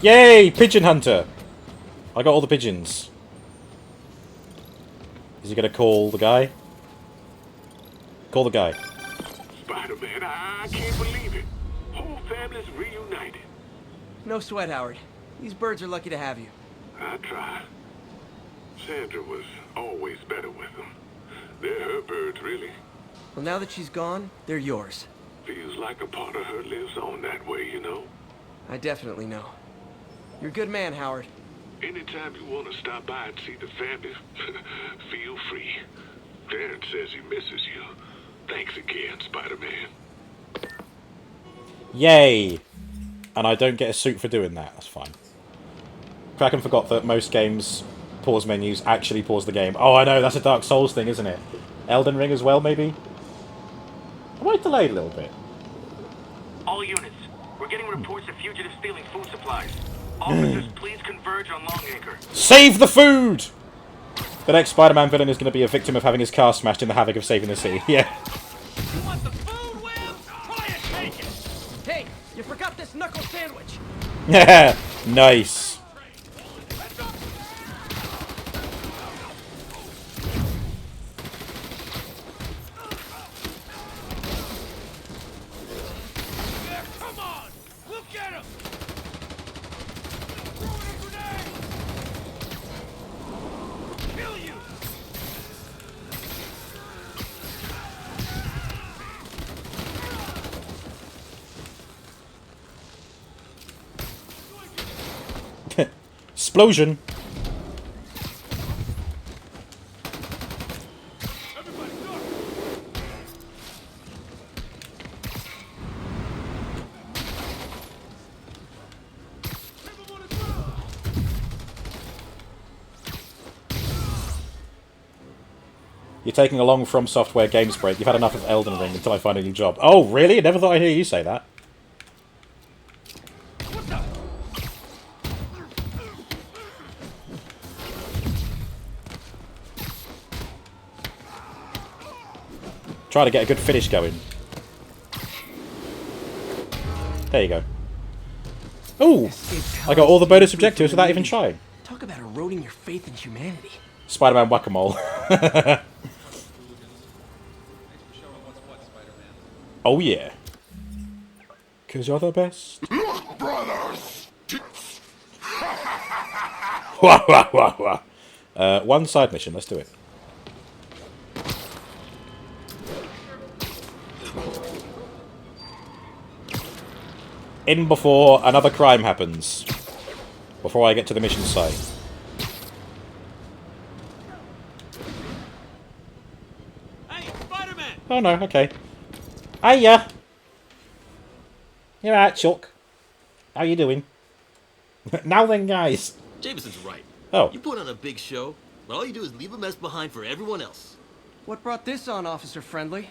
Yay! Pigeon Hunter! I got all the pigeons. Is he gonna call the guy? Call the guy. Spider-Man, I can't believe it. Whole family's reunited. No sweat, Howard. These birds are lucky to have you. I tried. Sandra was always better with them. They're her birds, really. Well, now that she's gone, they're yours. Feels like a part of her lives on that way, you know? I definitely know. You're a good man, Howard. Anytime you want to stop by and see the family, feel free. Darren says he misses you. Thanks again, Spider-Man. Yay! And I don't get a suit for doing that. That's fine. Kraken forgot that most games pause menus actually pause the game. Oh, I know. That's a Dark Souls thing, isn't it? Elden Ring as well, maybe? I might delay a little bit. All units, we're getting reports of fugitives stealing food supplies. Officers, please converge on Longacre. Save the food! The next Spider-Man villain is going to be a victim of having his car smashed in the havoc of saving the city. Yeah. You want the food, Will? Try and take it! Hey, you forgot this knuckle sandwich. Nice. Yeah, come on! Look at him! Throwing a grenade! Kill you! Explosion. You're taking a long From Software games break. You've had enough of Elden Ring until I find a new job. Oh, really? I never thought I'd hear you say that. Try to get a good finish going. There you go. Ooh! I got all the bonus objectives without even trying. Talk about eroding your faith in humanity. Spider-Man Whack-A-Mole. Oh yeah. 'Cause you're the best. Look, brothers! Wah, wah, wah, wah. One side mission, let's do it. In before another crime happens. Before I get to the mission site. Hey, Spider-Man! Oh no, okay. Hiya! You're right, Chuck. How you doing? Now then, guys. Jameson's right. Oh. You put on a big show, but all you do is leave a mess behind for everyone else. What brought this on, Officer Friendly?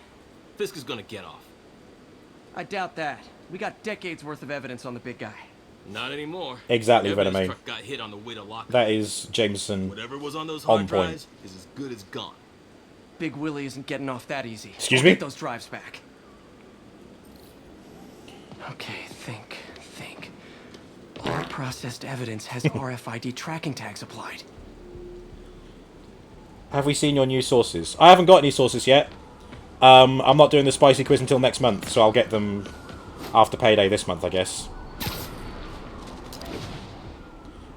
Fisk is gonna get off. I doubt that. We got decades worth of evidence on the big guy. Not anymore. Exactly, The evidence Venomade. truck got hit on the way to lock. That is Jameson Whatever was on those on hard point. drives is as good as gone. Big Willie isn't getting off that easy. Excuse I'll me? Get those drives back. Okay, think. All processed evidence has RFID tracking tags applied. Have we seen your new sources? I haven't got any sources yet. I'm not doing the spicy quiz until next month, so I'll get them after payday this month, I guess.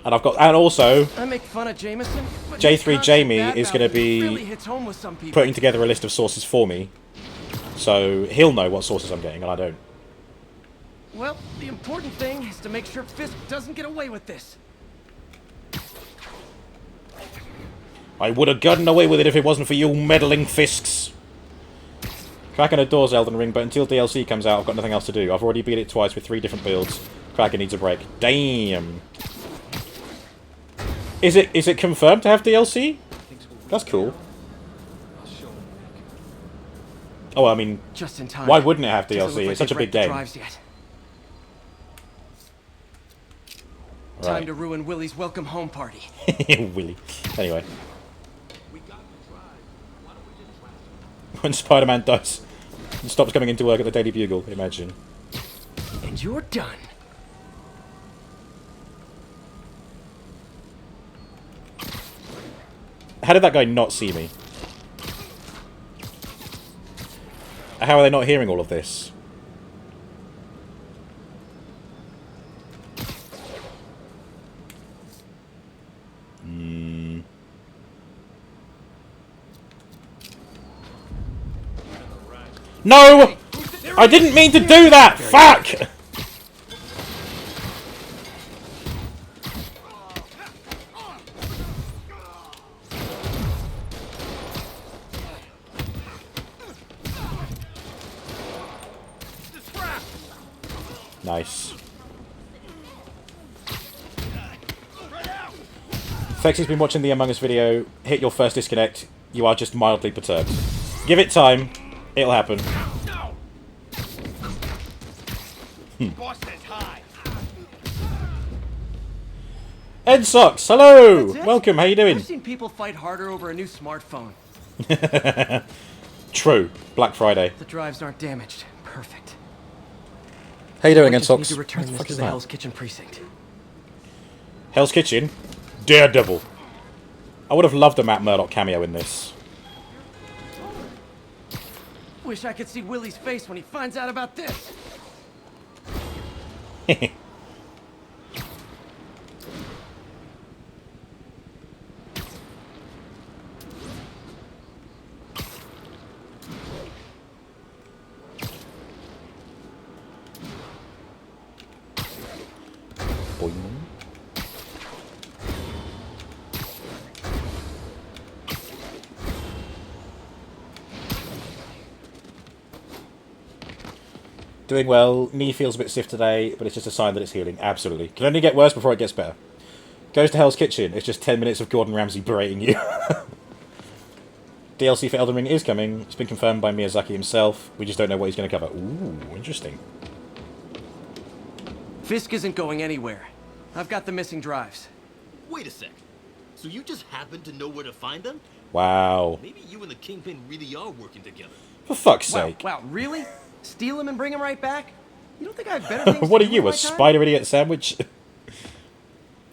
And also I make fun of Jameson, but J3 his Jamie constant is going to badmouthing be really hits home with some people. putting together a list of sources for me, so he'll know what sources I'm getting, and I don't. Well, the important thing is to make sure Fisk doesn't get away with this. I would have gotten away with it if it wasn't for you meddling Fisks. Come Kraken adores Elden Ring, but until DLC comes out, I've got nothing else to do. I've already beat it twice with 3 different builds. Kraken needs a break. Damn. Is it confirmed to have DLC? That's cool. Oh, I mean, just in time. Why wouldn't it have Doesn't DLC? look like It's such a they've big wrecked the game. drives yet. Right. Time to ruin Willie's welcome home party. Willy. Anyway. When Spider-Man dies and stops coming into work at the Daily Bugle, imagine. And you're done. How did that guy not see me? How are they not hearing all of this? No! I didn't mean to do that! Fuck! Nice. Fexy's been watching the Among Us video. Hit your first disconnect. You are just mildly perturbed. Give it time. It'll happen. Ed Socks, hello! Welcome, how you doing? I've seen people fight harder over a new smartphone. True. Black Friday. The drives aren't damaged. Perfect. How you doing, I Ed just Socks? need to return What the this fuck to is the that? Hell's Kitchen precinct. Hell's Kitchen? Daredevil. I would have loved a Matt Murdock cameo in this. Wish I could see Willie's face when he finds out about this. Boing. Doing well. Knee feels a bit stiff today, but it's just a sign that it's healing. Absolutely. Can only get worse before it gets better. Goes to Hell's Kitchen. It's just 10 minutes of Gordon Ramsay berating you. DLC for Elden Ring is coming. It's been confirmed by Miyazaki himself. We just don't know what he's going to cover. Ooh, interesting. Fisk isn't going anywhere. I've got the missing drives. Wait a sec. So you just happen to know where to find them? Wow. Maybe you and the Kingpin really are working together. For fuck's sake. Wow, really? Steal him and bring him right back? You don't think I have better things What to are do you, with a my time? spider idiot sandwich?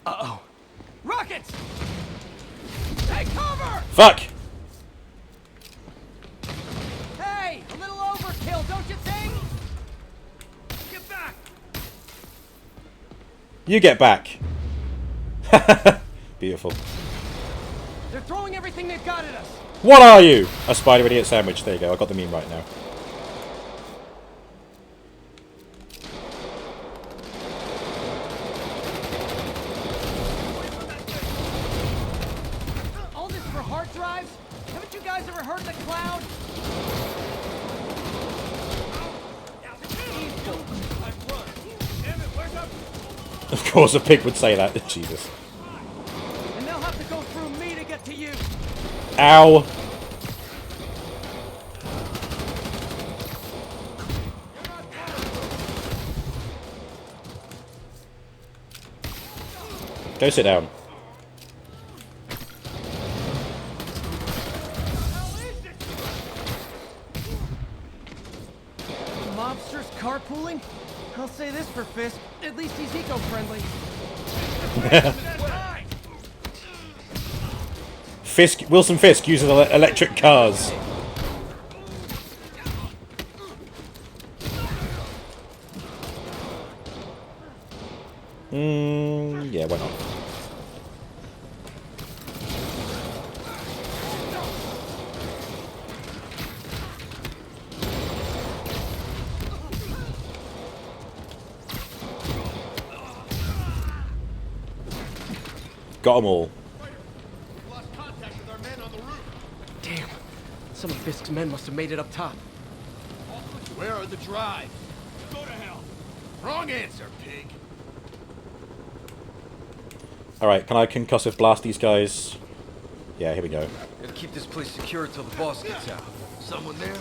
Uh-oh. Rockets! Hey, cover! Fuck! Hey, a little overkill, don't you think? Get back! You get back. Beautiful. They're throwing everything they've got at us. What are you? A spider idiot sandwich. There you go. I got the meme right now. All this for hard drives? Haven't you guys ever heard of the cloud? Of course, a pig would say that. Jesus. And they'll have to go through me to get to you. Ow. Go sit down. Mobsters carpooling? I'll say this for Fisk. At least he's eco-friendly. Wilson Fisk uses electric cars. Yeah, why not? Got them all. Damn. Some of Fisk's men must have made it up top. Where are the drives? Go to hell. Wrong answer, pig. Alright, can I concussive blast these guys? Yeah, here we go. Gotta keep this place secure until the boss gets out. Someone there?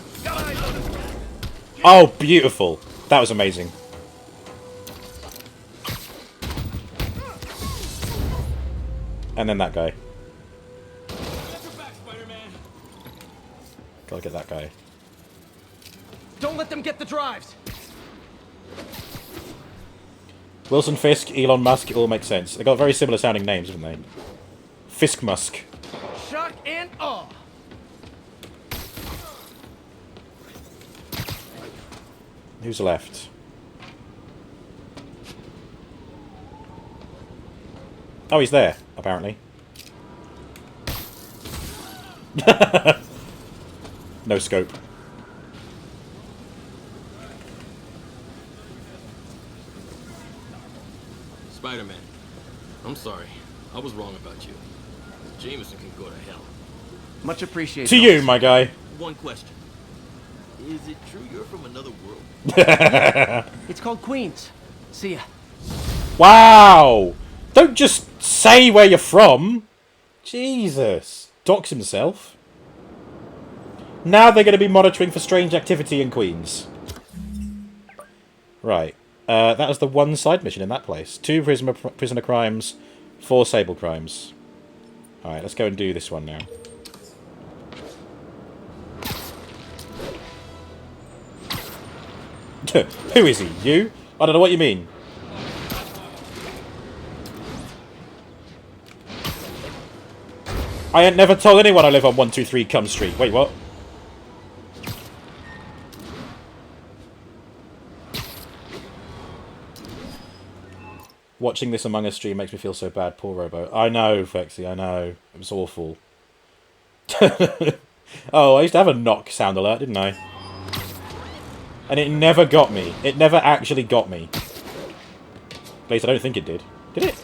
Oh, beautiful. That was amazing. And then that guy. Gotta get that guy. Don't let them get the drives. Wilson Fisk, Elon Musk, it all makes sense. They got very similar sounding names, haven't they? Fisk Musk. Shock and awe. Who's left? Oh, he's there, apparently. No scope. Spider-Man, I'm sorry. I was wrong about you. Jameson can go to hell. Much appreciated. To you, my guy. One question. Is it true you're from another world? It's called Queens. See ya. Wow! Don't just say where you're from. Jesus. Dox himself. Now they're going to be monitoring for strange activity in Queens. Right. That was the one side mission in that place. 2 prisoner crimes, 4 Sable crimes. Alright, let's go and do this one now. Who is he? You? I don't know what you mean. I ain't never told anyone I live on 123 Cum Street. Wait, what? Watching this Among Us stream makes me feel so bad. Poor Robo. I know, Fexy, I know. It was awful. Oh, I used to have a knock sound alert, didn't I? And it never got me. It never actually got me. At least I don't think it did. Did it?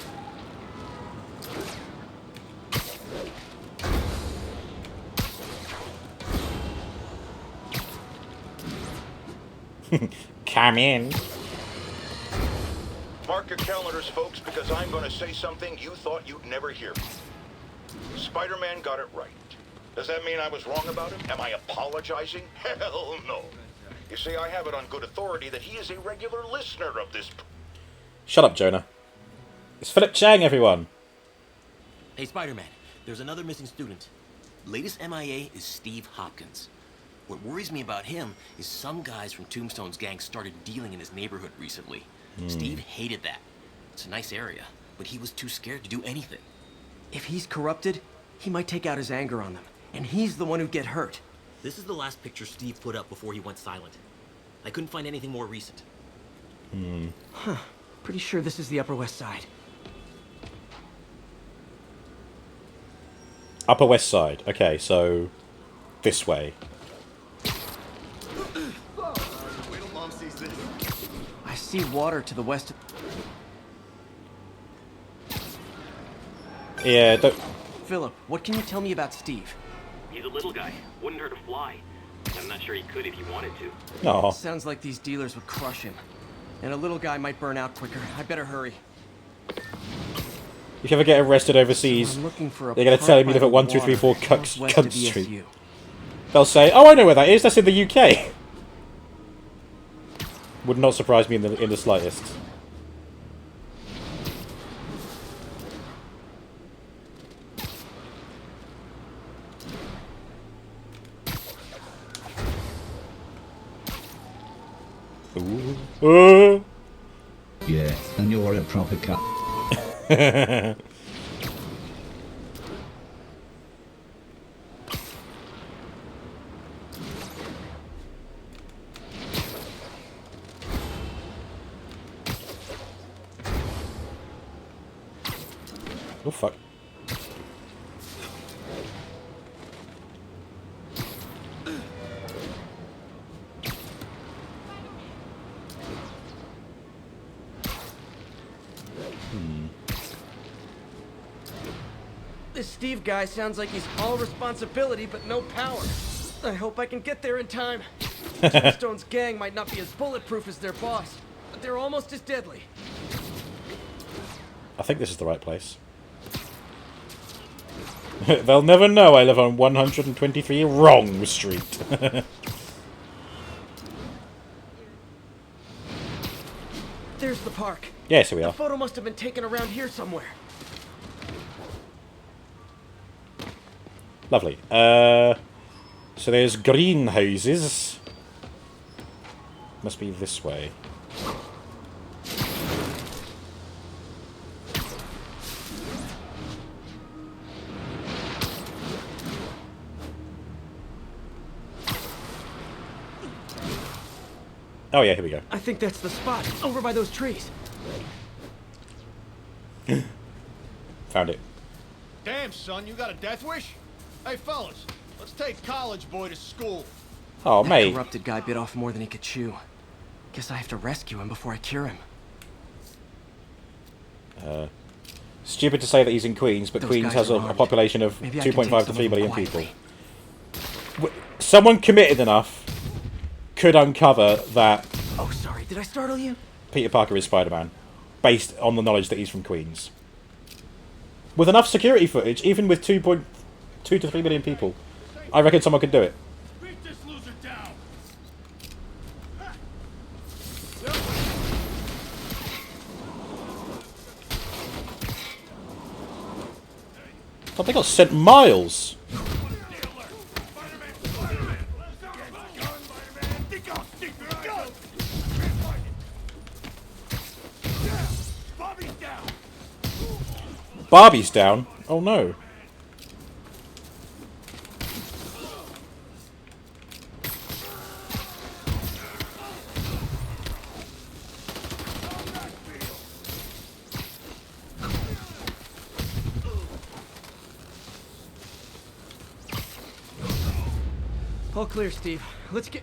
Come in. Mark your calendars, folks, because I'm going to say something you thought you'd never hear. Spider-Man got it right. Does that mean I was wrong about him? Am I apologizing? Hell no. You see, I have it on good authority that he is a regular listener of this... Shut up, Jonah. It's Philip Chang, everyone. Hey, Spider-Man, there's another missing student. Latest MIA is Steve Hopkins. What worries me about him is some guys from Tombstone's gang started dealing in his neighborhood recently. Steve hated that. It's a nice area, but he was too scared to do anything. If he's corrupted, he might take out his anger on them, and he's the one who'd get hurt. This is the last picture Steve put up before he went silent. I couldn't find anything more recent. Huh. Pretty sure this is the Upper West Side. Upper West Side. Okay, so... this way. I see water to the west. Yeah, don't... Philip, what can you tell me about Steve? He's a little guy. Wouldn't hurt to fly. I'm not sure he could if he wanted to. No. Sounds like these dealers would crush him. And a little guy might burn out quicker. I better hurry. If you ever get arrested overseas, they're going to tell him you live at 1234 Cunt Street. They'll say, oh, I know where that is. That's in the UK. Would not surprise me in the slightest. Ooh. Yeah, and you're a proper cut. Oh, fuck. This Steve guy sounds like he's all responsibility but no power. I hope I can get there in time. Tombstone's gang might not be as bulletproof as their boss, but they're almost as deadly. I think this is the right place. They'll never know I live on 123 Wrong Street. There's the park. Yes, here we are. The photo must have been taken around here somewhere. Lovely. So there's greenhouses. Must be this way. Oh yeah, here we go. I think that's the spot, over by those trees. Found it. Damn, son, you got a death wish? Hey, fellas, let's take college boy to school. Oh, That mate. corrupted guy bit off more than he could chew. Guess I have to rescue him before I cure him. Stupid to say that he's in Queens, but Those Queens guys has are a armed. population of Maybe I can 2.5 take to some 3 of them billion quietly. people. Someone committed enough could uncover that Oh, sorry, did I startle you? Peter Parker is Spider-Man, based on the knowledge that he's from Queens. With enough security footage, even with 2.2 to 3 million people, I reckon someone could do it. Beat this loser down. Oh, they got sent miles. Barbie's down? Oh no. All clear, Steve. Let's get...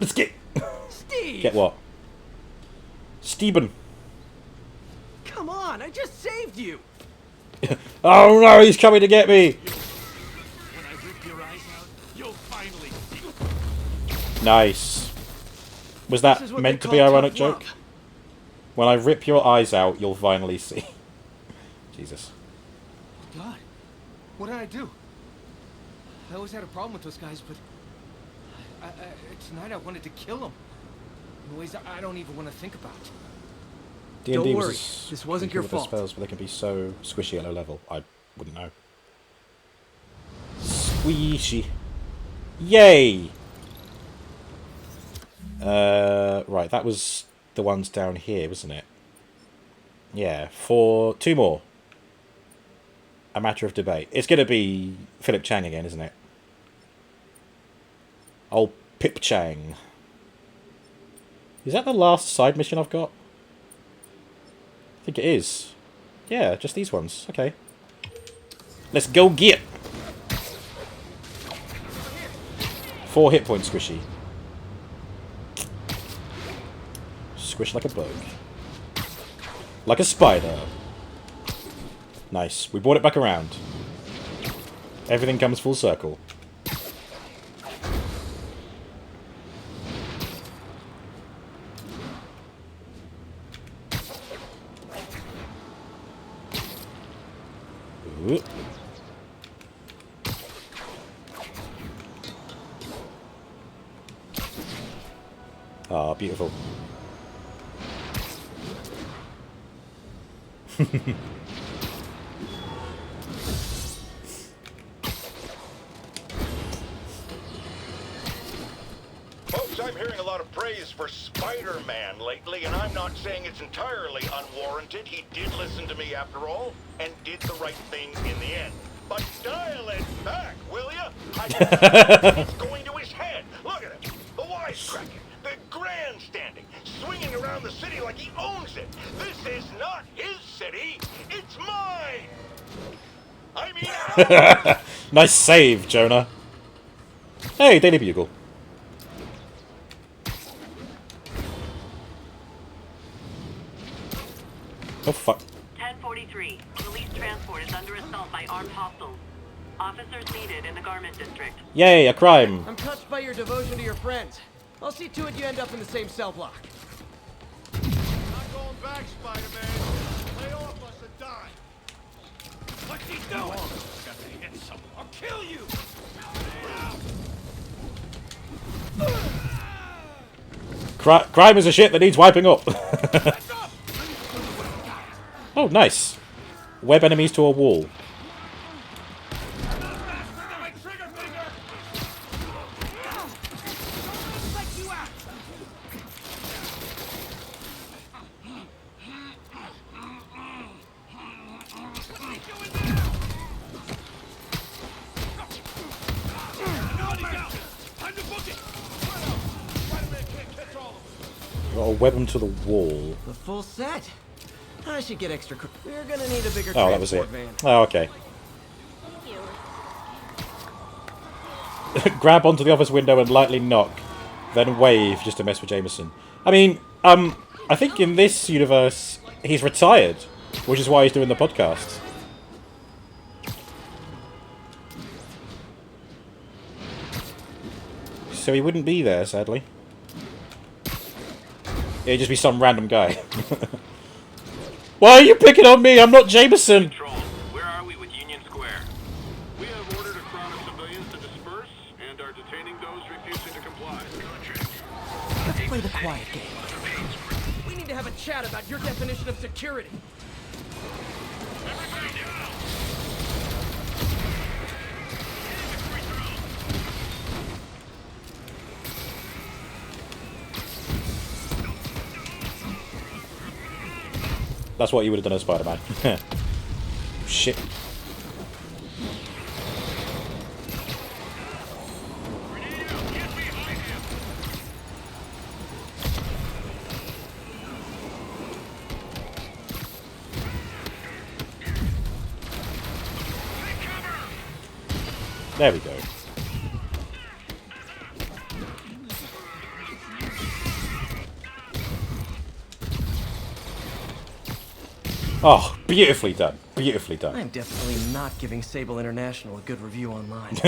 Steve! Steve! What? Steben. Come on, I just saved you! Oh no, he's coming to get me! When I rip your eyes out, you'll finally see. Nice. Was that This is what meant they to be call ironic tough joke? love. When I rip your eyes out, you'll finally see. Jesus. God, what did I do? I always had a problem with those guys, but tonight I wanted to kill them in ways I don't even want to think about. D&D Don't was worry, this wasn't your with their fault. spells, but they can be so squishy at low level. I wouldn't know. Squishy. Yay! Right, that was the ones down here, wasn't it? Yeah, two more. A matter of debate. It's going to be Philip Chang again, isn't it? Old Pip Chang. Is that the last side mission I've got? I think it is. Yeah, just these ones. Okay. Let's go get 4 hit points, squishy. Squish like a bug. Like a spider. Nice. We brought it back around. Everything comes full circle. Ooh. Ah, beautiful. Folks, I'm hearing a lot of praise for Spider-Man lately, and I'm not saying it's entirely unwarranted. He did listen to me after all, and did the right thing in the end. But dial it back, will ya? It's going to his head. Look at him. The wisecracking, the grandstanding, swinging around the city like he owns it. This is not his city. It's mine. I mean, ours. Nice save, Jonah. Hey, Daily Bugle. Oh, fuck. 1043. Police transport is under assault by armed hostiles. Officers needed in the garment district. Yay, a crime. I'm touched by your devotion to your friends. I'll see to it you end up in the same cell block. Not going back, Spider-Man. Lay off us and die. What's he doing? Got to hit someone. I'll kill you! Crime is a shit that needs wiping up. Oh, nice. Web enemies to a wall. Got to web them to the wall. The full set. I should get extra. We're gonna need a bigger Oh, that was it. van. Oh, okay. Grab onto the office window and lightly knock, then wave just to mess with Jameson. I mean, I think in this universe he's retired, which is why he's doing the podcast. So he wouldn't be there, sadly. It'd just be some random guy. Why are you picking on me? I'm not Jameson! Control, where are we with Union Square? We have ordered a crowd of civilians to disperse and are detaining those refusing to comply. Let's play the quiet game. We need to have a chat about your definition of security. That's what you would have done as Spider-Man. Shit. There we go. Oh, beautifully done. Beautifully done. I'm definitely not giving Sable International a good review online.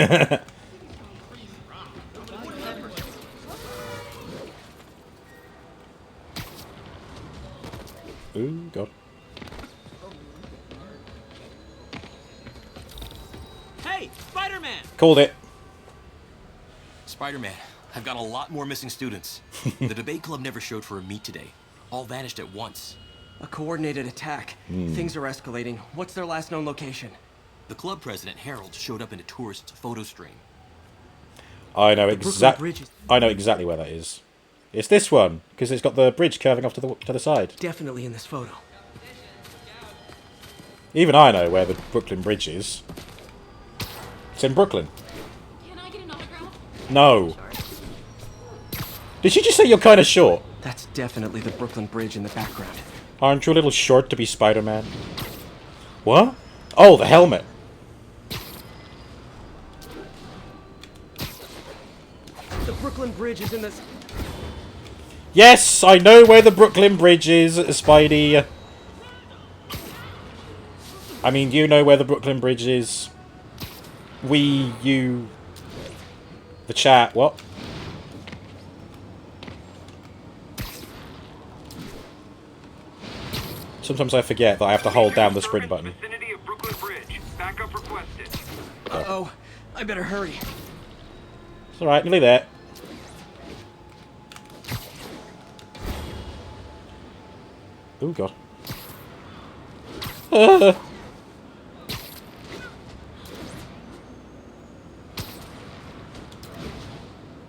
Ooh, God. Hey, Spider-Man! Called it. Spider-Man, I've got a lot more missing students. The debate club never showed for a meet today. All vanished at once. A coordinated attack. Things are escalating. What's their last known location? The club president, Harold, showed up in a tourist's photo stream. I know exactly where that is. It's this one, because it's got the bridge curving off to the side. Definitely in this photo. Even I know where the Brooklyn Bridge is. It's in Brooklyn. Can I get an autograph? No. Did she just say you're kind of short? That's definitely the Brooklyn Bridge in the background. Aren't you a little short to be Spider-Man? What? Oh, the helmet. The Brooklyn Bridge is in this. Yes, I know where the Brooklyn Bridge is, Spidey. I mean, you know where the Brooklyn Bridge is. We, you, the chat, what? Sometimes I forget that I have to hold down the sprint button. Vicinity of Brooklyn Bridge. Backup requested. Uh-oh. I better hurry. It's alright, nearly there. Oh, God.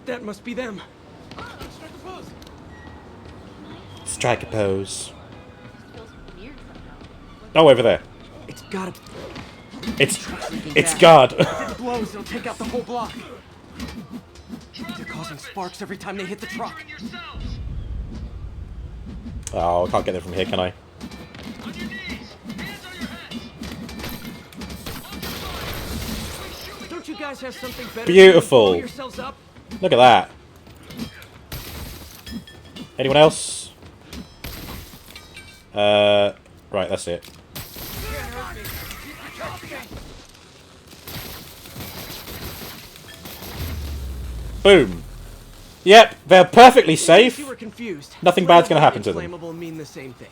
That must be them. Strike a pose. Oh, over there. It's gotta. It's God. If it blows, it'll take out the whole block. They're causing sparks every time they hit the truck. Oh, I can't get there from here, can I? Don't you guys have something better? Beautiful. To blow yourselves up? Look at that. Anyone else? Right, that's it. Boom. Yep, they're perfectly In case safe. you were confused, Nothing bad's going to flammable happen to them. and Flammable mean the same thing.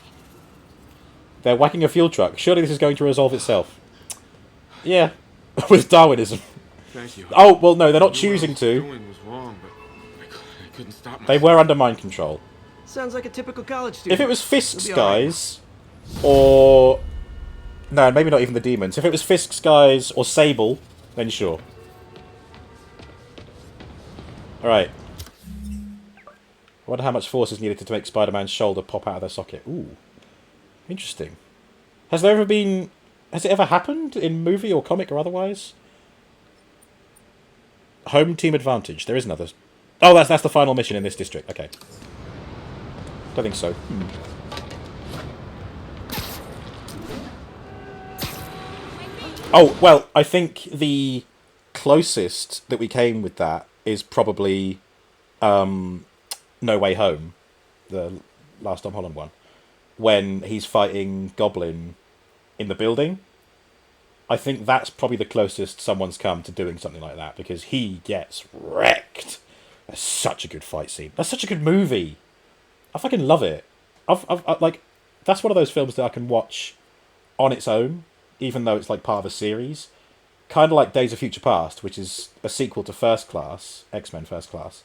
They're whacking a fuel truck. Surely this is going to resolve itself. Yeah, with Darwinism. Thank you. Oh, well, no, they're not I knew choosing what I was to. doing was wrong, but I couldn't stop myself. They were under mind control. Sounds like a typical college student. If it was Fisk's You'll be all right. guys, or... No, maybe not even the demons. If it was Fisk's guys or Sable, then sure. Alright. I wonder how much force is needed to make Spider-Man's shoulder pop out of their socket. Ooh. Interesting. Has there ever been... Has it ever happened in movie or comic or otherwise? Home team advantage. There is another... Oh, that's the final mission in this district. Okay. Don't think so. Oh, well, I think the closest that we came with that is probably No Way Home, the last Tom Holland one, when he's fighting Goblin in the building. I think that's probably the closest someone's come to doing something like that, because he gets wrecked. That's such a good fight scene. That's such a good movie. I fucking love it. I like, that's one of those films that I can watch on its own, even though it's like part of a series. Kind of like Days of Future Past, which is a sequel to First Class, X-Men First Class.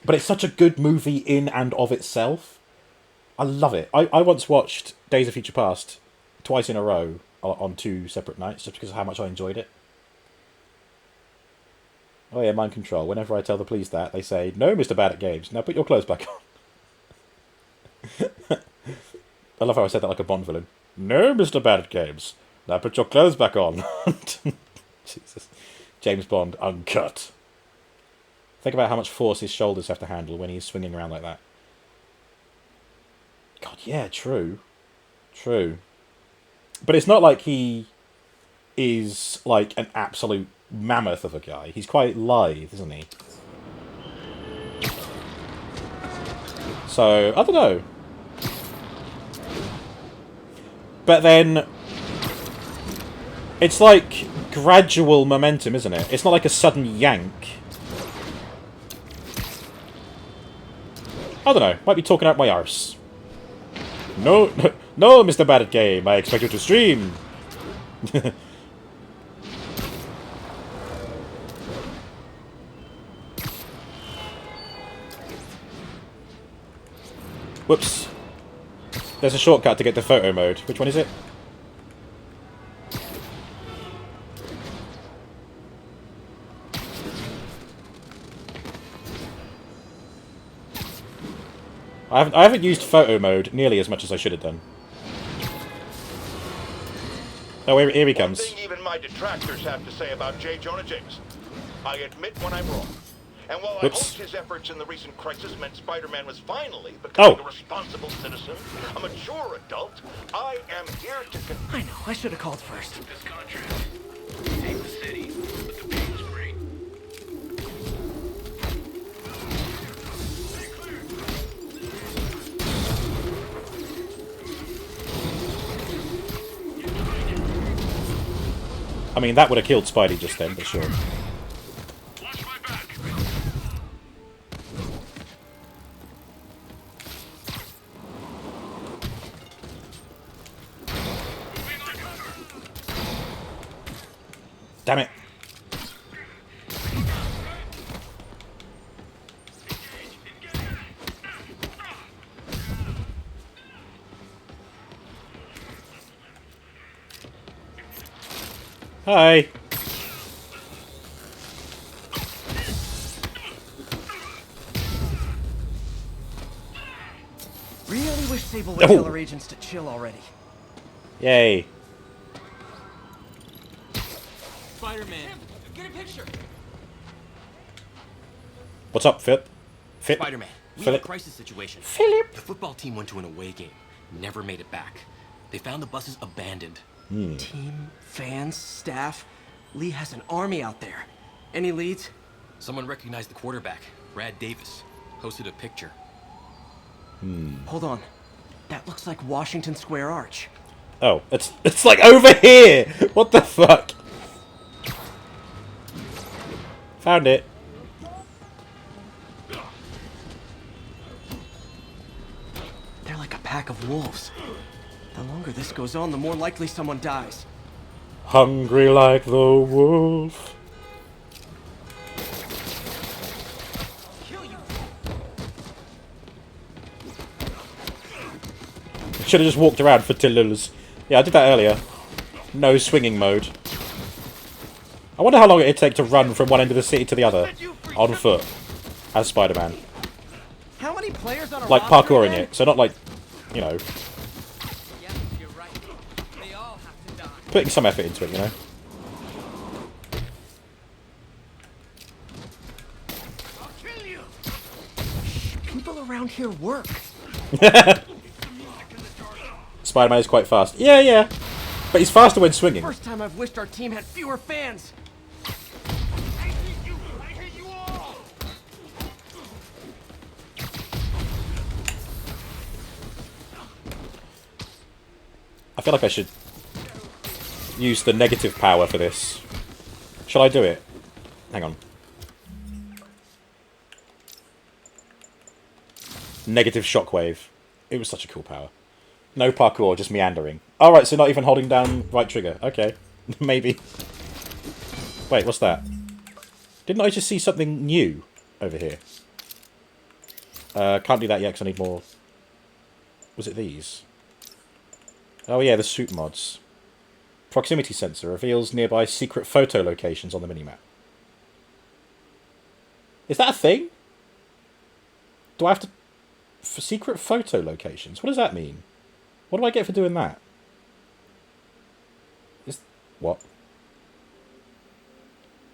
But it's such a good movie in and of itself. I love it. I once watched Days of Future Past twice in a row on 2 separate nights, just because of how much I enjoyed it. Oh yeah, mind control. Whenever I tell the police that, they say, "No, Mr. Bad at Games. Now put your clothes back on." I love how I said that like a Bond villain. "No, Mr. Bad at Games. Now put your clothes back on." Jesus. James Bond, uncut. Think about how much force his shoulders have to handle when he's swinging around like that. God, yeah, true. True. But it's not like he is like an absolute mammoth of a guy. He's quite lithe, isn't he? So, I don't know. But then it's like gradual momentum, isn't it? It's not like a sudden yank. I don't know. Might be talking out my arse. No, no, Mr. Bad at Game. I expect you to stream. Whoops. There's a shortcut to get to photo mode. Which one is it? I haven't used photo mode nearly as much as I should have done. Oh, here he comes. One thing even my detractors have to say about J. Jonah Jameson. I admit when I'm wrong. And while I hope his efforts in the recent crisis meant Spider-Man was finally becoming a responsible citizen, a mature adult, I am here to... I know, I should have called first. This contract. Take the city, but the pay was great. I mean, that would have killed Spidey just then, but sure. Damn it. Hi. Really wish Sable would tell her agents to chill already. Yay. Spider-Man, get a picture. What's up, Philip? Spider-Man, we have a crisis situation. Philip. The football team went to an away game, never made it back. They found the buses abandoned. Team, fans, staff. Lee has an army out there. Any leads? Someone recognized the quarterback, Brad Davis. Posted a picture. Hold on. That looks like Washington Square Arch. Oh, it's like over here. What the fuck? Found it. pack of wolves. The longer this goes on, the more likely someone dies. Hungry like the wolf. Should have just walked around for Tillers. Yeah, I did that earlier. No swinging mode. I wonder how long it'd take to run from one end of the city to the other on foot as Spider-Man. How many players on a Like roster parkouring again? it, so not like, you know, Yes, you're right. They all have to die. putting some effort into it, you know. I'll kill you. People around here work. Spider-Man is quite fast. Yeah, yeah. But he's faster when swinging. First time I've wished our team had fewer fans. I feel like I should use the negative power for this. Shall I do it? Hang on. Negative shockwave. It was such a cool power. No parkour, just meandering. Alright, so not even holding down right trigger. Okay. Maybe. Wait, what's that? Didn't I just see something new over here? Can't do that yet because I need more... Was it these? Oh yeah, the suit mods. Proximity sensor reveals nearby secret photo locations on the minimap. Is that a thing? Do I have to... For secret photo locations? What does that mean? What do I get for doing that? What?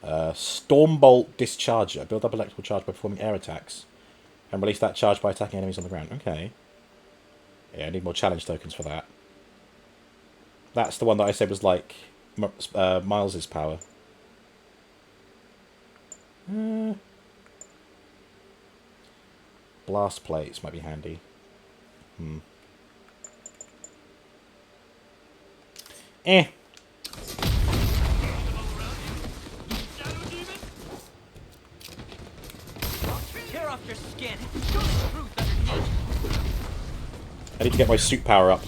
Stormbolt Discharger. Build up electrical charge by performing air attacks. And release that charge by attacking enemies on the ground. Okay. Yeah, I need more challenge tokens for that. That's the one that I said was like Miles's power. Blast plates might be handy. Eh. Tear off your skin. Show the truth underneath. I need to get my suit power up.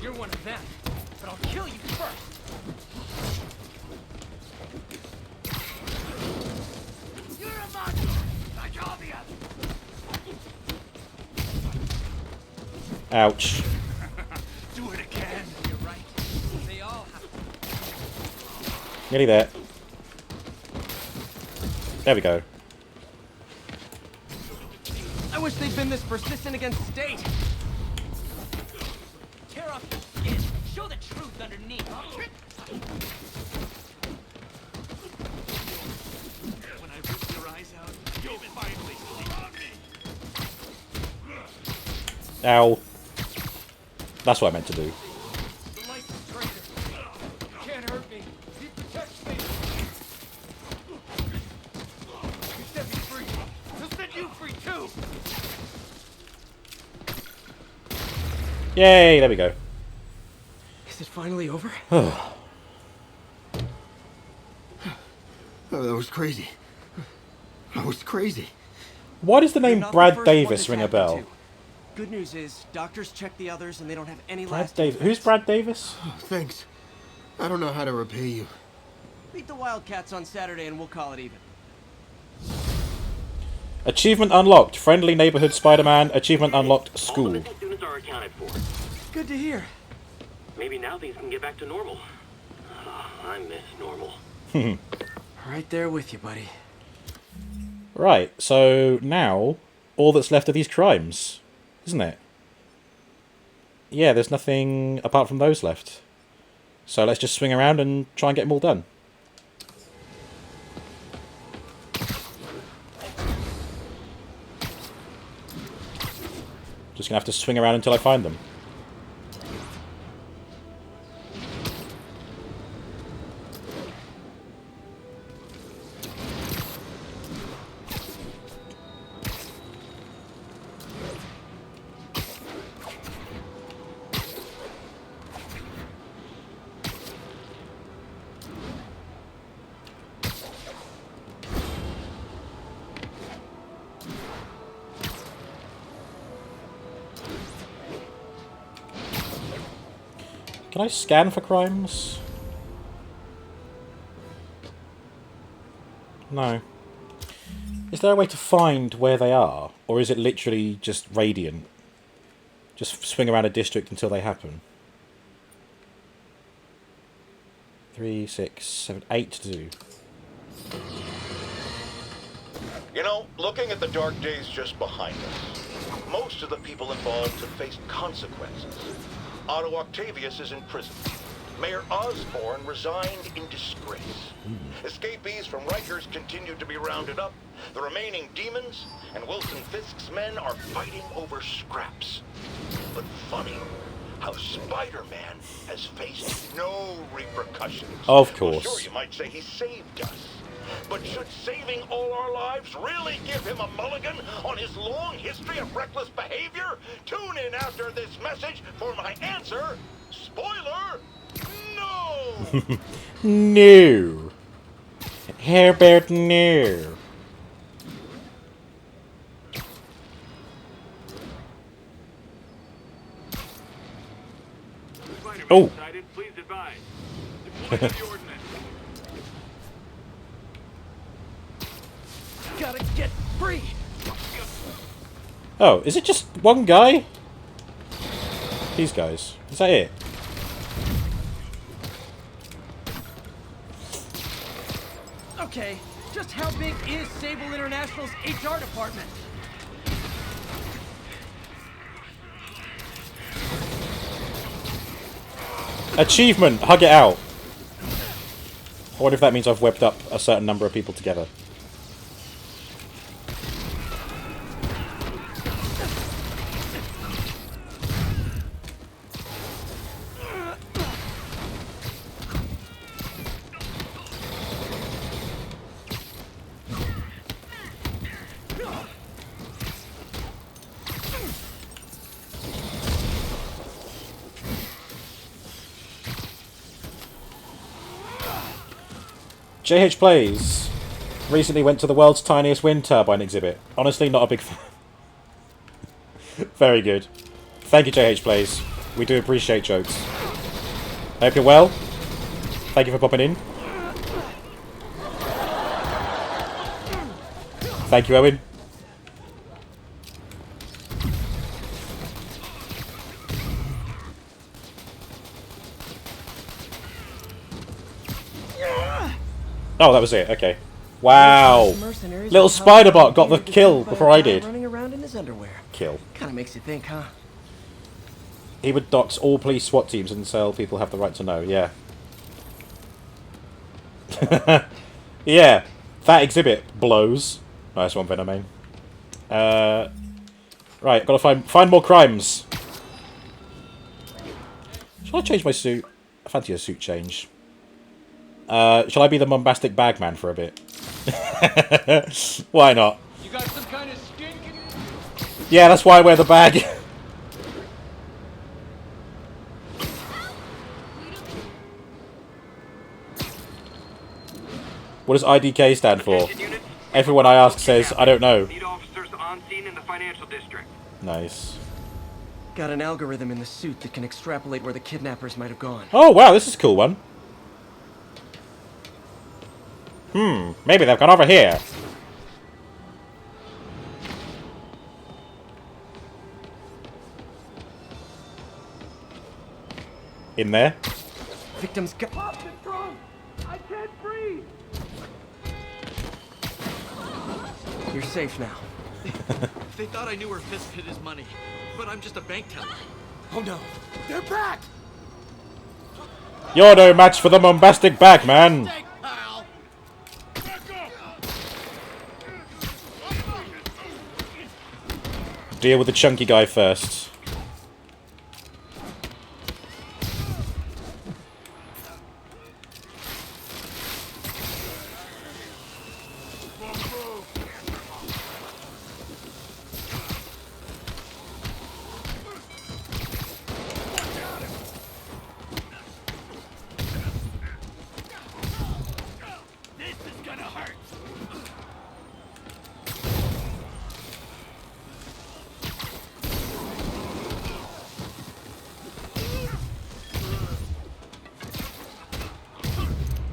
You're one of them, but I'll kill you first. You're a monster, like all the others. Ouch. Do it again. You're right. They all have to. Nearly there. There we go. I wish they'd been this persistent against state. Tear off your skin. Show the truth underneath. When I rip your eyes out, you'll finally see me. Ow. That's what I meant to do. The light is greater. You can't hurt me. He protects me. You set me free. He'll set you free too. Yay, there we go. Is it finally over? Oh, that was crazy. That was crazy. Why does the name You're not the Brad first Davis one ring a this happened bell? to. Good news is, doctors check the others and they don't have any Brad lasting Davis. effects. Who's Brad Davis? Thanks. I don't know how to repay you. Beat the Wildcats on Saturday and we'll call it even. Achievement unlocked. Friendly neighborhood Spider-Man. Achievement unlocked. School. All students are accounted for. Good to hear. Maybe now things can get back to normal. I miss normal. Right there with you, buddy. Right, so now all that's left are these crimes, isn't it? Yeah, there's nothing apart from those left. So let's just swing around and try and get them all done. Just gonna have to swing around until I find them. Can I scan for crimes? No. Is there a way to find where they are? Or is it literally just radiant? Just swing around a district until they happen? 3, 6, 7, 8 to do. You know, looking at the dark days just behind us, most of the people involved have faced consequences. Otto Octavius is in prison. Mayor Osborn resigned in disgrace. Escapees from Rikers continue to be rounded up. The remaining demons and Wilson Fisk's men are fighting over scraps. But funny how Spider-Man has faced no repercussions. Of course. Well, sure, you might say he saved us. But should saving all our lives really give him a mulligan on his long history of reckless behavior? Tune in after this message for my answer. Spoiler, no! No. Herbert, no. Oh. Please advise. Deploying the ordinance. Gotta get free. Oh, is it just one guy? These guys. Is that it? Okay, just how big is Sable International's HR department? Achievement! Hug it out. I wonder if that means I've webbed up a certain number of people together. JH Plays recently went to the world's tiniest wind turbine exhibit. Honestly, not a big fan. Very good. Thank you, JH Plays. We do appreciate jokes. I hope you're well. Thank you for popping in. Thank you, Owen. Oh, that was it. Okay. Wow. Little Spider-Bot got the kill before I did. Running around in his underwear. Kill. Kind of makes you think, huh? He would dox all police SWAT teams and tell people have the right to know. Yeah. Yeah. That exhibit blows. Nice one, Venomane. Right, gotta find more crimes. Shall I change my suit? I fancy a suit change. Shall I be the Bombastic Bagman for a bit? Why not? You got some kind of skink in you? Yeah, that's why I wear the bag. What does IDK stand for? Everyone I ask says, I don't know. Need officers on scene in the financial district. Nice. Got an algorithm in the suit that can extrapolate where the kidnappers might have gone. Oh, wow, this is a cool one. Maybe they've gone over here. In there? Victims got... Pop the trunk! I can't breathe! You're safe now. They thought I knew where Fisk hid his money, but I'm just a bank teller. Oh no, they're back! You're no match for the Bombastic Bagman. Deal with the chunky guy first.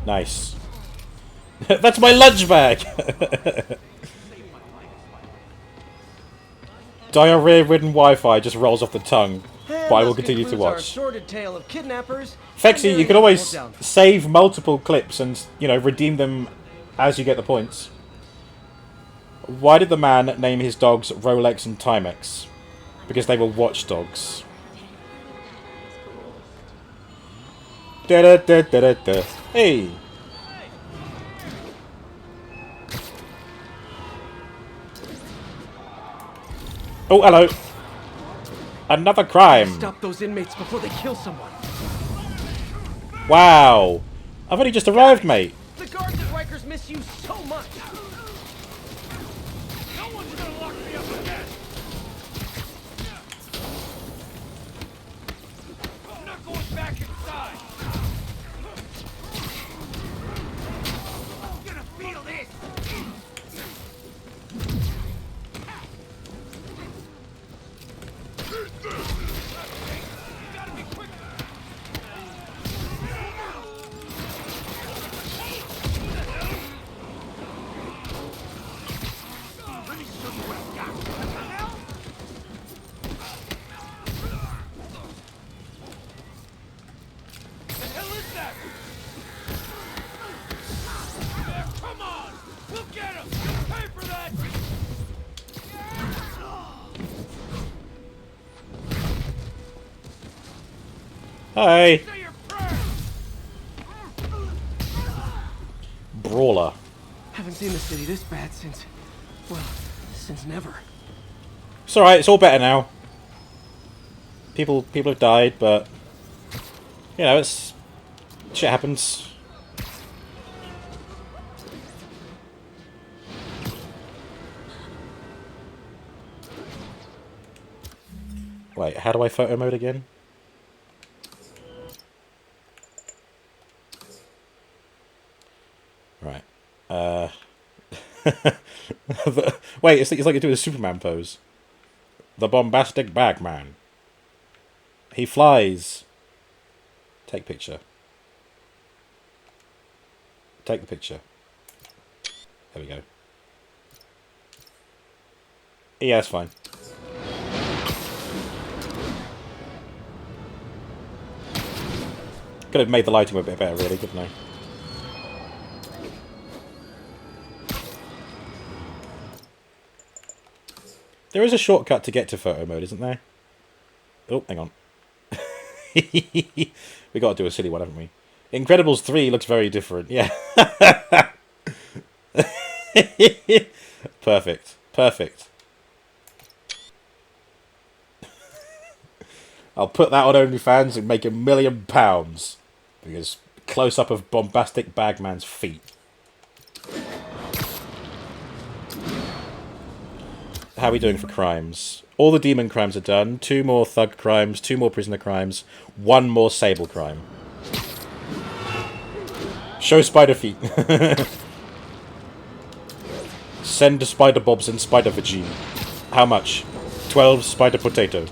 Nice. That's my lunch bag! Diarrhea-ridden Wi-Fi just rolls off the tongue, And but I will thus continue to concludes our watch. sordid tale of kidnappers. Fexy, you can always save multiple clips and, you know, redeem them as you get the points. Why did the man name his dogs Rolex and Timex? Because they were watchdogs. Da da da da da da. Hey! Oh, hello! Another crime! Stop those inmates before they kill someone. Wow! I've only just arrived, mate! The guards at Rikers miss you so much. No one's gonna lock me up again. I'm not going back inside. I'm gonna feel this. Hi! Brawler. Haven't seen the city this bad since, well, since never. It's alright, it's all better now. People have died, but you know, it's shit happens. Wait, how do I photo mode again? Right. Wait, it's like you're doing a Superman pose. The Bombastic Bagman. He flies. Take picture. Take the picture. There we go. Yeah, that's fine. Could have made the lighting a bit better, really, couldn't I? There is a shortcut to get to photo mode, isn't there? Oh, hang on. We got to do a silly one, haven't we? Incredibles 3 looks very different. Yeah. Perfect. Perfect. I'll put that on OnlyFans and make £1 million. Because close-up of Bombastic Bagman's feet. How are we doing for crimes? All the demon crimes are done. 2 more thug crimes, 2 more prisoner crimes, 1 more sable crime. Show spider feet. Send spider bobs and spider vagine. How much? 12 spider potato.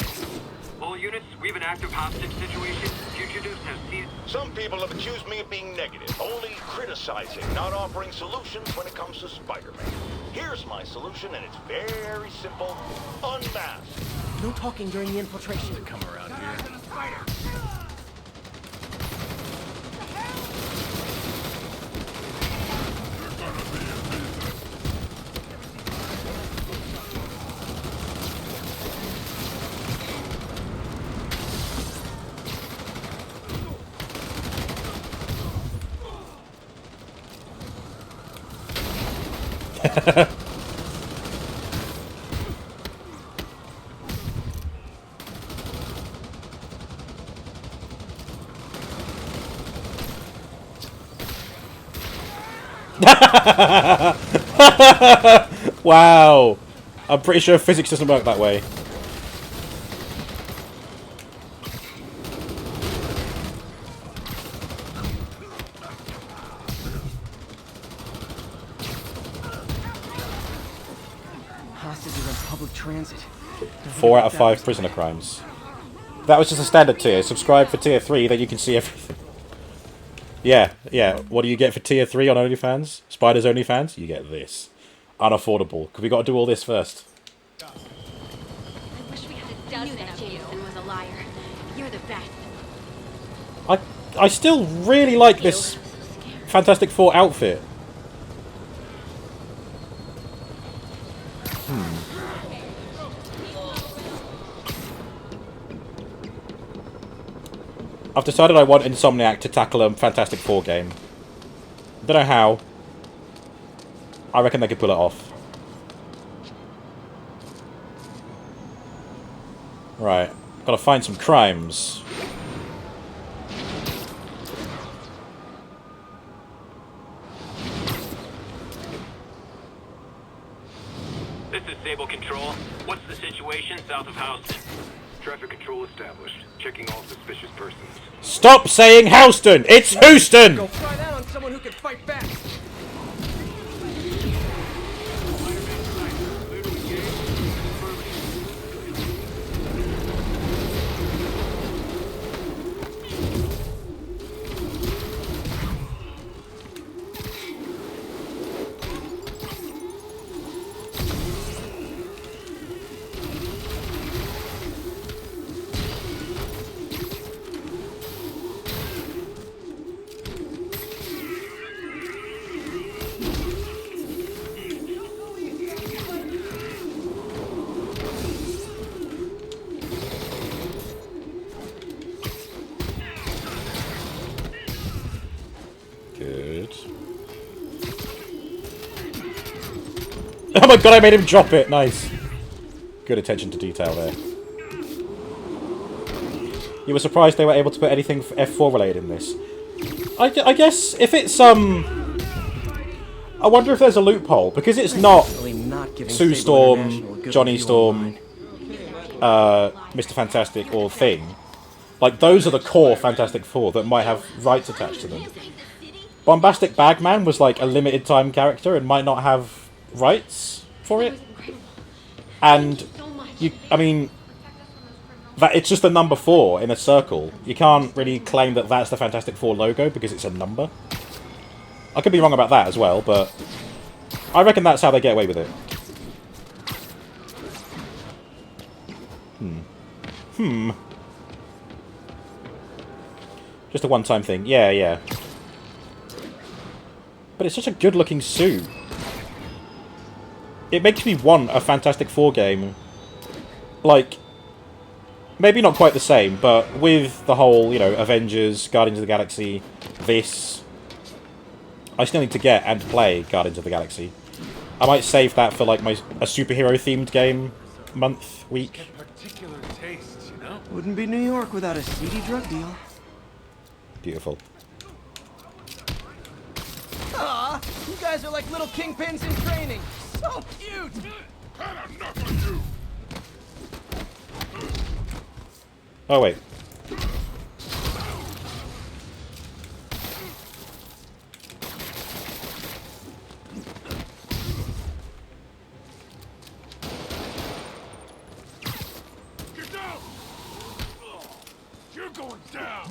All units, we have an active hostage situation. Fugitives have seized... Some people have accused me of being negative, only criticizing, not offering solutions when it comes to Spider-Man. Here's my solution, and it's very simple. Unmask. No talking during the infiltration. Come around here. Wow. I'm pretty sure physics doesn't work that way. Hostages on public transit. 4 out of 5 prisoner crimes. That was just a standard tier. Subscribe for tier 3, then you can see everything. Yeah, yeah. What do you get for tier 3 on OnlyFans? Spiders OnlyFans? You get this. Unaffordable. Because we got to do all this first. I wish we had a dozen of you. Was a liar. You're the best. I still really like this Fantastic Four outfit. I've decided I want Insomniac to tackle a Fantastic Four game. Don't know how. I reckon they could pull it off. Right. Gotta find some crimes. This is Sable Control. What's the situation south of Houston? Traffic control established. Checking all suspicious persons. Stop saying Houston! It's Houston! Go try that on someone who can fight back. Good. Oh my god, I made him drop it! Nice. Good attention to detail there. You were surprised they were able to put anything F4 related in this. I guess if it's, I wonder if there's a loophole, because it's not Sue Storm, Johnny Storm, Mr. Fantastic, or Thing. Like, those are the core Fantastic Four that might have rights attached to them. Bombastic Bagman was like a limited time character and might not have rights for it. And, I mean, that it's just a number 4 in a circle. You can't really claim that that's the Fantastic Four logo because it's a number. I could be wrong about that as well, but I reckon that's how they get away with it. Just a one-time thing. Yeah, yeah. But it's such a good-looking suit. It makes me want a Fantastic Four game. Like, maybe not quite the same, but with the whole, you know, Avengers, Guardians of the Galaxy, this. I still need to get and play Guardians of the Galaxy. I might save that for, like, a superhero-themed game month, week. Particular tastes, you know? Wouldn't be New York without a seedy drug deal. Beautiful. Aw, you guys are like little kingpins in training. So cute! Had enough of you! Oh, wait. Get down! You're going down!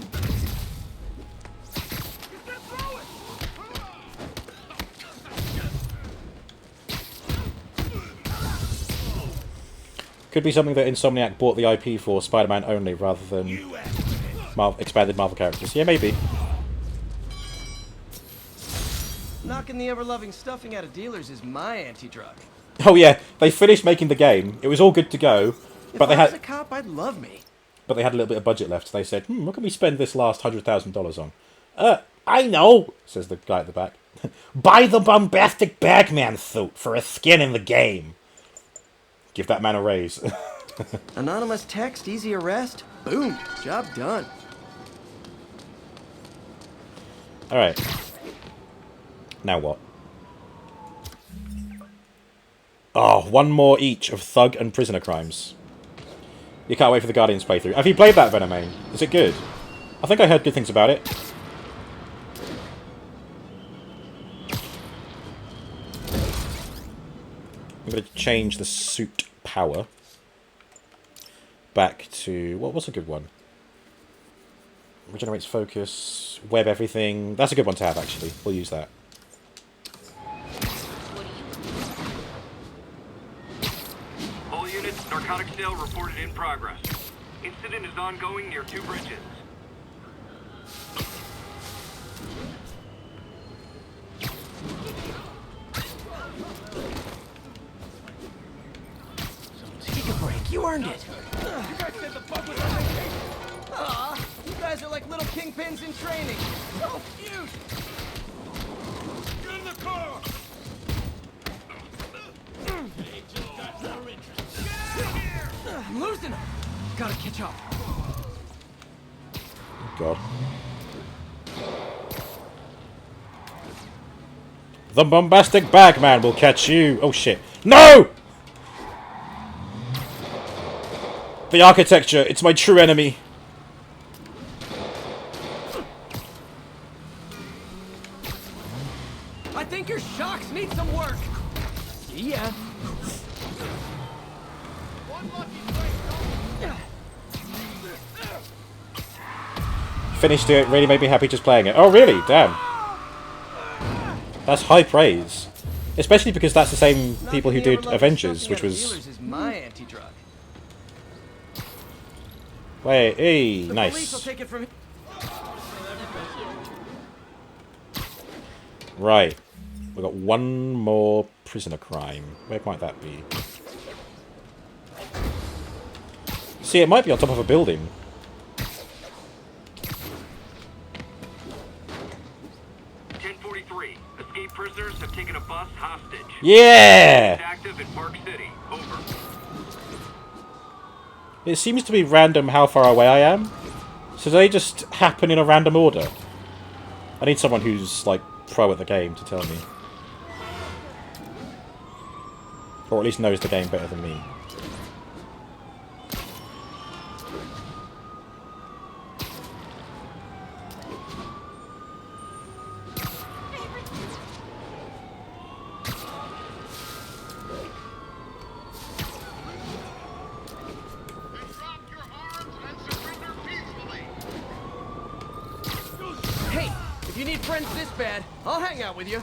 Could be something that Insomniac bought the IP for Spider-Man only, rather than expanded Marvel characters. Yeah, maybe. Knocking the ever-loving stuffing out of dealers is my anti-drug. Oh yeah, they finished making the game. It was all good to go, but they If I was a had cop, I'd love me. but they had a little bit of budget left. So they said, "What can we spend this last $100,000 on?" I know," says the guy at the back. "Buy the Bombastic Bagman suit for a skin in the game." Give that man a raise. Anonymous text, easy arrest. Boom, job done. Alright. Now what? Oh, one more each of Thug and Prisoner Crimes. You can't wait for the Guardians playthrough. Have you played that, Venomane? Is it good? I think I heard good things about it. I'm going to change the suit power back to... What was a good one? Regenerates focus. Web everything. That's a good one to have, actually. We'll use that. All units, narcotic sale reported in progress. Incident is ongoing near 2 bridges. Take a break. You earned it. You guys said the bug was on vacation. Aw, you guys are like little kingpins in training. So cute. Get in the car! I'm losing him. Gotta catch up. God. The bombastic bagman will catch you. Oh shit. No! The architecture, it's my true enemy. I think your shocks need some work. See ya. Finished it, really made me happy just playing it. Oh really? Damn. That's high praise. Especially because that's the same people who did Avengers, which was... Is my anti-drug. Wait, hey, The nice. police will take it from... Right. We've got one more prisoner crime. Where might that be? See, it might be on top of a building. Escaped prisoners have taken a bus hostage. Yeah! It's active in Park City. Over. It seems to be random how far away I am. So they just happen in a random order. I need someone who's, like, pro at the game to tell me. Or at least knows the game better than me. Hey, if you need friends this bad, I'll hang out with you.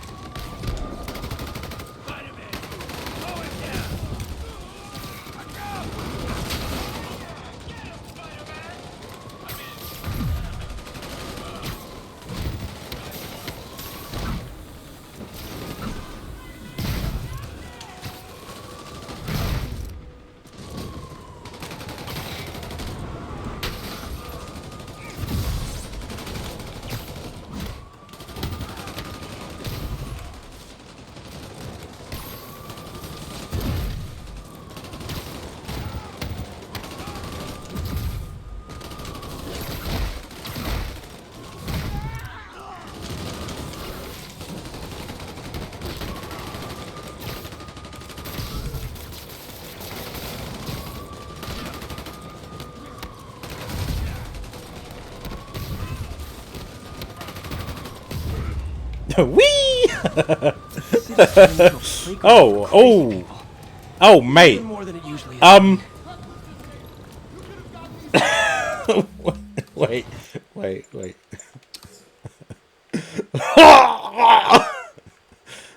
Whee! Oh, mate. Wait.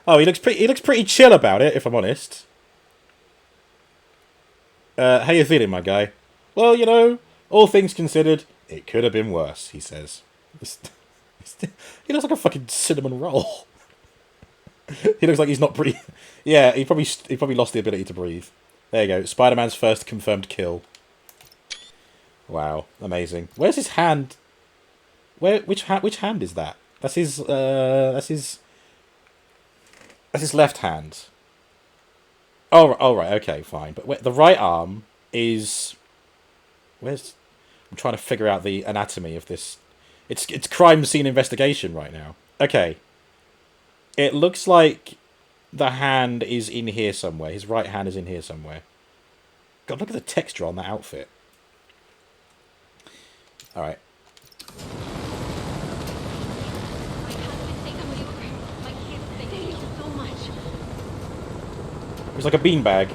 Oh, he looks pretty chill about it, if I'm honest. How you feeling, my guy? Well, you know, all things considered, it could have been worse, he says. He looks like a fucking cinnamon roll. He looks like he's not breathing. Yeah, he probably lost the ability to breathe. There you go. Spider-Man's first confirmed kill. Wow, amazing. Where's his hand? Which hand is that? That's his left hand. Oh right, okay, fine. But the right arm is where's? I'm trying to figure out the anatomy of this. It's crime scene investigation right now. Okay. It looks like the hand is in here somewhere. His right hand is in here somewhere. God, look at the texture on that outfit. Alright. It's like a beanbag.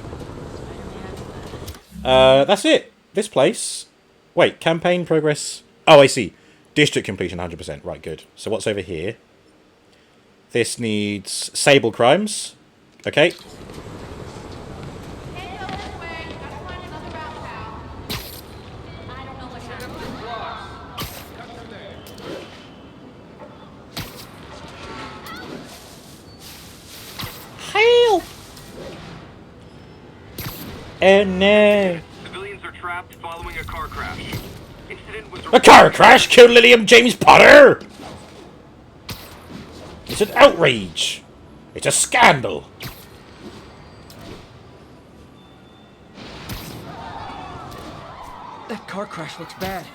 That's it. This place. Wait, campaign progress. Oh, I see. District completion 100%. Right, good. So what's over here? This needs Sable Crimes. Okay. Hail! Oh no! Civilians are trapped following a car crash. Incident was A car crash killed Lillian James Potter! It's an outrage! It's a scandal! That car crash looks bad.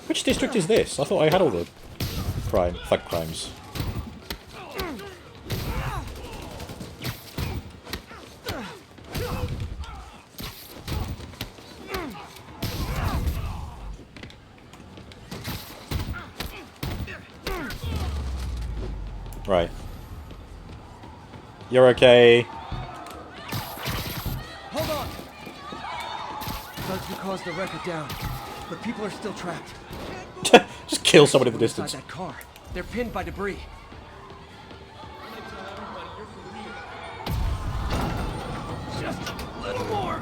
Which district is this? I thought I had all the thug crimes. Right. You're okay. Hold on! Thugs who caused the wrecker down, but people are still trapped. Just kill somebody in the Inside distance. that car. They're pinned by debris. Just a little more.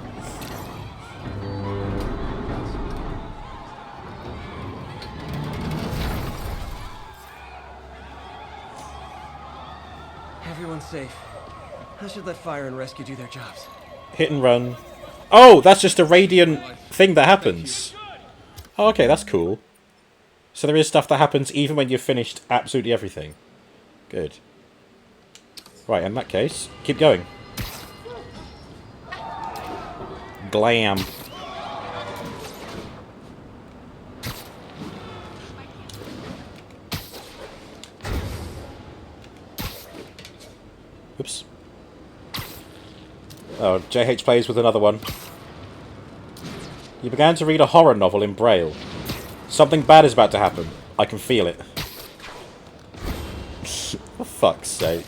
Everyone's safe. I should let fire and rescue do their jobs. Hit and run. Oh, that's just a radiant thing that happens. Oh, okay, that's cool. So there is stuff that happens even when you've finished absolutely everything. Good. Right, in that case, keep going. Glam. Oops. Oh, JH plays with another one. You began to read a horror novel in Braille. Something bad is about to happen. I can feel it. For fuck's sake.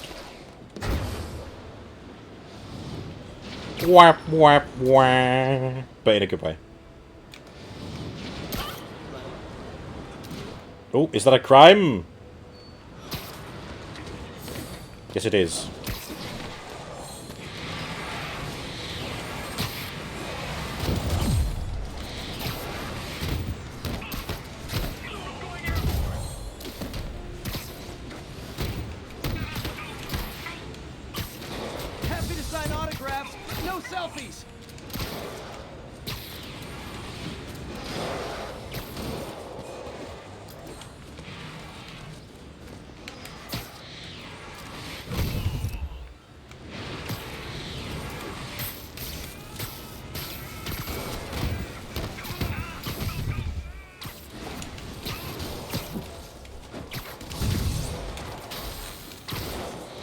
Wap wap wah. But in a good way. Oh, is that a crime? Yes, it is. Happy to sign autographs. No selfies.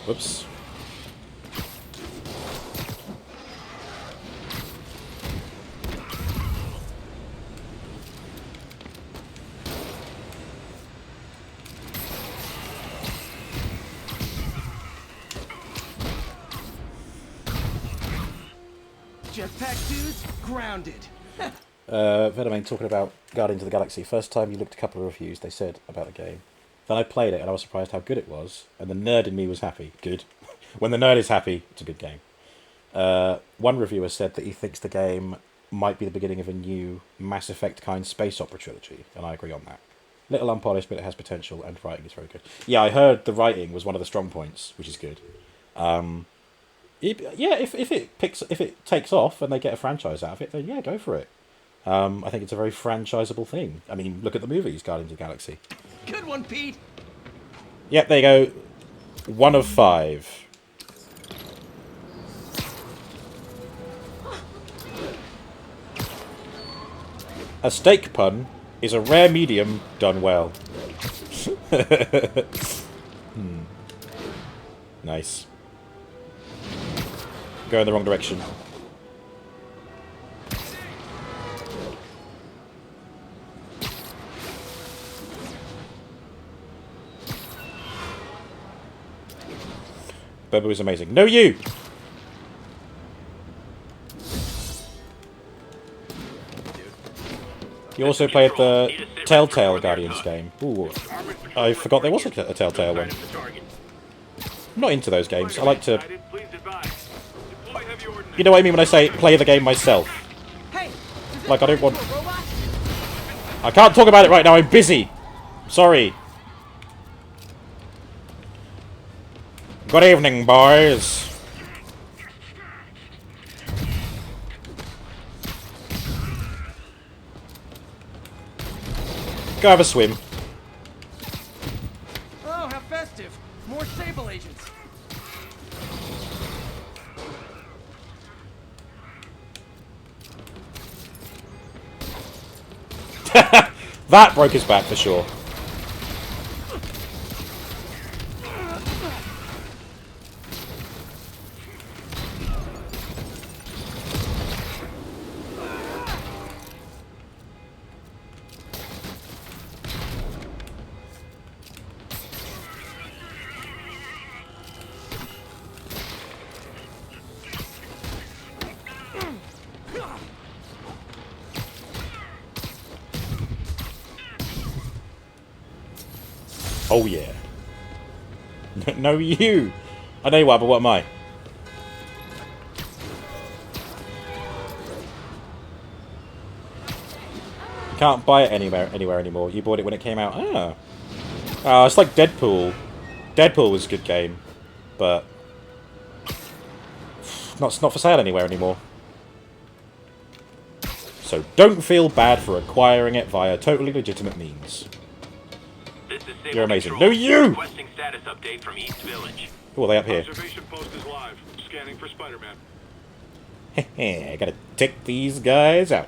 Whoops. Jetpack dudes grounded. Venomane talking about Guardians of the Galaxy. First time you looked a couple of reviews, they said about the game. Then I played it and I was surprised how good it was, and the nerd in me was happy. Good. When the nerd is happy, it's a good game. One reviewer said that he thinks the game might be the beginning of a new Mass Effect kind space opera trilogy, and I agree on that. Little unpolished, but it has potential, and writing is very good. Yeah, I heard the writing was one of the strong points, which is good. Yeah, if it takes off and they get a franchise out of it, then yeah, go for it. I think it's a very franchisable thing. I mean, look at the movies, Guardians of the Galaxy. Good one, Pete. Yep, there you go. 1 of 5. A steak pun is a rare medium done well. Nice. Go in the wrong direction. Boba was amazing. No, you! You also played the Telltale Guardians game. Ooh, I forgot there was a Telltale one. I'm not into those games. I like to... You know what I mean when I say play the game myself. Like, I don't want... I can't talk about it right now, I'm busy! Sorry. Good evening, boys. Go have a swim. Oh, how festive. More Sable agents. That broke his back for sure. Oh yeah. No, you. I know you are, but what am I? You can't buy it anywhere anymore. You bought it when it came out. Ah. It's like Deadpool. Deadpool was a good game, but it's not for sale anywhere anymore. So don't feel bad for acquiring it via totally legitimate means. You're amazing. No, you! Requesting status update from East Village. Oh, are they up here? Observation post is live. Scanning for Spider-Man. I gotta take these guys out.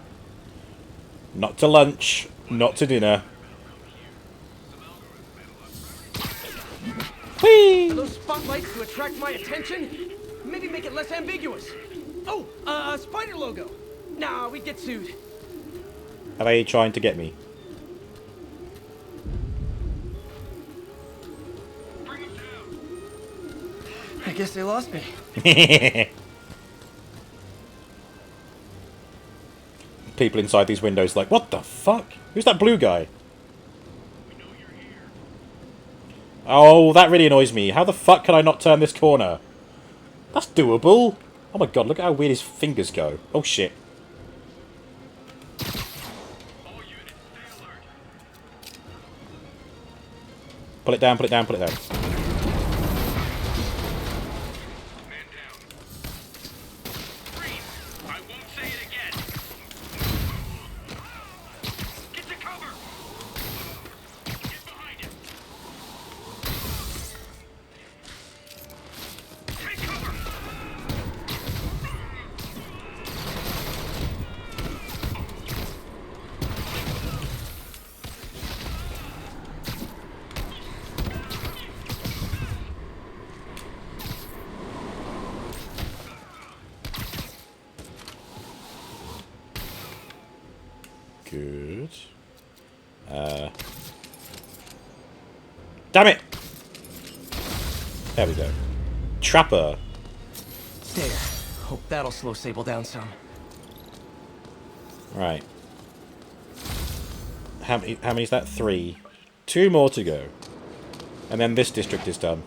Not to lunch, not to dinner. Whee! Are those spotlights to attract my attention? Maybe make it less ambiguous. Oh, a spider logo. Nah, we'd get sued. Are they trying to get me? I guess they lost me. People inside these windows like, what the fuck? Who's that blue guy? Oh, that really annoys me. How the fuck can I not turn this corner? That's doable. Oh my god, look at how weird his fingers go. Oh shit. Pull it down, pull it down, pull it down. Good. Damn it! There we go. Trapper. There. Hope that'll slow Sable down some. Right. How many is that? 3. 2 more to go. And then this district is done.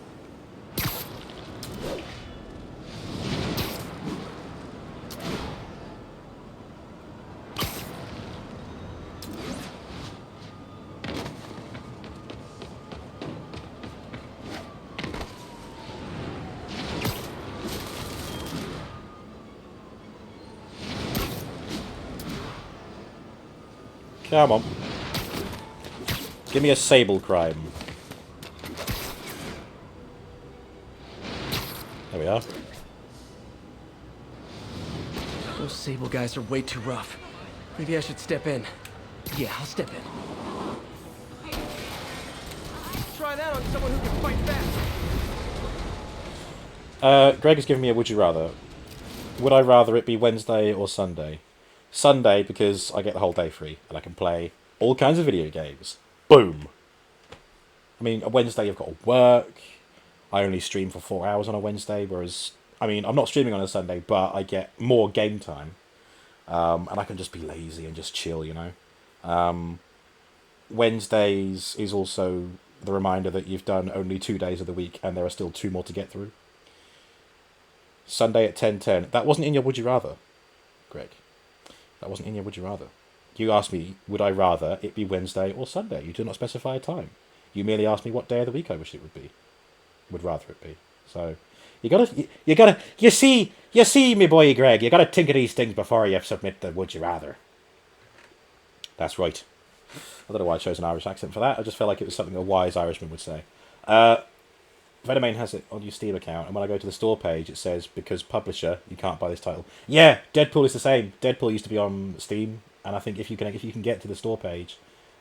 Come on. Give me a Sable crime. There we are. Those Sable guys are way too rough. Maybe I should step in. Yeah, I'll step in. Try that on someone who can fight fast. Greg has given me a would you rather. Would I rather it be Wednesday or Sunday? Sunday, because I get the whole day free, and I can play all kinds of video games. Boom! I mean, a Wednesday you've got to work. I only stream for 4 hours on a Wednesday, whereas... I mean, I'm not streaming on a Sunday, but I get more game time. And I can just be lazy and just chill, you know? Wednesdays is also the reminder that you've done only 2 days of the week and there are still 2 more to get through. Sunday at 10:10. That wasn't in your Would You Rather, Greg. That wasn't in your Would You Rather. You asked me, would I rather it be Wednesday or Sunday? You did not specify a time. You merely asked me what day of the week I wish it would be. Would rather it be. So, you see, me boy Greg, you gotta think of these things before you submit the Would You Rather. That's right. I don't know why I chose an Irish accent for that. I just felt like it was something a wise Irishman would say. Venomane has it on your Steam account, and when I go to the store page, it says, because publisher, you can't buy this title. Yeah, Deadpool is the same. Deadpool used to be on Steam, and I think if you can get to the store page,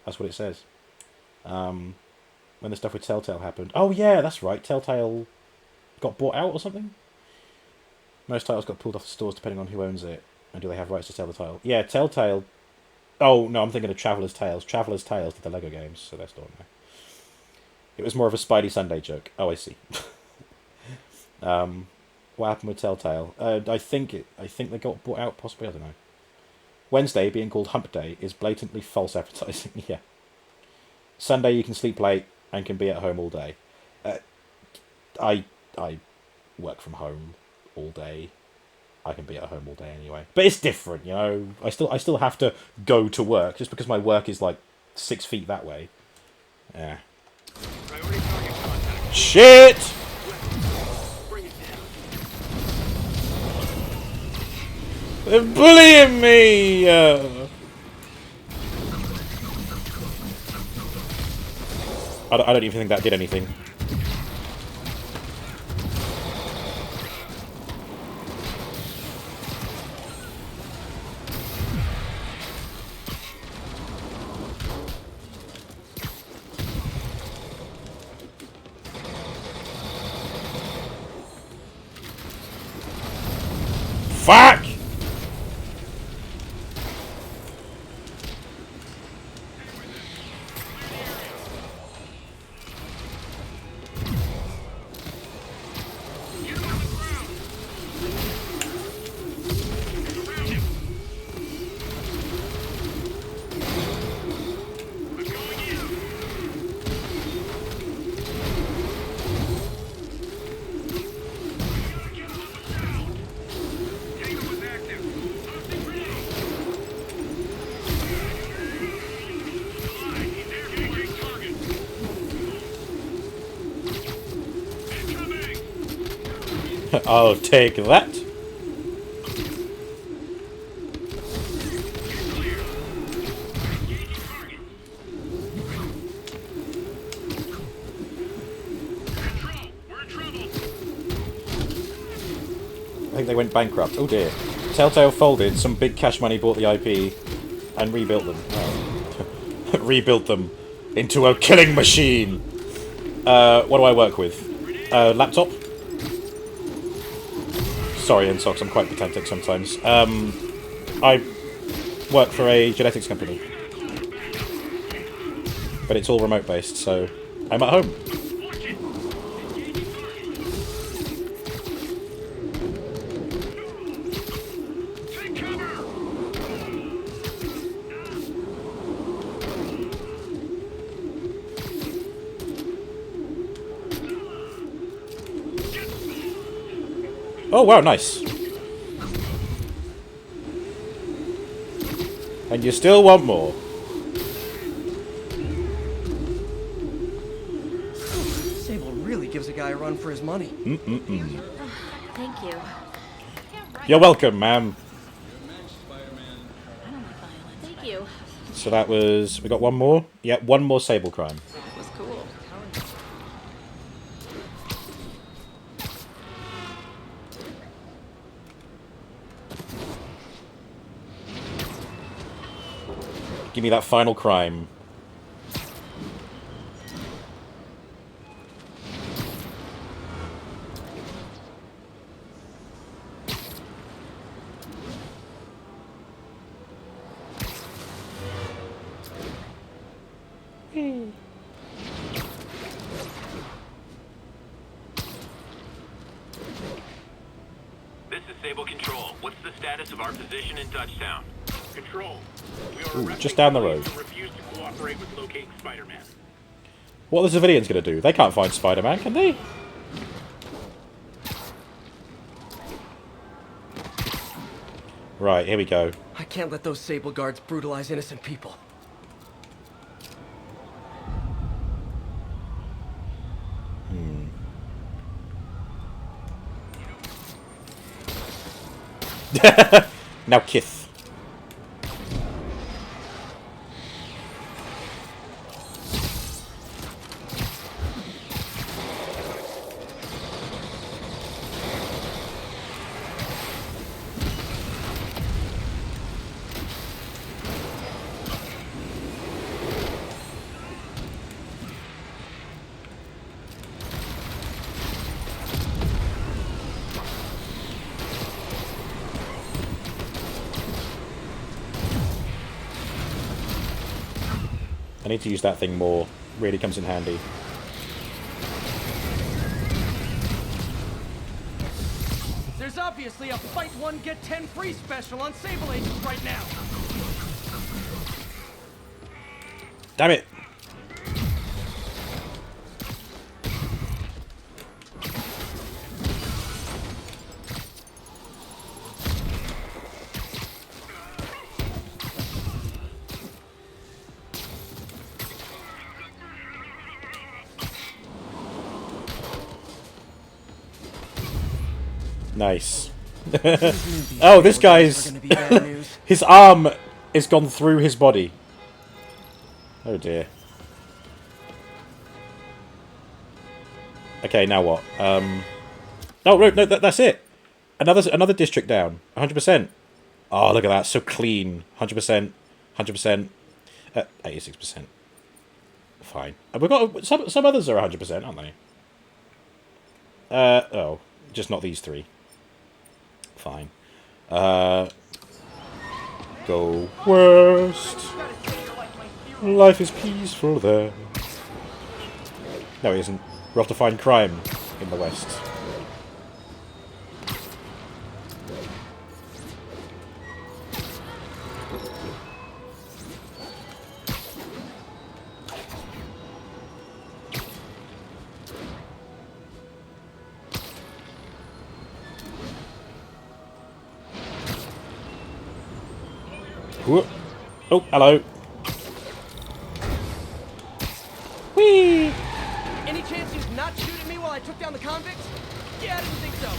that's what it says. When the stuff with Telltale happened. Oh yeah, that's right. Telltale got bought out or something? Most titles got pulled off the stores depending on who owns it, and do they have rights to sell the title. Yeah, Telltale... Oh, no, I'm thinking of Traveller's Tales. Traveller's Tales did the Lego games, so they're still on there. It was more of a Spidey Sunday joke. Oh, I see. What happened with Telltale? I think they got bought out, possibly, I don't know. Wednesday, being called Hump Day, is blatantly false advertising, yeah. Sunday, you can sleep late and can be at home all day. I work from home all day. I can be at home all day anyway. But it's different, you know. I still have to go to work just because my work is like 6 feet that way. Yeah. Shit! They're bullying me! I don't even think that did anything. Fuck! I'll take that. I think they went bankrupt. Oh dear. Telltale folded, some big cash money bought the IP and rebuilt them. Oh. Rebuilt them into a killing machine. What do I work with? Laptop? Sorry, Insox, I'm quite pedantic sometimes. I work for a genetics company. But it's all remote based, so I'm at home. Oh wow, nice. And you still want more. Sable really gives a guy a run for his money. Thank you. You're welcome, ma'am. Thank you. So that was... We got one more? Yeah, one more Sable crime. That was cool. Give me that final crime. This is Sable Control. What's the status of our position in Touchdown? Control. We are Ooh, arresting just down the police road. who refuse to cooperate with locating Spider-Man. What are the civilians going to do? They can't find Spider-Man, can they? Right, here we go. I can't let those Sable guards brutalize innocent people. Now Kith. I need to use that thing more. Really comes in handy. There's obviously a fight one get 10 free special on Sable Agents right now. Damn it! Nice. Oh, this guy's... his arm is gone through his body. Oh dear. Okay, now what? Oh, no, that's it. Another district down. 100%. Oh, look at that. So clean. 100%. 100%. 86%. Fine. We've got... Some others are 100%, aren't they? Oh. Just not these three. Fine. Go west. Life is peaceful there. No, it isn't. We're off to find crime in the west. Whoop. Oh, hello. Whee! Any chance you'd not shoot at me while I took down the convicts? Yeah, I didn't think so.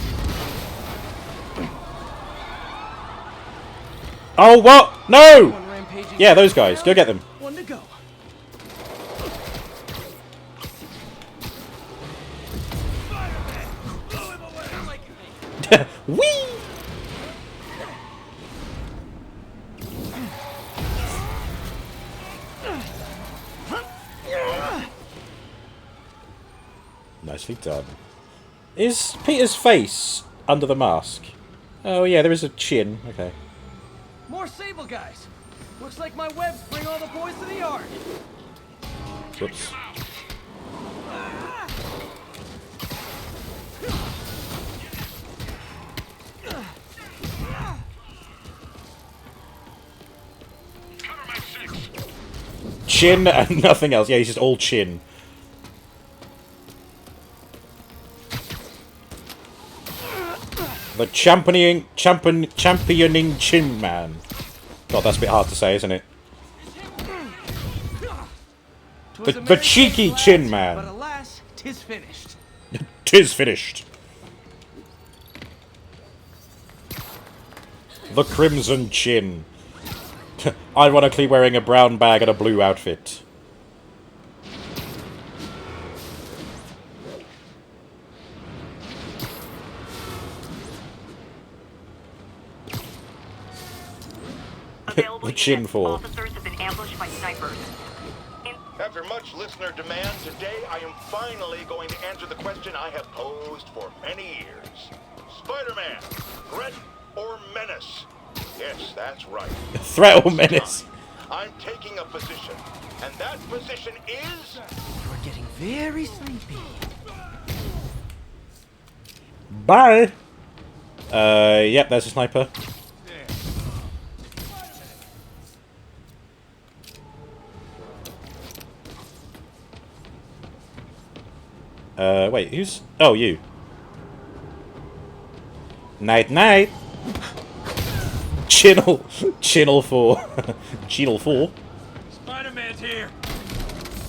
Oh, what? No! Yeah, those guys. Go get them. One to go. Whee! Nicely done. Is Peter's face under the mask? Oh yeah, there is a chin. Okay. More Sable guys. Looks like my webs bring all the boys to the yard. Whoops. Chin and nothing else. Yeah, he's just all chin. The championing chin man. God, that's a bit hard to say, isn't it? The cheeky chin man. But alas, 'tis finished. 'Tis finished. The crimson chin. Ironically wearing a brown bag and a blue outfit. The chin for. Officers have been ambushed by snipers. After much listener demand, today I am finally going to answer the question I have posed for many years. Spider-Man, threat or menace? Yes, that's right. Threat or menace? I'm taking a position, and that position is... We're getting very sleepy. Bye! Yep, there's a sniper. Wait, who's... Oh, you. Night, night. Channel 4. Channel 4. Spider-Man's here.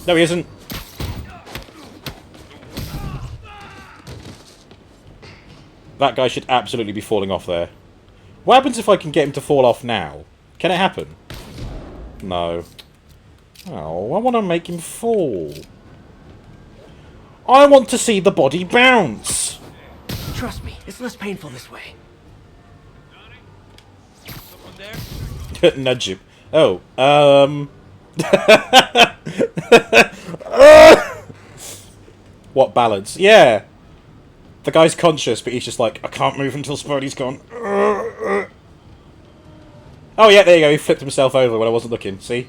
No, he isn't. That guy should absolutely be falling off there. What happens if I can get him to fall off now? Can it happen? No. Oh, I want to make him fall. I want to see the body bounce. Trust me, it's less painful this way. Nudge him. Oh, what balance? Yeah. The guy's conscious, but he's just like, I can't move until Spidey's gone. Oh yeah, there you go. He flipped himself over when I wasn't looking. See?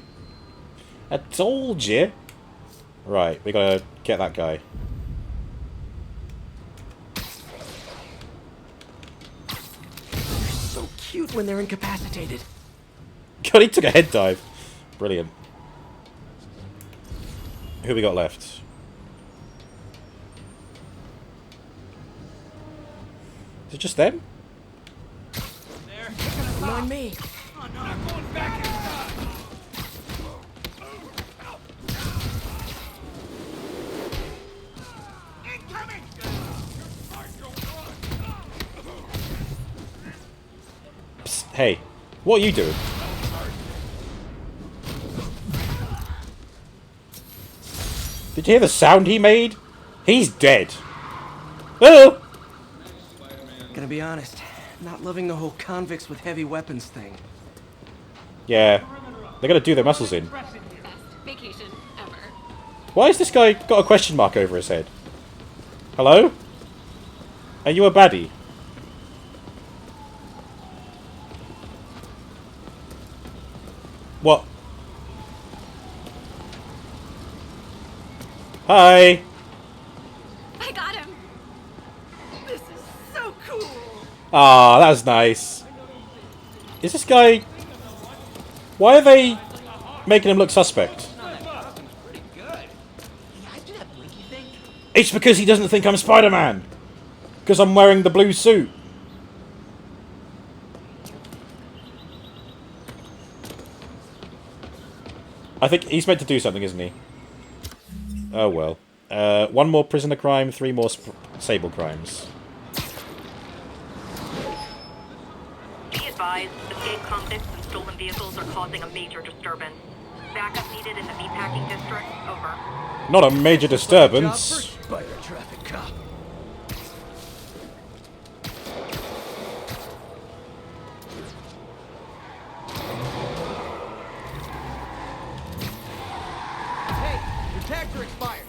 I told you. Right, we gotta get that guy. They're so cute when they're incapacitated. God, he took a head dive. Brilliant. Who we got left? Is it just them? Come on me. Psst, hey, what are you doing? Did you hear the sound he made? He's dead. Oh! Gonna be honest, not loving the whole convicts with heavy weapons thing. Yeah, they gotta do their muscles in. Best vacation ever. Why has this guy got a question mark over his head? Hello? Are you a baddie? What? Hi! I got him. This is so cool. Ah, that was nice. Is this guy... Why are they making him look suspect? It's because he doesn't think I'm Spider-Man. Because I'm wearing the blue suit. I think he's meant to do something, isn't he? Oh well. One more prisoner crime, 3 more Sable crimes. Be advised, escaped convicts and stolen vehicles are causing a major disturbance. Backup needed in the meatpacking district. Over. Not a major disturbance. Spider traffic cop. Hey, your tags are expired.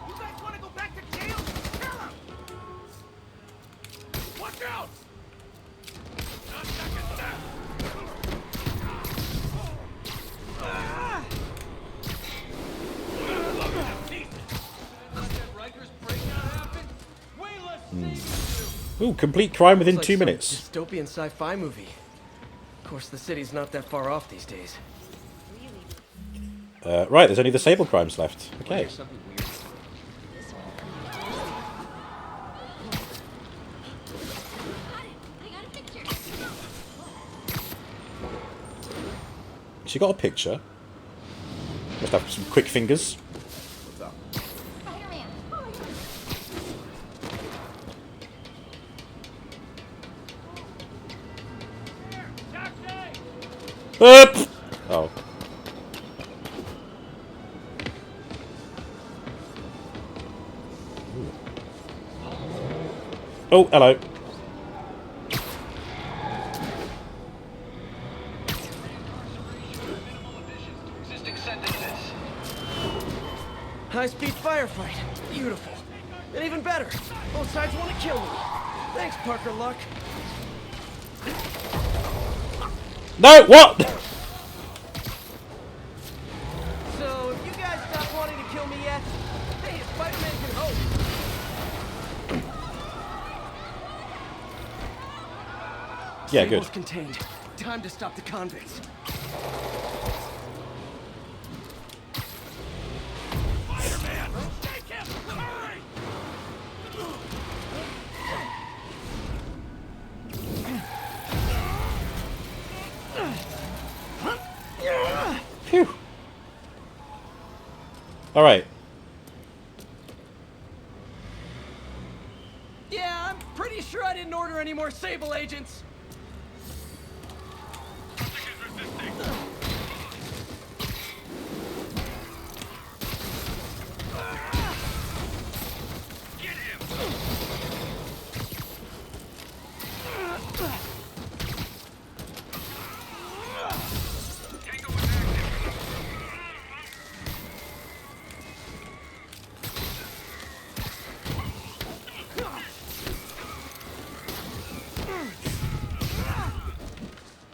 You guys want to go back to jail? Tell 'em! Watch out! Not second step. Ooh, complete crime within Looks 2 like some minutes. Dystopian sci-fi movie. Of course, the city's not that far off these days. Right, there's only the Sable crimes left. Okay. She got a picture. Must have some quick fingers. Up! Oh. Oh, hello. High-speed firefight. Beautiful. And even better, both sides want to kill me. Thanks, Parker Luck. No, what? So, if you guys stop wanting to kill me yet, hey, Spider-Man can hope. Yeah, good. Sable's contained. Time to stop the convicts. Spider-Man! Take him! Hurry! Phew. All right. Yeah, I'm pretty sure I didn't order any more Sable agents.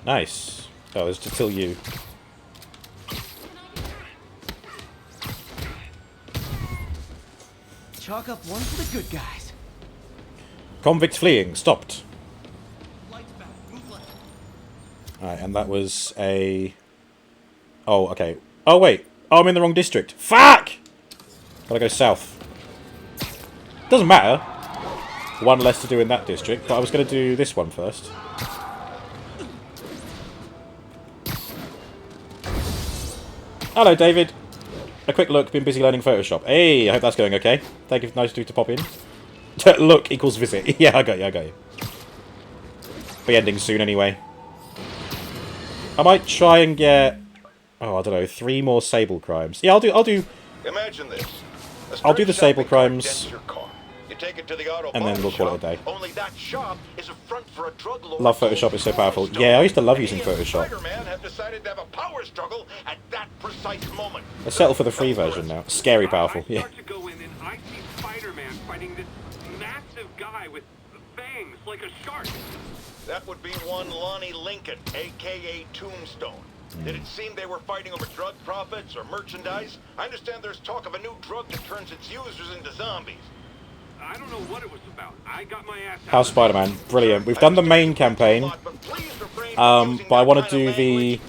Nice. Oh, it's to kill you. Chalk up one for the good guys. Convict fleeing. Stopped. Alright, and that was a... Oh, okay. Oh, wait. Oh, I'm in the wrong district. Fuck! Gotta go south. Doesn't matter. One less to do in that district, but I was going to do this one first. Hello, David. A quick look. Been busy learning Photoshop. Hey, I hope that's going okay. Thank you. Nice of you to pop in. Look equals visit. Yeah, I got you. I got you. Be ending soon anyway. I might try and get... Oh, I don't know. 3 more Sable crimes. Yeah, I'll do... Imagine this. I'll do the Sable crimes. You take it to the auto And then we'll call it a day. Only that shop is a front for a drug lord. Love Photoshop. It's so powerful. Yeah, I used to love using Photoshop. Spider-Man have decided to have a power struggle at that precise moment. Let's settle for the free version now. Scary powerful. Yeah. To go in and I see Spider-Man fighting this massive guy with fangs like a shark. That would be one Lonnie Lincoln, a.k.a. Tombstone. Did it seem they were fighting over drug profits or merchandise? I understand there's talk of a new drug that turns its users into zombies. I don't know what it was about. I got my ass out. How's Spider-Man? Brilliant. We've done the main campaign. But I want to do the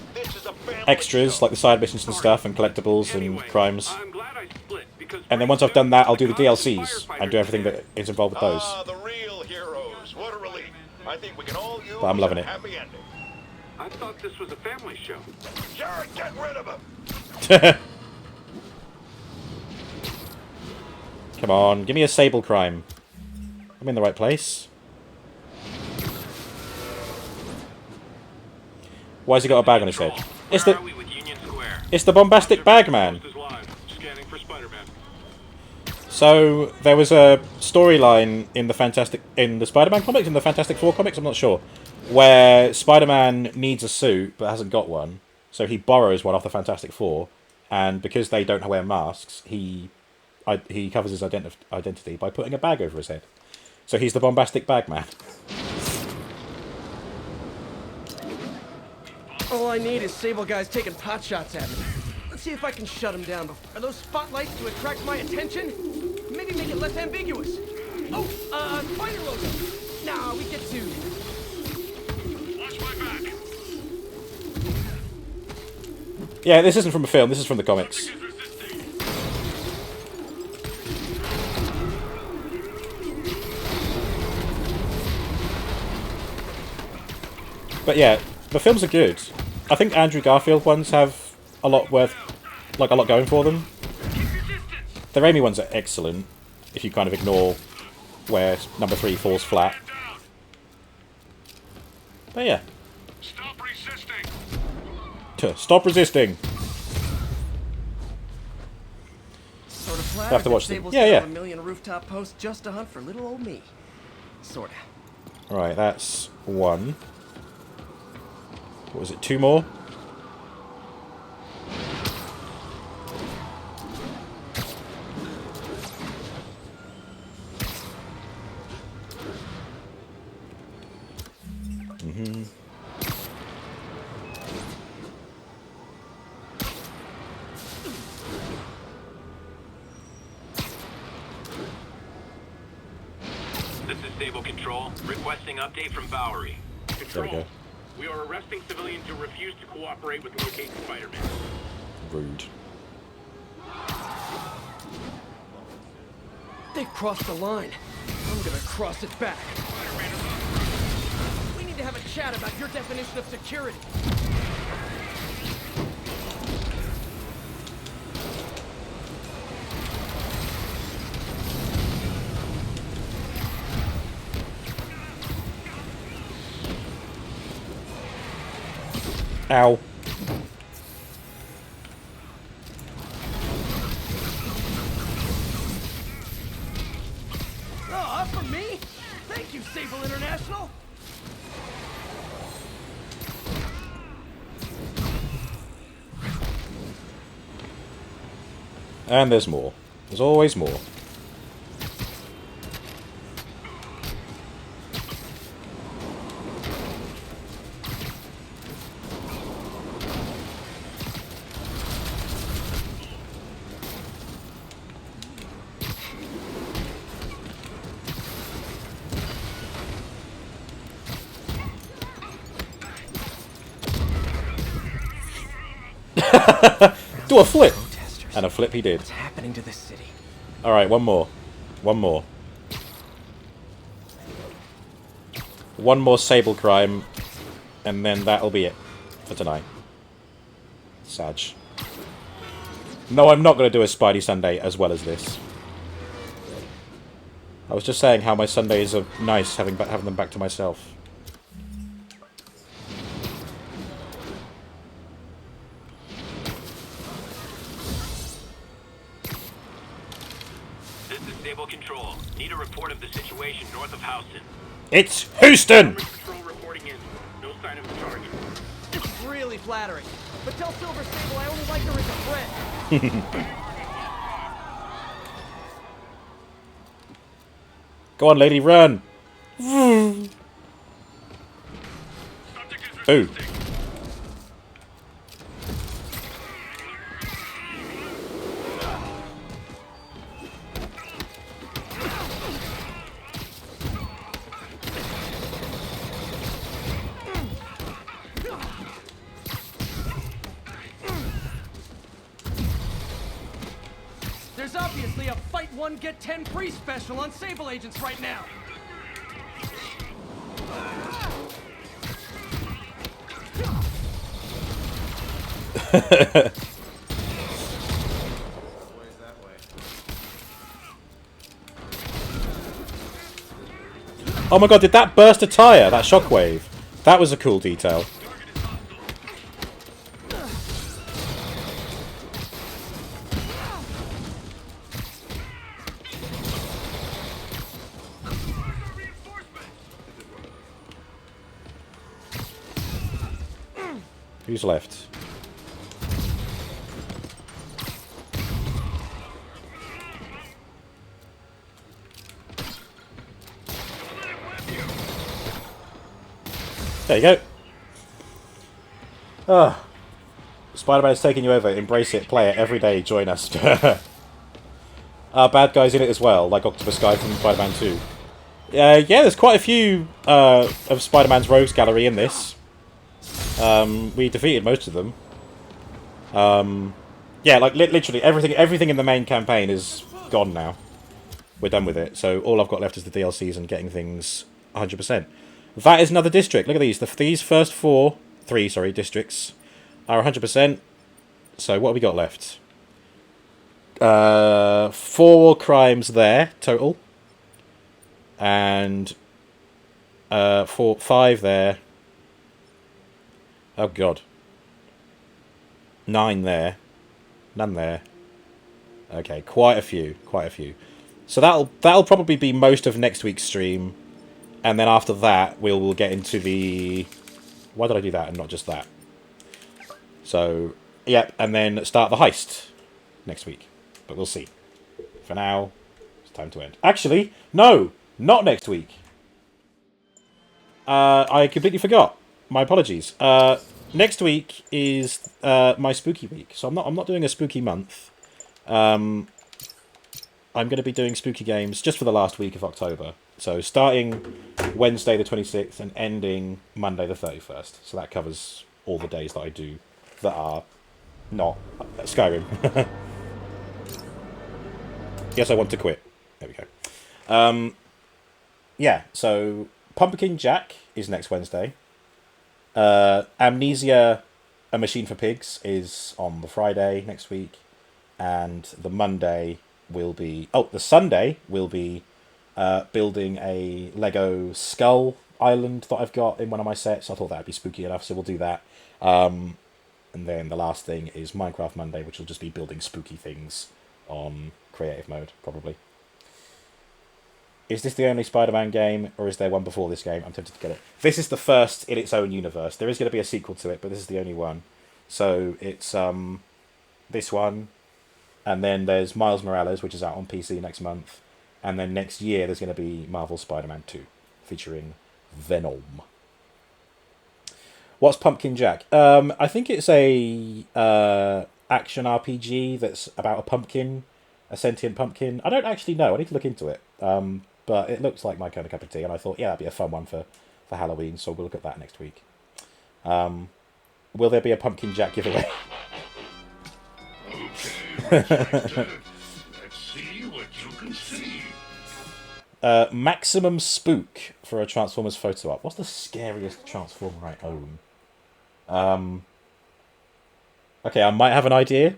extras, like the side missions and stuff, and collectibles and crimes. And then once I've done that, I'll do the DLCs and do everything that is involved with those. The real heroes. What a relief. I think we can all use But I'm loving it. a happy ending. I thought this was a family show. Jared, get rid of him. Come on, give me a Sable crime. I'm in the right place. Why has he got a bag on his head? It's the Bombastic Bag Man. So there was a storyline in the Spider-Man comics, in the Fantastic Four comics, I'm not sure, where Spider-Man needs a suit but hasn't got one, so he borrows one off the Fantastic Four, and because they don't wear masks, he covers his identity by putting a bag over his head. So he's the Bombastic Bag Man. All I need is Sable guys taking pot shots at me. Let's see if I can shut them down. Are those spotlights to attract my attention? Maybe make it less ambiguous. Oh, spider logo. Nah, we get to. Watch my back. Yeah, this isn't from a film, this is from the comics. But yeah, the films are good. I think Andrew Garfield ones have a lot going for them. The Raimi ones are excellent, if you kind of ignore where number 3 falls flat. But yeah. Stop resisting. Stop resisting. Sort of flat. I have to watch them. Sable's Yeah, yeah. A million rooftop posts just to hunt for little old me. Sorta. Right, that's 1. What was it? 2 more? Mm-hmm. This is Sable Control, requesting update from Bowery. Control. There we go. We are arresting civilians who refuse to cooperate with locating Spider-Man. Rude. They've crossed the line. I'm gonna cross it back. We need to have a chat about your definition of security. Ow. Oh, up for me? Thank you, Sable International. And there's more. There's always more. Do a flip! And a flip he did. What's happening to this city? Alright, one more. One more. One more Sable crime, and then that'll be it for tonight. Sag. No, I'm not going to do a Spidey Sunday as well as this. I was just saying how my Sundays are nice having them back to myself. This is Stable Control. Need a report of the situation north of Houston. It's Houston! Patrol reporting in. No sign of the target. It's really flattering. But tell Silver Sable I only like her as a friend. Go on, lady, run! Ooh. There's obviously a fight one, get 10 free special on Sable agents right now. Oh my god, did that burst a tire? That shockwave? That was a cool detail. Who's left? There you go. Ah, Spider-Man is taking you over. Embrace it. Play it every day. Join us. Bad guys in it as well, like Octopus Guy from Spider-Man 2. Yeah, there's quite a few of Spider-Man's Rogues Gallery in this. We defeated most of them. Yeah, like literally everything in the main campaign is gone now. We're done with it. So all I've got left is the DLCs and getting things 100%. That is another district. Look at these. These first three districts are 100%. So what have we got left? 4 crimes there total, and 5 there. Oh god. 9 there. None there. Okay, quite a few. So that'll probably be most of next week's stream, and then after that we'll get into the. Why did I do that and not just that? So yep, and then start the heist next week. But we'll see. For now, it's time to end. Actually, no, not next week. I completely forgot. My apologies. Next week is my spooky week, so I'm not doing a spooky month. I'm going to be doing spooky games just for the last week of October. So starting Wednesday the 26th and ending Monday the 31st. So that covers all the days that I do that are not Skyrim. Yes, I want to quit. There we go. Yeah, so Pumpkin Jack is next Wednesday. Amnesia, A Machine for Pigs is on the Friday next week. And the Monday will be... Oh, the Sunday will be building a Lego Skull Island that I've got in one of my sets. I thought that would be spooky enough, so we'll do that. And then the last thing is Minecraft Monday, which will just be building spooky things on creative mode, probably. Is this the only Spider-Man game, or is there one before this game? I'm tempted to get it. This is the first in its own universe. There is going to be a sequel to it, but this is the only one. So it's this one, and then there's Miles Morales, which is out on PC next month, and then next year there's going to be Marvel Spider-Man 2, featuring Venom. What's Pumpkin Jack? I think it's a action RPG that's about a pumpkin, a sentient pumpkin. I don't actually know. I need to look into it. But it looks like my kind of cup of tea, and I thought, yeah, that'd be a fun one for Halloween, so we'll look at that next week. Will there be a Pumpkin Jack giveaway? Okay, let's see what you can see. Maximum Spook for a Transformers photo op. What's the scariest Transformer I own? Okay, I might have an idea.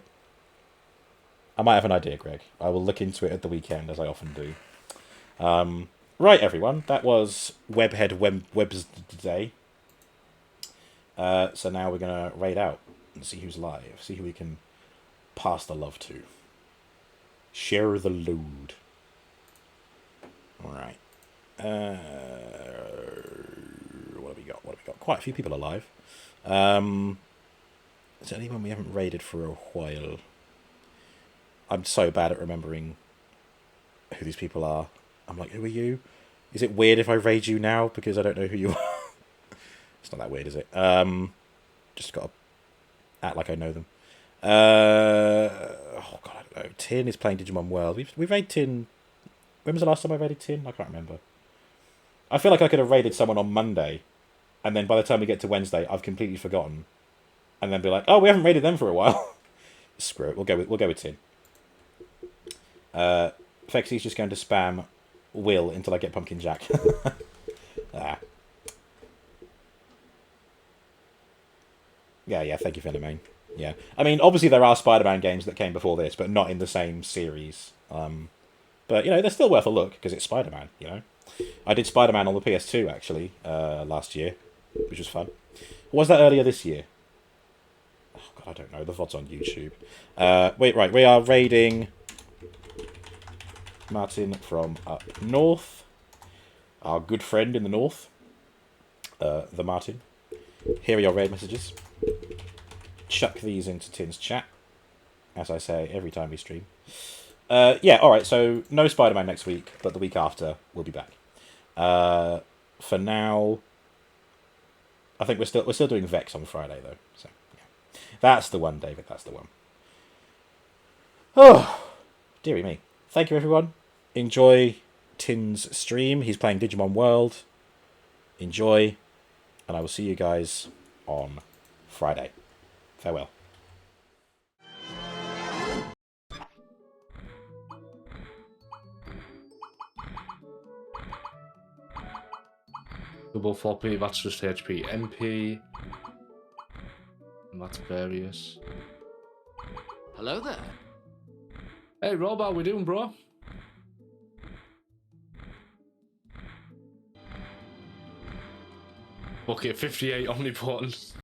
Greg. I will look into it at the weekend, as I often do. Right, everyone. That was Webhead Webs Day. So now we're going to raid out and see who's live. See who we can pass the love to. Share the load. Alright. What have we got? Quite a few people alive. Is there anyone we haven't raided for a while? I'm so bad at remembering who these people are. I'm like, who are you? Is it weird if I raid you now because I don't know who you are? It's not that weird, is it? Just got to act like I know them. Oh god, I don't know. Tin is playing Digimon World. We've raided Tin. When was the last time I raided Tin? I can't remember. I feel like I could have raided someone on Monday, and then by the time we get to Wednesday, I've completely forgotten, and then be like, oh, we haven't raided them for a while. Screw it. We'll go with Tin. Fexy's just going to spam Will until I get Pumpkin Jack. Yeah, thank you, Philomane. Yeah. I mean, obviously there are Spider-Man games that came before this, but not in the same series. But, they're still worth a look, because it's Spider-Man, I did Spider-Man on the PS2, actually, last year, which was fun. Or was that earlier this year? Oh, God, I don't know. The VOD's on YouTube. Right. We are raiding Martin from up north. Our good friend in the north. The Martin. Here are your raid messages. Chuck these into Tin's chat, as I say every time we stream. Yeah, alright, so no Spider-Man next week, but the week after we'll be back. For now, I think we're still doing Vex on Friday though. So yeah. That's the one, David, that's the one. Oh, dearie me. Thank you, everyone. Enjoy Tin's stream. He's playing Digimon World. Enjoy, and I will see you guys on Friday. Farewell. Double floppy, that's just HP NP. And that's various. Hello there. Hey Rob, how we doing, bro? Bucket 58 omnipotent.